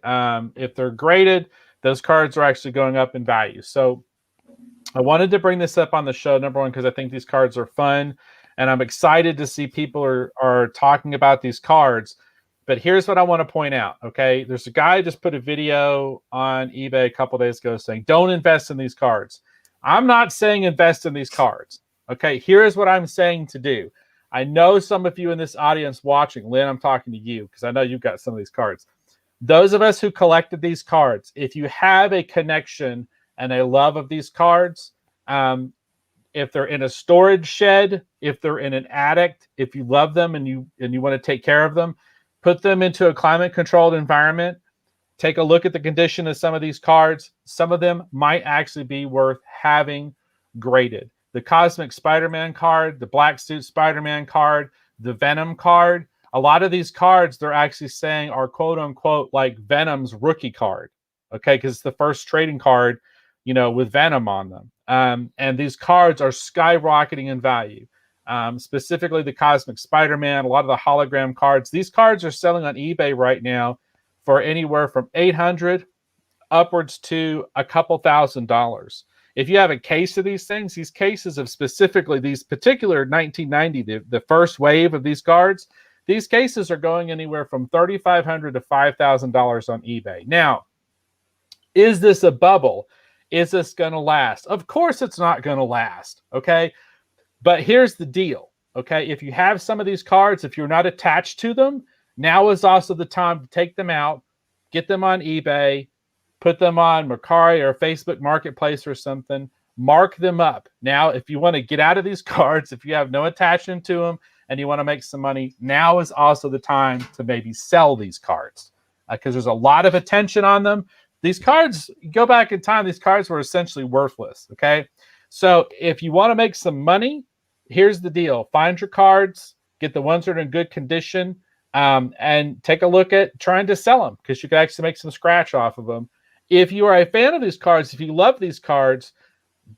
If they're graded, those cards are actually going up in value. So I wanted to bring this up on the show, number one, because I think these cards are fun. And I'm excited to see people are talking about these cards. But here's what I want to point out, okay? There's a guy just put a video on eBay a couple days ago saying, don't invest in these cards. I'm not saying invest in these cards, okay? Here's what I'm saying to do. I know some of you in this audience watching, Lynn, I'm talking to you because I know you've got some of these cards. Those of us who collected these cards, if you have a connection and a love of these cards, if they're in a storage shed, if they're in an attic, if you love them and you want to take care of them, put them into a climate-controlled environment. Take a look at the condition of some of these cards. Some of them might actually be worth having graded. The Cosmic Spider-Man card, the Black Suit Spider-Man card, the Venom card. A lot of these cards they're actually saying are quote-unquote like Venom's rookie card, okay, because it's the first trading card, with Venom on them. And these cards are skyrocketing in value. Specifically the Cosmic Spider-Man, a lot of the hologram cards. These cards are selling on eBay right now for anywhere from $800 upwards to a couple $1,000s. If you have a case of these things, these cases of specifically these particular 1990, the first wave of these cards, these cases are going anywhere from $3,500 to $5,000 on eBay. Now, is this a bubble? Is this going to last? Of course it's not going to last, okay? But here's the deal, okay? If you have some of these cards, if you're not attached to them, now is also the time to take them out, get them on eBay, put them on Mercari or Facebook Marketplace or something, mark them up. Now, if you want to get out of these cards, if you have no attachment to them and you want to make some money, now is also the time to maybe sell these cards because there's a lot of attention on them. These cards, go back in time, these cards were essentially worthless, okay? So if you want to make some money, here's the deal. Find your cards, get the ones that are in good condition, and take a look at trying to sell them because you can actually make some scratch off of them. If you are a fan of these cards, if you love these cards,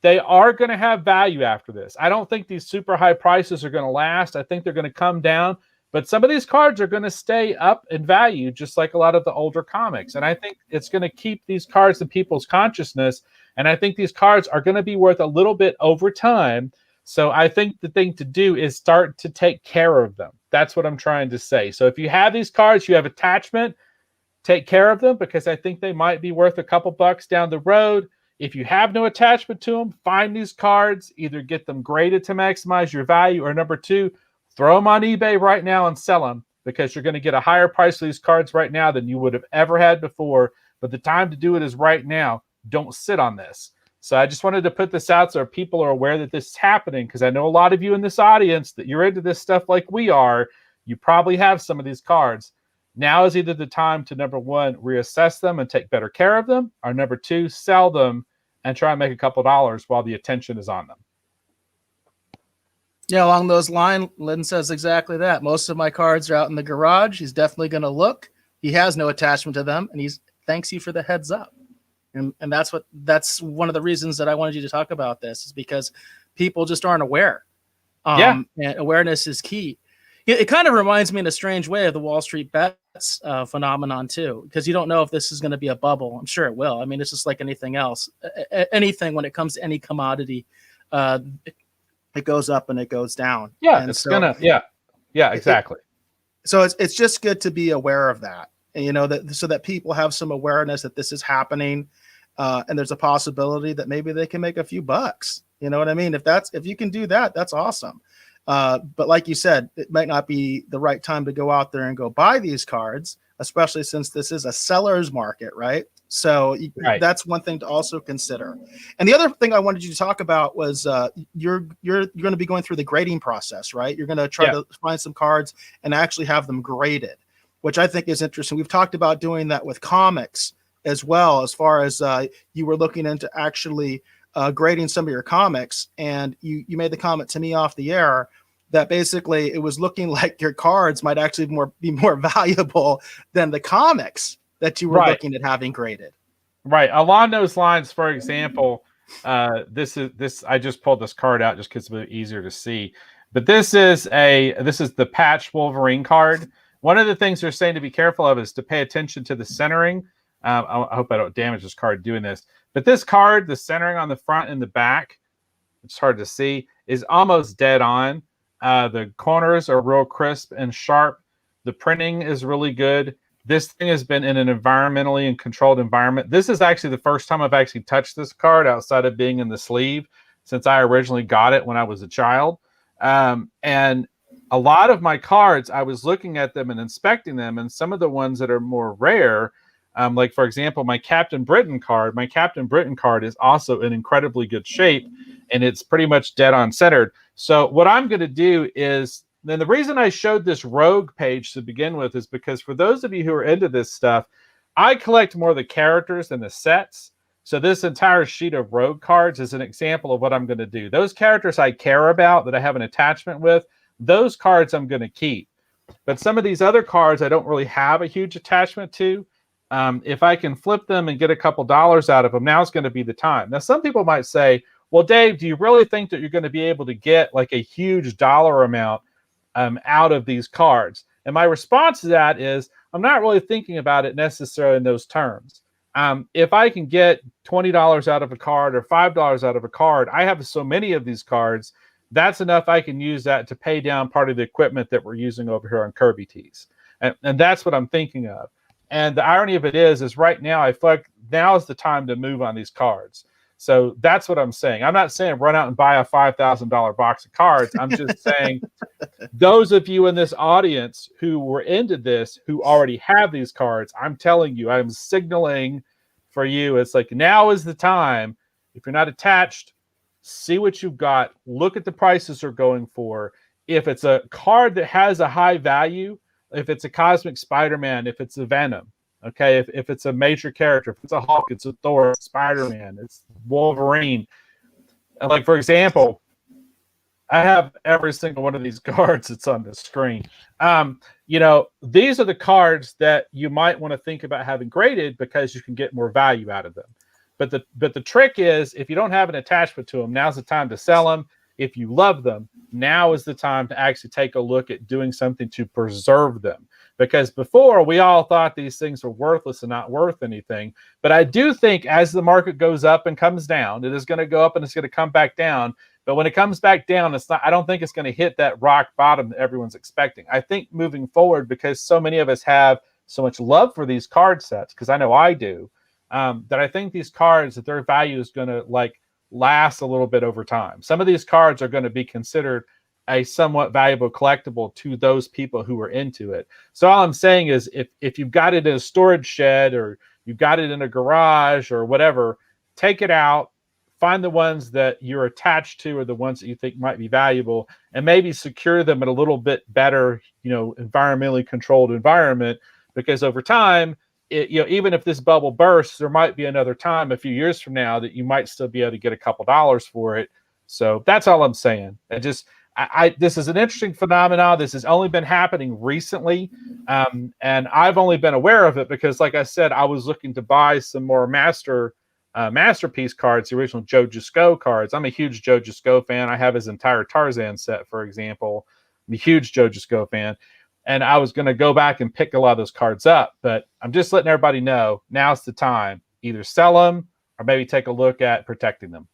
they are going to have value after this. I don't think these super high prices are going to last. I think they're going to come down. But some of these cards are going to stay up in value, just like a lot of the older comics. And I think it's going to keep these cards in people's consciousness. And I think these cards are going to be worth a little bit over time. So I think the thing to do is start to take care of them. That's what I'm trying to say. So if you have these cards, you have attachment, take care of them because I think they might be worth a couple bucks down the road. If you have no attachment to them, find these cards, either get them graded to maximize your value, or number two, throw them on eBay right now and sell them because you're going to get a higher price for these cards right now than you would have ever had before. But the time to do it is right now. Don't sit on this. So I just wanted to put this out so people are aware that this is happening because I know a lot of you in this audience that you're into this stuff like we are. You probably have some of these cards. Now is either the time to, number one, reassess them and take better care of them, or number two, sell them and try and make a couple dollars while the attention is on them. Yeah, along those lines, Lynn says exactly that. Most of my cards are out in the garage. He's definitely going to look. He has no attachment to them, and he's thanks you for the heads up. And that's one of the reasons that I wanted you to talk about this is because people just aren't aware. And awareness is key. It kind of reminds me in a strange way of the Wall Street bets phenomenon too, because you don't know if this is going to be a bubble. I'm sure it will. I mean, it's just like anything else. Anything when it comes to any commodity, it goes up and it goes down. Yeah, and it's gonna. Yeah, exactly. So it's just good to be aware of that, and that so that people have some awareness that this is happening, and there's a possibility that maybe they can make a few bucks. You know what I mean? If you can do that, that's awesome. But like you said, it might not be the right time to go out there and go buy these cards, especially since this is a seller's market, right? So that's one thing to also consider. And the other thing I wanted you to talk about was you're going to be going through the grading process, right? You're going to try to find some cards and actually have them graded, which I think is interesting. We've talked about doing that with comics as well, as far as you were looking into actually grading some of your comics. And you made the comment to me off the air that basically it was looking like your cards might actually be more valuable than the comics that you were looking at having graded. Right. Along those lines, for example, this I just pulled this card out just because it's a bit easier to see. But this is the Patch Wolverine card. One of the things they're saying to be careful of is to pay attention to the centering. I hope I don't damage this card doing this. But this card, the centering on the front and the back, it's hard to see, is almost dead on. The corners are real crisp and sharp. The printing is really good. This thing has been in an environmentally and controlled environment. This is actually the first time I've actually touched this card outside of being in the sleeve since I originally got it when I was a child. And a lot of my cards, I was looking at them and inspecting them, and some of the ones that are more rare, like, for example, my Captain Britain card is also in incredibly good shape, and it's pretty much dead on centered. So what I'm going to do is, then the reason I showed this rogue page to begin with is because for those of you who are into this stuff, I collect more of the characters than the sets. So this entire sheet of rogue cards is an example of what I'm going to do. Those characters I care about, that I have an attachment with, those cards I'm going to keep. But some of these other cards I don't really have a huge attachment to. If I can flip them and get a couple dollars out of them, now's going to be the time. Now, some people might say, well, Dave, do you really think that you're going to be able to get like a huge dollar amount out of these cards? And my response to that is, I'm not really thinking about it necessarily in those terms. If I can get $20 out of a card or $5 out of a card, I have so many of these cards, that's enough. I can use that to pay down part of the equipment that we're using over here on Kirby Tees. And that's what I'm thinking of. And the irony of it is right now, I feel like now is the time to move on these cards. So that's what I'm saying. I'm not saying run out and buy a $5,000 box of cards. I'm just saying those of you in this audience who were into this, who already have these cards, I'm telling you, I'm signaling for you. It's like, now is the time. If you're not attached, see what you've got. Look at the prices they're going for. If it's a card that has a high value, if it's a Cosmic Spider-Man, if it's a Venom, okay, if it's a major character, if it's a Hulk, it's a Thor, Spider-Man, it's Wolverine. And like, for example, I have every single one of these cards that's on the screen. These are the cards that you might want to think about having graded because you can get more value out of them. But the trick is, if you don't have an attachment to them, now's the time to sell them. If you love them, now is the time to actually take a look at doing something to preserve them. Because before, we all thought these things were worthless and not worth anything. But I do think as the market goes up and comes down, it is going to go up and it's going to come back down. But when it comes back down, I don't think it's going to hit that rock bottom that everyone's expecting. I think moving forward, because so many of us have so much love for these card sets, because I know I do, that I think these cards, that their value is going to last a little bit over time. Some of these cards are going to be considered a somewhat valuable collectible to those people who are into it. So all I'm saying is, if you've got it in a storage shed or you've got it in a garage or whatever, take it out, find the ones that you're attached to or the ones that you think might be valuable, and maybe secure them in a little bit better, environmentally controlled environment, because over time, even if this bubble bursts, there might be another time a few years from now that you might still be able to get a couple dollars for it. So that's all I'm saying. This is an interesting phenomenon. This has only been happening recently, and I've only been aware of it because, like I said, I was looking to buy some more Masterpiece cards, the original Joe Jusko cards. I'm a huge Joe Jusko fan. I have his entire Tarzan set, for example. I'm a huge Joe Jusko fan. And I was going to go back and pick a lot of those cards up. But I'm just letting everybody know, now's the time. Either sell them or maybe take a look at protecting them.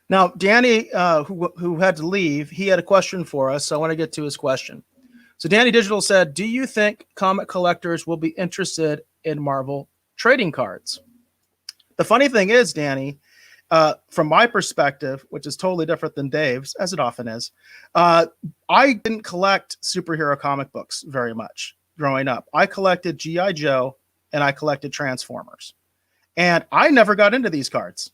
Now, Danny, who had to leave, he had a question for us. So I want to get to his question. So Danny Digital said, do you think comic collectors will be interested in Marvel trading cards? The funny thing is, Danny, From my perspective, which is totally different than Dave's, as it often is, I didn't collect superhero comic books very much growing up. I collected G.I. Joe and I collected Transformers. And I never got into these cards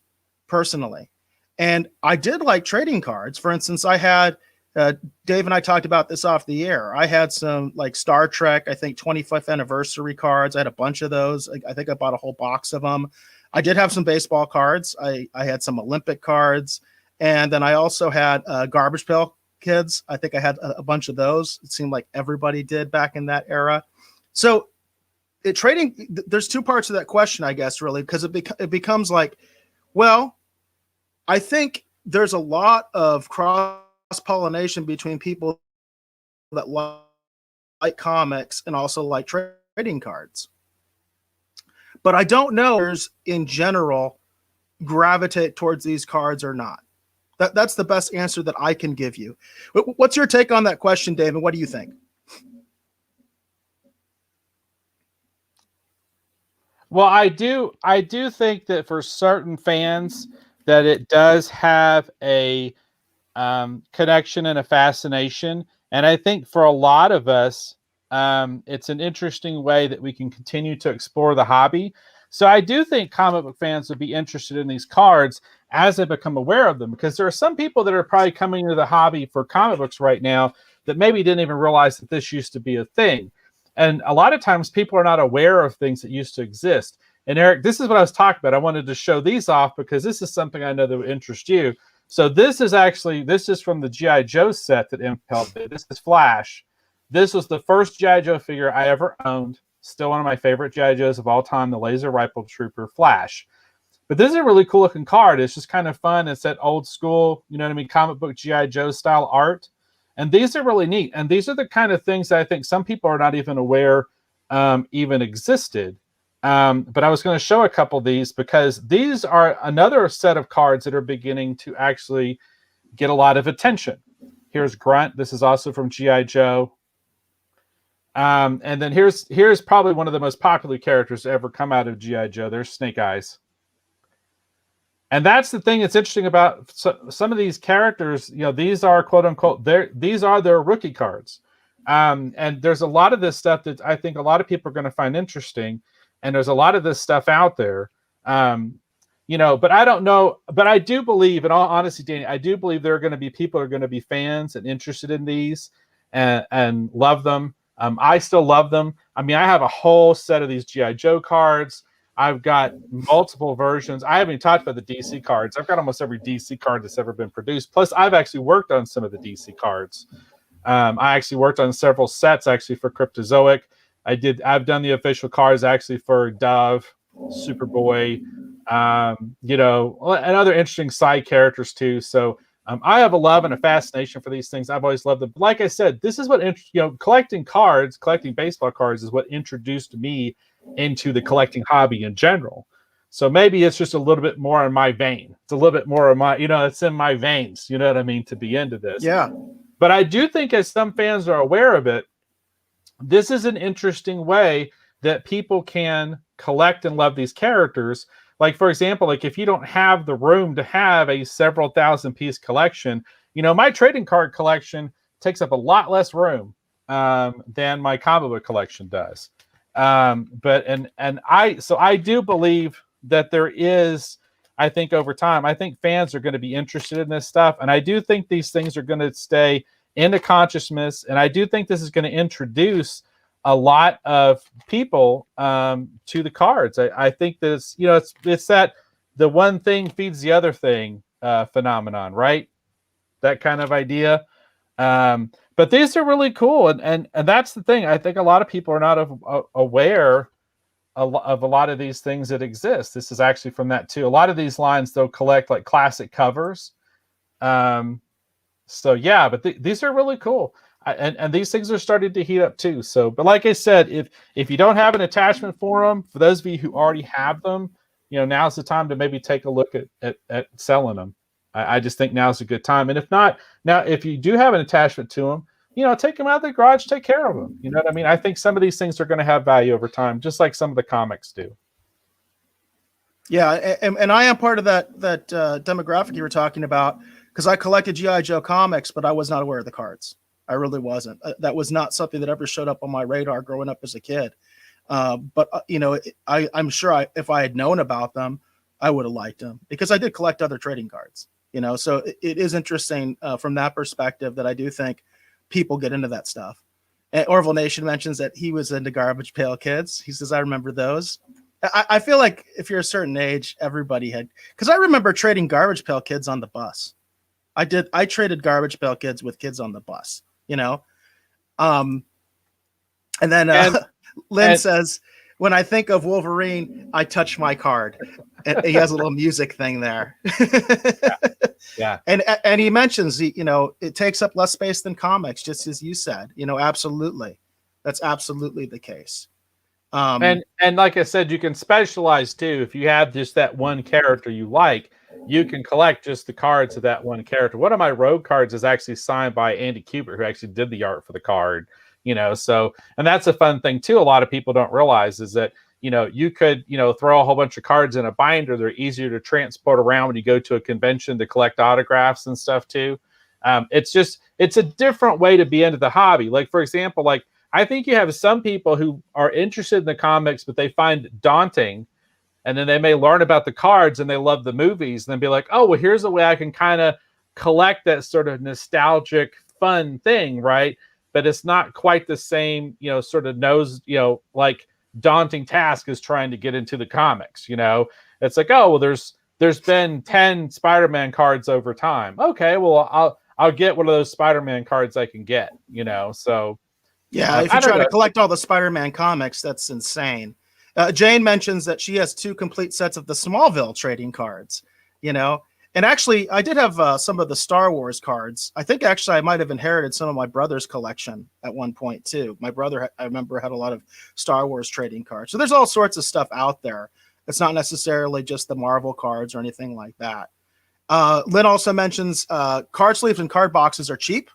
personally. And I did like trading cards. For instance, I had Dave and I talked about this off the air. I had some like Star Trek, I think 25th anniversary cards. I had a bunch of those. I think I bought a whole box of them. I did have some baseball cards. I had some Olympic cards. And then I also had Garbage Pail Kids. I think I had a bunch of those. It seemed like everybody did back in that era. So trading, there's two parts of that question, I guess, really, because it becomes like, well, I think there's a lot of cross-pollination between people that like comics and also like trading cards. But I don't know if in general gravitate towards these cards or not. That's the best answer that I can give you. What's your take on that question, David? What do you think? Well, I do think that for certain fans that it does have a connection and a fascination. And I think for a lot of us, it's an interesting way that we can continue to explore the hobby. So I do think comic book fans would be interested in these cards as they become aware of them, because there are some people that are probably coming into the hobby for comic books right now that maybe didn't even realize that this used to be a thing. And a lot of times people are not aware of things that used to exist. And Eric, this is what I was talking about. I wanted to show these off because this is something I know that would interest you. So this is from the G.I. Joe set that Impel did. This is Flash. This was the first G.I. Joe figure I ever owned. Still one of my favorite G.I. Joes of all time, the Laser Rifle Trooper Flash. But this is a really cool looking card. It's just kind of fun. It's that old school, you know what I mean, comic book G.I. Joe style art. And these are really neat. And these are the kind of things that I think some people are not even aware even existed. But I was going to show a couple of these because these are another set of cards that are beginning to actually get a lot of attention. Here's Grunt. This is also from G.I. Joe. And then here's probably one of the most popular characters to ever come out of G.I. Joe. There's Snake Eyes. And that's the thing that's interesting about some of these characters. You know, these are quote unquote, these are their rookie cards. And there's a lot of this stuff that I think a lot of people are going to find interesting. And there's a lot of this stuff out there. You know, but I don't know. But I do believe, in all honesty, Danny, I do believe there are going to be people who are going to be fans and interested in these and love them. I still love them. I mean, I have a whole set of these G.I. Joe cards. I've got multiple versions. I haven't even talked about the DC cards. I've got almost every DC card that's ever been produced. Plus, I've actually worked on some of the DC cards. I actually worked on several sets actually for Cryptozoic. I've done the official cards actually for Dove, Superboy, you know, and other interesting side characters too. So I have a love and a fascination for these things. I've always loved them. But like I said, this is what, collecting baseball cards is what introduced me into the collecting hobby in general. So maybe it's just a little bit more in my vein. It's a little bit more of my, it's in my veins, you know what I mean, to be into this. Yeah. But I do think as some fans are aware of it, this is an interesting way that people can collect and love these characters. Like, for example, like if you don't have the room to have a several thousand piece collection, my trading card collection takes up a lot less room than my comic book collection does. I do believe that there is, I think over time, I think fans are going to be interested in this stuff. And I do think these things are going to stay into consciousness. And I do think this is going to introduce a lot of people to the cards. I think that it's that the one thing feeds the other thing phenomenon, right? That kind of idea. But these are really cool. And that's the thing. I think a lot of people are not aware of a lot of these things that exist. This is actually from that too. A lot of these lines, they'll collect like classic covers. So yeah, but these are really cool. And these things are starting to heat up too. So, but like I said, if you don't have an attachment for them, for those of you who already have them, now's the time to maybe take a look at selling them. I just think now's a good time. And if not, now if you do have an attachment to them, take them out of the garage, take care of them. You know what I mean? I think some of these things are going to have value over time, just like some of the comics do. Yeah, and I am part of that demographic you were talking about, because I collected GI Joe comics, but I was not aware of the cards. I really wasn't. That was not something that ever showed up on my radar growing up as a kid. But I'm sure if I had known about them, I would have liked them, because I did collect other trading cards. So it is interesting from that perspective that I do think people get into that stuff. And Orville Nation mentions that he was into Garbage Pail Kids. He says, I remember those. I feel like if you're a certain age, everybody had, because I remember trading Garbage Pail Kids on the bus. I traded Garbage Pail Kids with kids on the bus, and then Lynn says, when I think of Wolverine, I touch my card. And he has a little music thing there. Yeah. And he mentions, it takes up less space than comics, just as you said, absolutely. That's absolutely the case. And like I said, you can specialize too. If you have just that one character you like, you can collect just the cards of that one character. One of my Rogue cards is actually signed by Andy Kubert, who actually did the art for the card. So, and that's a fun thing too. A lot of people don't realize is that, you could, throw a whole bunch of cards in a binder. They're easier to transport around when you go to a convention to collect autographs and stuff too. It's a different way to be into the hobby. Like, for example, I think you have some people who are interested in the comics, but they find it daunting. And then they may learn about the cards and they love the movies and then be like, oh, well, here's a way I can kind of collect that sort of nostalgic, fun thing, right? But it's not quite the same, sort of daunting task as trying to get into the comics. It's like, oh, well, there's been 10 Spider-Man cards over time. Okay, well, I'll get one of those Spider-Man cards I can get, so. Yeah, if you try to collect all the Spider-Man comics, that's insane. Jane mentions that she has 2 complete sets of the Smallville trading cards, And actually, I did have some of the Star Wars cards. I think actually I might have inherited some of my brother's collection at one point too. My brother, I remember, had a lot of Star Wars trading cards. So there's all sorts of stuff out there. It's not necessarily just the Marvel cards or anything like that. Lynn also mentions card sleeves and card boxes are cheap.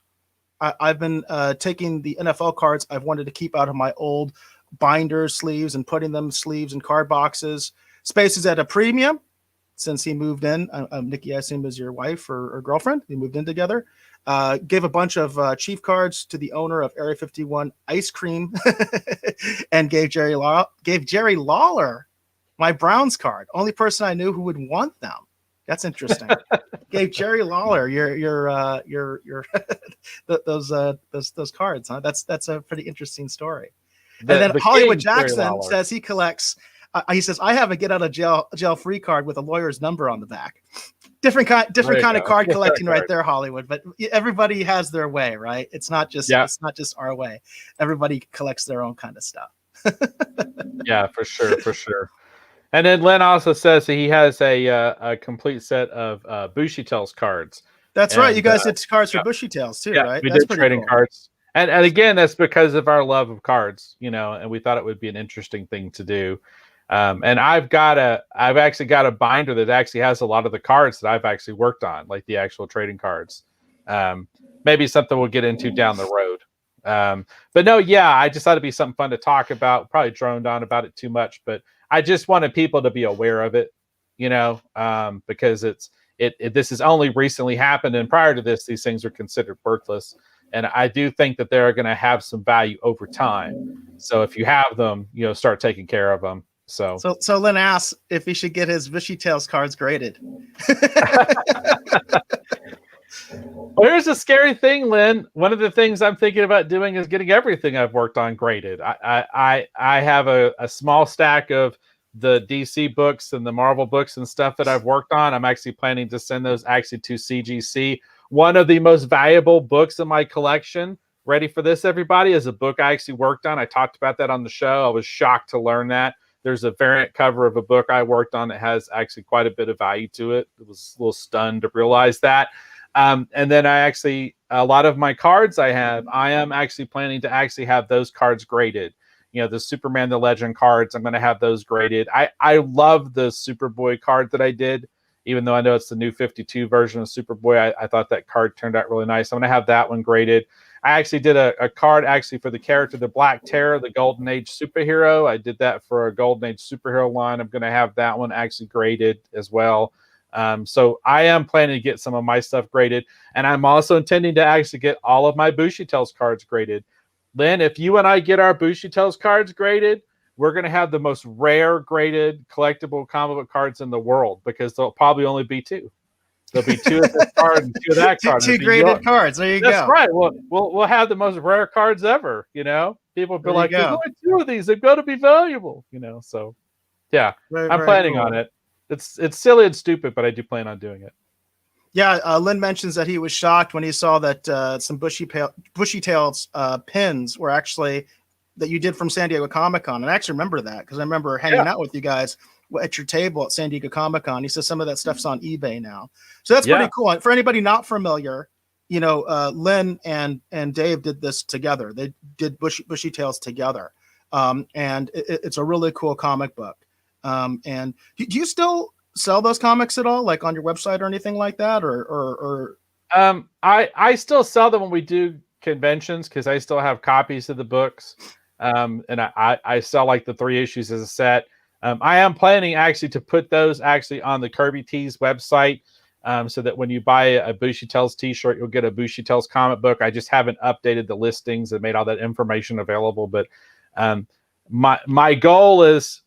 I've been taking the NFL cards I've wanted to keep out of my old binder sleeves and putting them sleeves and card boxes. Space is at a premium since he moved in. Nikki, I assume, is your wife or girlfriend. We moved in together. Gave a bunch of Chief cards to the owner of Area 51 Ice Cream and gave Jerry Lawler my Browns card. Only person I knew who would want them. That's interesting. Gave Jerry Lawler your those cards, huh? That's a pretty interesting story. And then Hollywood Jackson says he collects. He says, I have a get out of jail free card with a lawyer's number on the back. Different kind of card collecting right there, Hollywood. But everybody has their way, right? It's not just our way. Everybody collects their own kind of stuff. Yeah, for sure. And then Len also says that he has a complete set of Bushy Tails cards. That's right. You guys did cards for Bushy Tails too, right? We did trading cards. And again, that's because of our love of cards, and we thought it would be an interesting thing to do. And I've actually got a binder that actually has a lot of the cards that I've actually worked on, like the actual trading cards. Maybe something we'll get into down the road. But no, yeah, I just thought it'd be something fun to talk about. Probably droned on about it too much, but I just wanted people to be aware of it, because this has only recently happened, and prior to this, these things are considered worthless. And I do think that they're going to have some value over time. So if you have them, start taking care of them. So Lynn asks if he should get his Bushy Tails cards graded. Well, here's the scary thing, Lynn. One of the things I'm thinking about doing is getting everything I've worked on graded. I have a small stack of the DC books and the Marvel books and stuff that I've worked on. I'm actually planning to send those actually to CGC. One of the most valuable books in my collection, ready for this, everybody, is a book I actually worked on. I talked about that on the show. I was shocked to learn that. There's a variant cover of a book I worked on that has actually quite a bit of value to it. I was a little stunned to realize that. And then a lot of my cards I am actually planning to actually have those cards graded. The Superman, the Legend cards, I'm going to have those graded. I love the Superboy card that I did, even though I know it's the new 52 version of Superboy. I thought that card turned out really nice. I'm going to have that one graded. I actually did a card actually for the character, the Black Terror, the Golden Age superhero. I did that for a Golden Age superhero line. I'm going to have that one actually graded as well. So I am planning to get some of my stuff graded, and I'm also intending to actually get all of my Bushy Tales cards graded. Lynn, if you and I get our Bushy Tales cards graded, we're going to have the most rare graded collectible comic book cards in the world, because there'll probably only be two. There'll be two of this card and two of that card. Two graded cards. There you go. That's right. We'll have the most rare cards ever. People will be like, "There's only two of these. They've got to be valuable." So yeah, I'm planning on it. It's silly and stupid, but I do plan on doing it. Yeah, Lynn mentions that he was shocked when he saw that some Bushy Tales pins were actually that you did from San Diego Comic-Con. And I actually remember that because I remember hanging out with you guys at your table at San Diego Comic-Con. He says some of that stuff's on eBay now. So that's pretty cool. And for anybody not familiar, Lynn and Dave did this together. They did Bushy Tales together. And it's a really cool comic book. And do you still sell those comics at all, like on your website or anything like that? Or I still sell them when we do conventions, because I still have copies of the books. And I sell like the 3 issues as a set. I am planning actually to put those actually on the Kirby Tees website, so that when you buy a Bushy Tales t-shirt, you'll get a Bushy Tales comic book. I just haven't updated the listings and made all that information available. But my goal is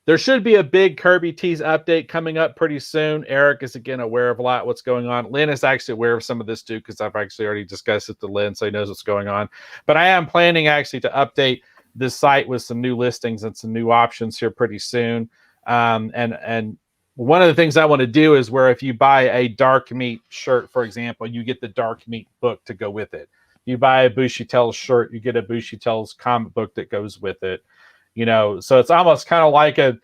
there should be a big Kirby Tees update coming up pretty soon. Eric is again aware of a lot of what's going on. Lynn is actually aware of some of this too, because I've actually already discussed it to Lynn, so he knows what's going on. But I am planning actually to update this site with some new listings and some new options here pretty soon. And one of the things I want to do is where if you buy a Dark Meat shirt, for example, you get the Dark Meat book to go with it. You buy a Bushy Tales shirt, you get a Bushy Tales comic book that goes with it. So it's almost kind of like a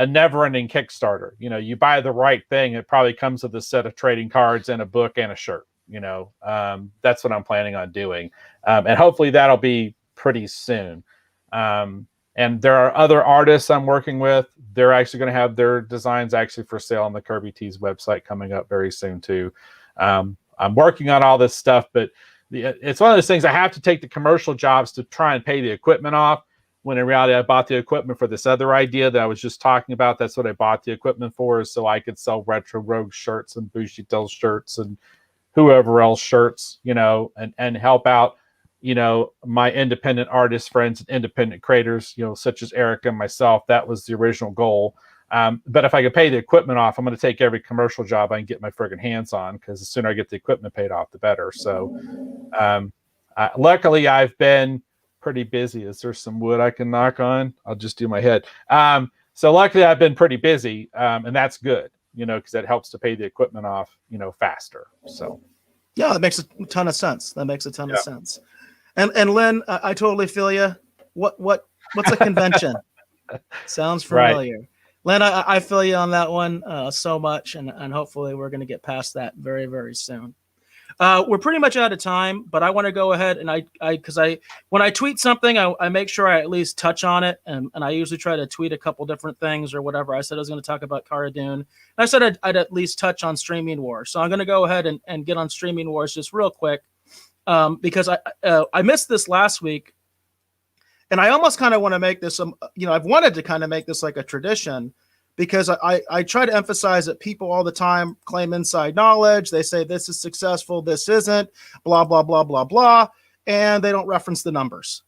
never-ending Kickstarter. You buy the right thing, it probably comes with a set of trading cards and a book and a shirt. That's what I'm planning on doing. And hopefully that'll be pretty soon. And there are other artists I'm working with. They're actually going to have their designs actually for sale on the Kirby Tees website coming up very soon too. I'm working on all this stuff, but it's one of those things I have to take the commercial jobs to try and pay the equipment off, when in reality I bought the equipment for this other idea that I was just talking about. That's what I bought the equipment for, is so I could sell Retro Rogue shirts and Bushy Tales shirts and whoever else shirts, and help out my independent artist friends and independent creators, such as Eric and myself. That was the original goal. But if I could pay the equipment off, I'm going to take every commercial job I can get my friggin' hands on, because the sooner I get the equipment paid off, the better. So luckily I've been pretty busy. Is there some wood I can knock on? I'll just do my head. So luckily I've been pretty busy, and that's good, because that helps to pay the equipment off, faster. So yeah, that makes a ton of sense. Of sense. And Lynn, I totally feel you. What's a convention? Sounds familiar. Right. Lynn, I feel you on that one so much, and hopefully we're going to get past that very, very soon. We're pretty much out of time, but I want to go ahead and because when I tweet something, I make sure I at least touch on it, and I usually try to tweet a couple different things or whatever. I said I was going to talk about Cara Dune, and I said I'd at least touch on Streaming Wars. So I'm going to go ahead and get on Streaming Wars just real quick, because I missed this last week, and I almost kind of want to make this I've wanted to kind of make this like a tradition, because I try to emphasize that people all the time claim inside knowledge. They say this is successful, this isn't, blah, blah, blah, blah, blah, and they don't reference the numbers.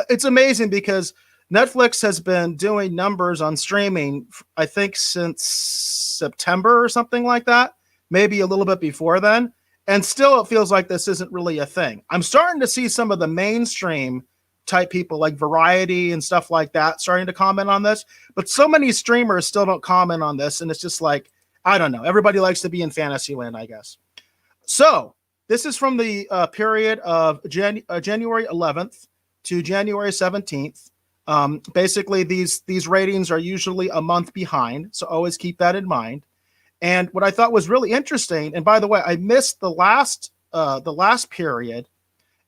It's amazing, because Netflix has been doing numbers on streaming, I think, since September or something like that, maybe a little bit before then, and still it feels like this isn't really a thing. I'm starting to see some of the mainstream type people like Variety and stuff like that starting to comment on this, but so many streamers still don't comment on this, and it's just like, I don't know, everybody likes to be in fantasy land, I guess. So this is from the period of January 11th to January 17th. Basically these ratings are usually a month behind, so always keep that in mind. And what I thought was really interesting, and by the way, I missed the last period,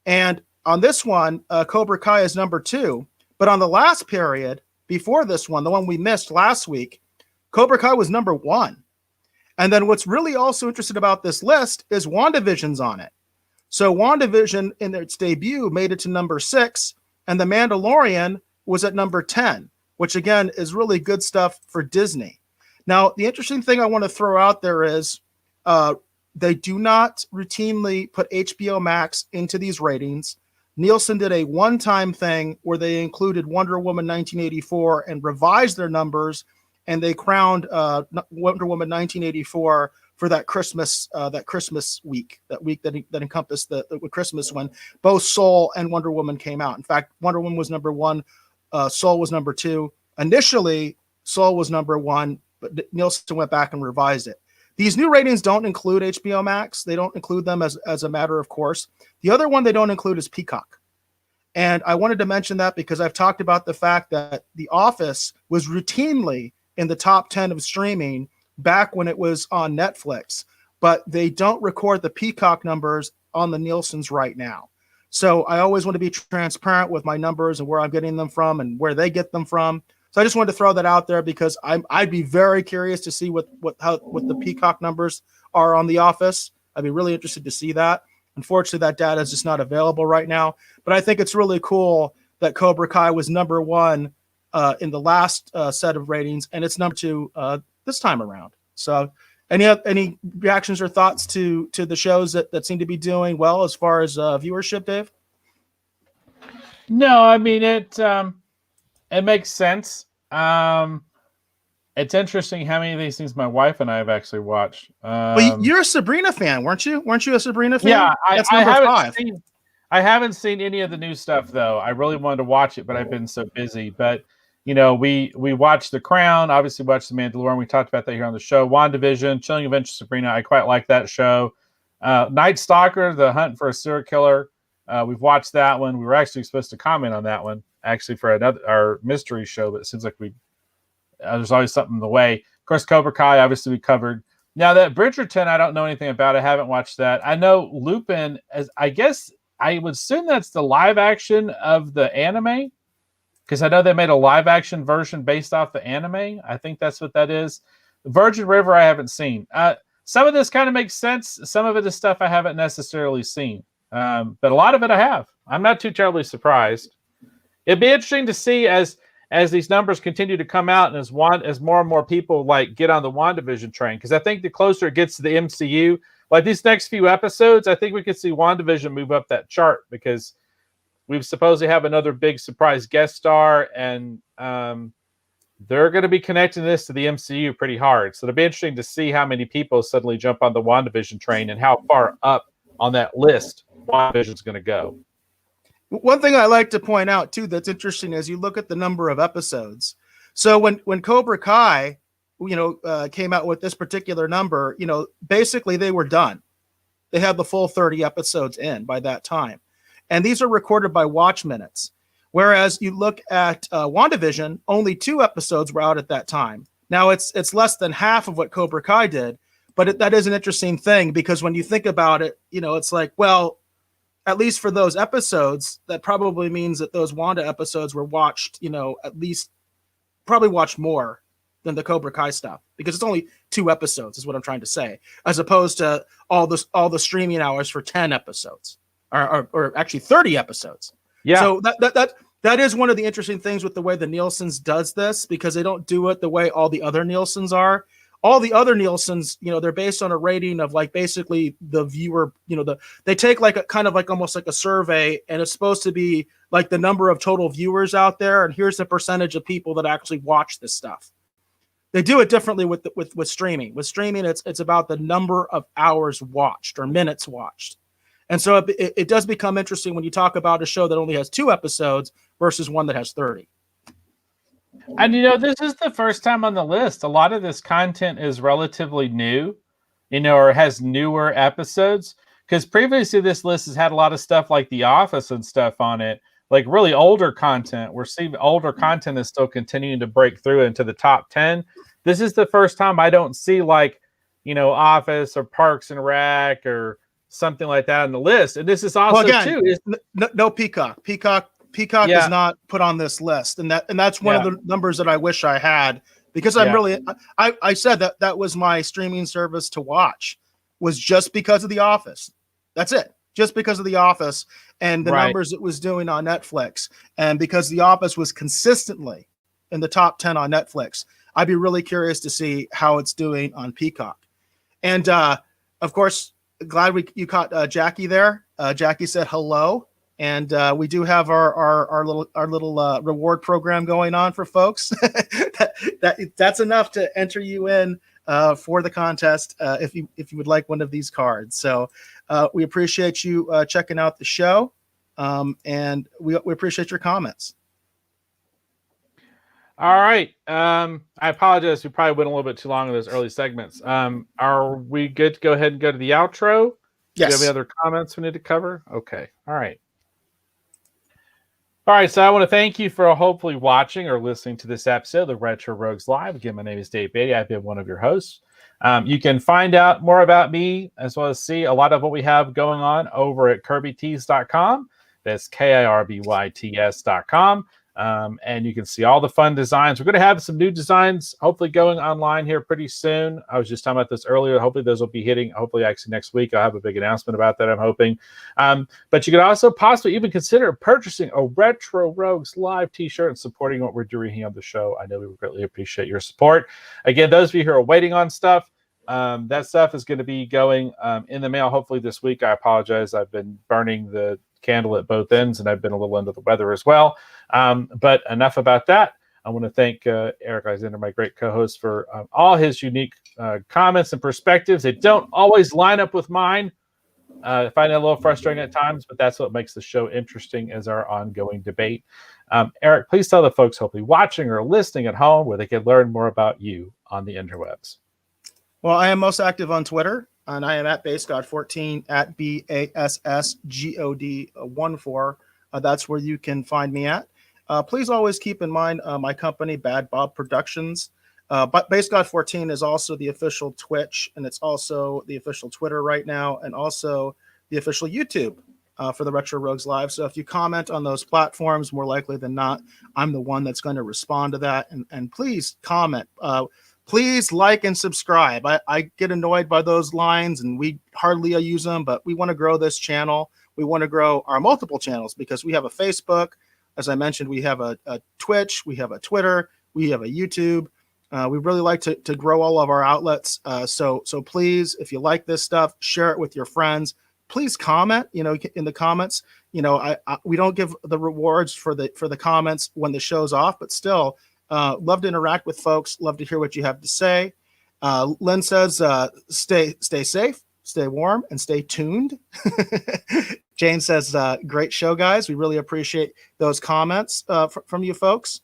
and on this one, Cobra Kai is number 2. But on the last period, before this one, the one we missed last week, Cobra Kai was number 1. And then what's really also interesting about this list is WandaVision's on it. So WandaVision in its debut made it to number 6, and The Mandalorian was at number 10, which again is really good stuff for Disney. Now, the interesting thing I want to throw out there is they do not routinely put HBO Max into these ratings. Nielsen did a one-time thing where they included Wonder Woman 1984 and revised their numbers, and they crowned Wonder Woman 1984 for that Christmas week, that encompassed the Christmas when both Soul and Wonder Woman came out. In fact, Wonder Woman was number 1, Soul was number 2. Initially, Soul was number 1, but Nielsen went back and revised it. These new ratings don't include HBO Max. They don't include them as a matter of course. The other one they don't include is Peacock. And I wanted to mention that because I've talked about the fact that The Office was routinely in the top 10 of streaming back when it was on Netflix, but they don't record the Peacock numbers on the Nielsen's right now. So I always want to be transparent with my numbers and where I'm getting them from and where they get them from. So I just wanted to throw that out there because I'd be very curious to see what the Peacock numbers are on The Office. I'd be really interested to see that. Unfortunately, that data is just not available right now. But I think it's really cool that Cobra Kai was number 1 in the last set of ratings, and it's number 2 this time around. So any reactions or thoughts to the shows that seem to be doing well as far as viewership, Dave? No, I mean it makes sense. It's interesting how many of these things my wife and I have actually watched. Well, you're a Sabrina fan, weren't you? Weren't you a Sabrina fan? Yeah, That's I number haven't 5. I haven't seen any of the new stuff though. I really wanted to watch it, but I've been so busy. But you know, we watched The Crown, obviously watched The Mandalorian. We talked about that here on the show. WandaVision, Chilling Adventures of Sabrina. I quite like that show. Night Stalker, The Hunt for a Serial Killer. We've watched that one. We were actually supposed to comment on that one actually for our mystery show, but it seems like there's always something in the way. Of course, Cobra Kai, obviously we covered. Now that Bridgerton, I don't know anything about. I haven't watched that. I know Lupin, as I guess I would assume that's the live action of the anime, because I know they made a live action version based off the anime. I think that's what that is. Virgin River, I haven't seen. Some of this kind of makes sense. Some of it is stuff I haven't necessarily seen, but a lot of it I have. I'm not too terribly surprised. It'd be interesting to see as these numbers continue to come out and as more and more people like get on the WandaVision train, because I think the closer it gets to the MCU, like these next few episodes, I think we could see WandaVision move up that chart because we supposedly have another big surprise guest star, and they're going to be connecting this to the MCU pretty hard. So it'll be interesting to see how many people suddenly jump on the WandaVision train and how far up on that list WandaVision's going to go. One thing I like to point out too that's interesting is you look at the number of episodes. So when Cobra Kai, came out with this particular number, basically they were done. They had the full 30 episodes in by that time, and these are recorded by watch minutes. Whereas you look at WandaVision, only 2 episodes were out at that time. Now it's less than half of what Cobra Kai did, but that is an interesting thing because when you think about it, it's like, well, at least for those episodes, that probably means that those Wanda episodes were watched, at least probably watched more than the Cobra Kai stuff because it's only 2 episodes is what I'm trying to say, as opposed to all the streaming hours for 10 episodes or actually 30 episodes. Yeah. So that is one of the interesting things with the way the Nielsen's does this, because they don't do it the way all the other Nielsen's are. All the other Nielsen's, they're based on a rating of like basically the viewer, they take like a kind of like almost like a survey, and it's supposed to be like the number of total viewers out there. And here's the percentage of people that actually watch this stuff. They do it differently with streaming. With streaming, it's about the number of hours watched or minutes watched. And so it does become interesting when you talk about a show that only has 2 episodes versus one that has 30. And this is the first time on the list. A lot of this content is relatively new, or has newer episodes. Because previously this list has had a lot of stuff like The Office and stuff on it, like really older content. We're seeing older content is still continuing to break through into the top 10. This is the first time I don't see like, Office or Parks and Rec or something like that on the list. And this is also no Peacock. Peacock is not put on this list, and that's one of the numbers that I wish I had, because I said that was my streaming service to watch, was just because of The Office. That's it. just because of The Office and the Right. numbers it was doing on Netflix. And because The Office was consistently in the top 10 on Netflix, I'd be really curious to see how it's doing on Peacock. And of course, glad you caught Jackie there. Jackie said hello. And we do have our little reward program going on for folks. That's enough to enter you in for the contest if you would like one of these cards. So we appreciate you checking out the show, and we appreciate your comments. All right. I apologize. We probably went a little bit too long in those early segments. Are we good to go ahead and go to the outro? Yes. Do you have any other comments we need to cover? Okay. All right. All right, so I want to thank you for hopefully watching or listening to this episode of the Retro Rogues Live. Again, my name is Dave Beatty. I've been one of your hosts. You can find out more about me as well as see a lot of what we have going on over at KirbyTees.com. That's KIRBYTS.com. And you can see all the fun designs. We're going to have some new designs hopefully going online here pretty soon. I was just talking about this earlier. Hopefully those will be hitting hopefully actually next week. I'll have a big announcement about that, I'm hoping. But you could also possibly even consider purchasing a Retro Rogues Live t-shirt and supporting what we're doing here on the show. I know we greatly appreciate your support. Again, those of you who are waiting on stuff, that stuff is going to be going in the mail hopefully this week. I apologize. I've been burning the candle at both ends and I've been a little under the weather as well. But enough about that. I want to thank Eric Alexander, my great co-host, for all his unique comments and perspectives. They don't always line up with mine. I find it a little frustrating at times, but that's what makes the show interesting as our ongoing debate. Eric, please tell the folks hopefully watching or listening at home where they can learn more about you on the interwebs. Well, I am most active on Twitter, and I am at BaseGod14, at BASSGOD14. That's where you can find me at. Please always keep in mind my company, Bad Bob Productions. But BaseGod14 is also the official Twitch, and it's also the official Twitter right now, and also the official YouTube for the Retro Rogues Live. So if you comment on those platforms, more likely than not, I'm the one that's going to respond to that. And please comment. Please like and subscribe. I get annoyed by those lines, and we hardly use them, but we want to grow this channel. We want to grow our multiple channels because we have a Facebook. As I mentioned, we have a Twitch, we have a Twitter, we have a YouTube. We really like to grow all of our outlets. So please, if you like this stuff, share it with your friends. Please comment, in the comments. We don't give the rewards for the comments when the show's off, but still, love to interact with folks. Love to hear what you have to say. Lynn says, stay safe, stay warm, and stay tuned. Jane says, great show, guys. We really appreciate those comments from you folks.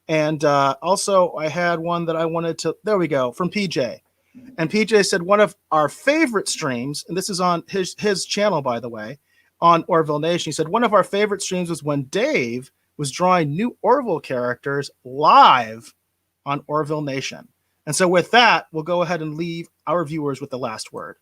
And also, I had one that I wanted to, there we go, from PJ. And PJ said one of our favorite streams, and this is on his channel, by the way, on Orville Nation. He said one of our favorite streams was when Dave was drawing new Orville characters live on Orville Nation. And so with that, we'll go ahead and leave our viewers with the last word.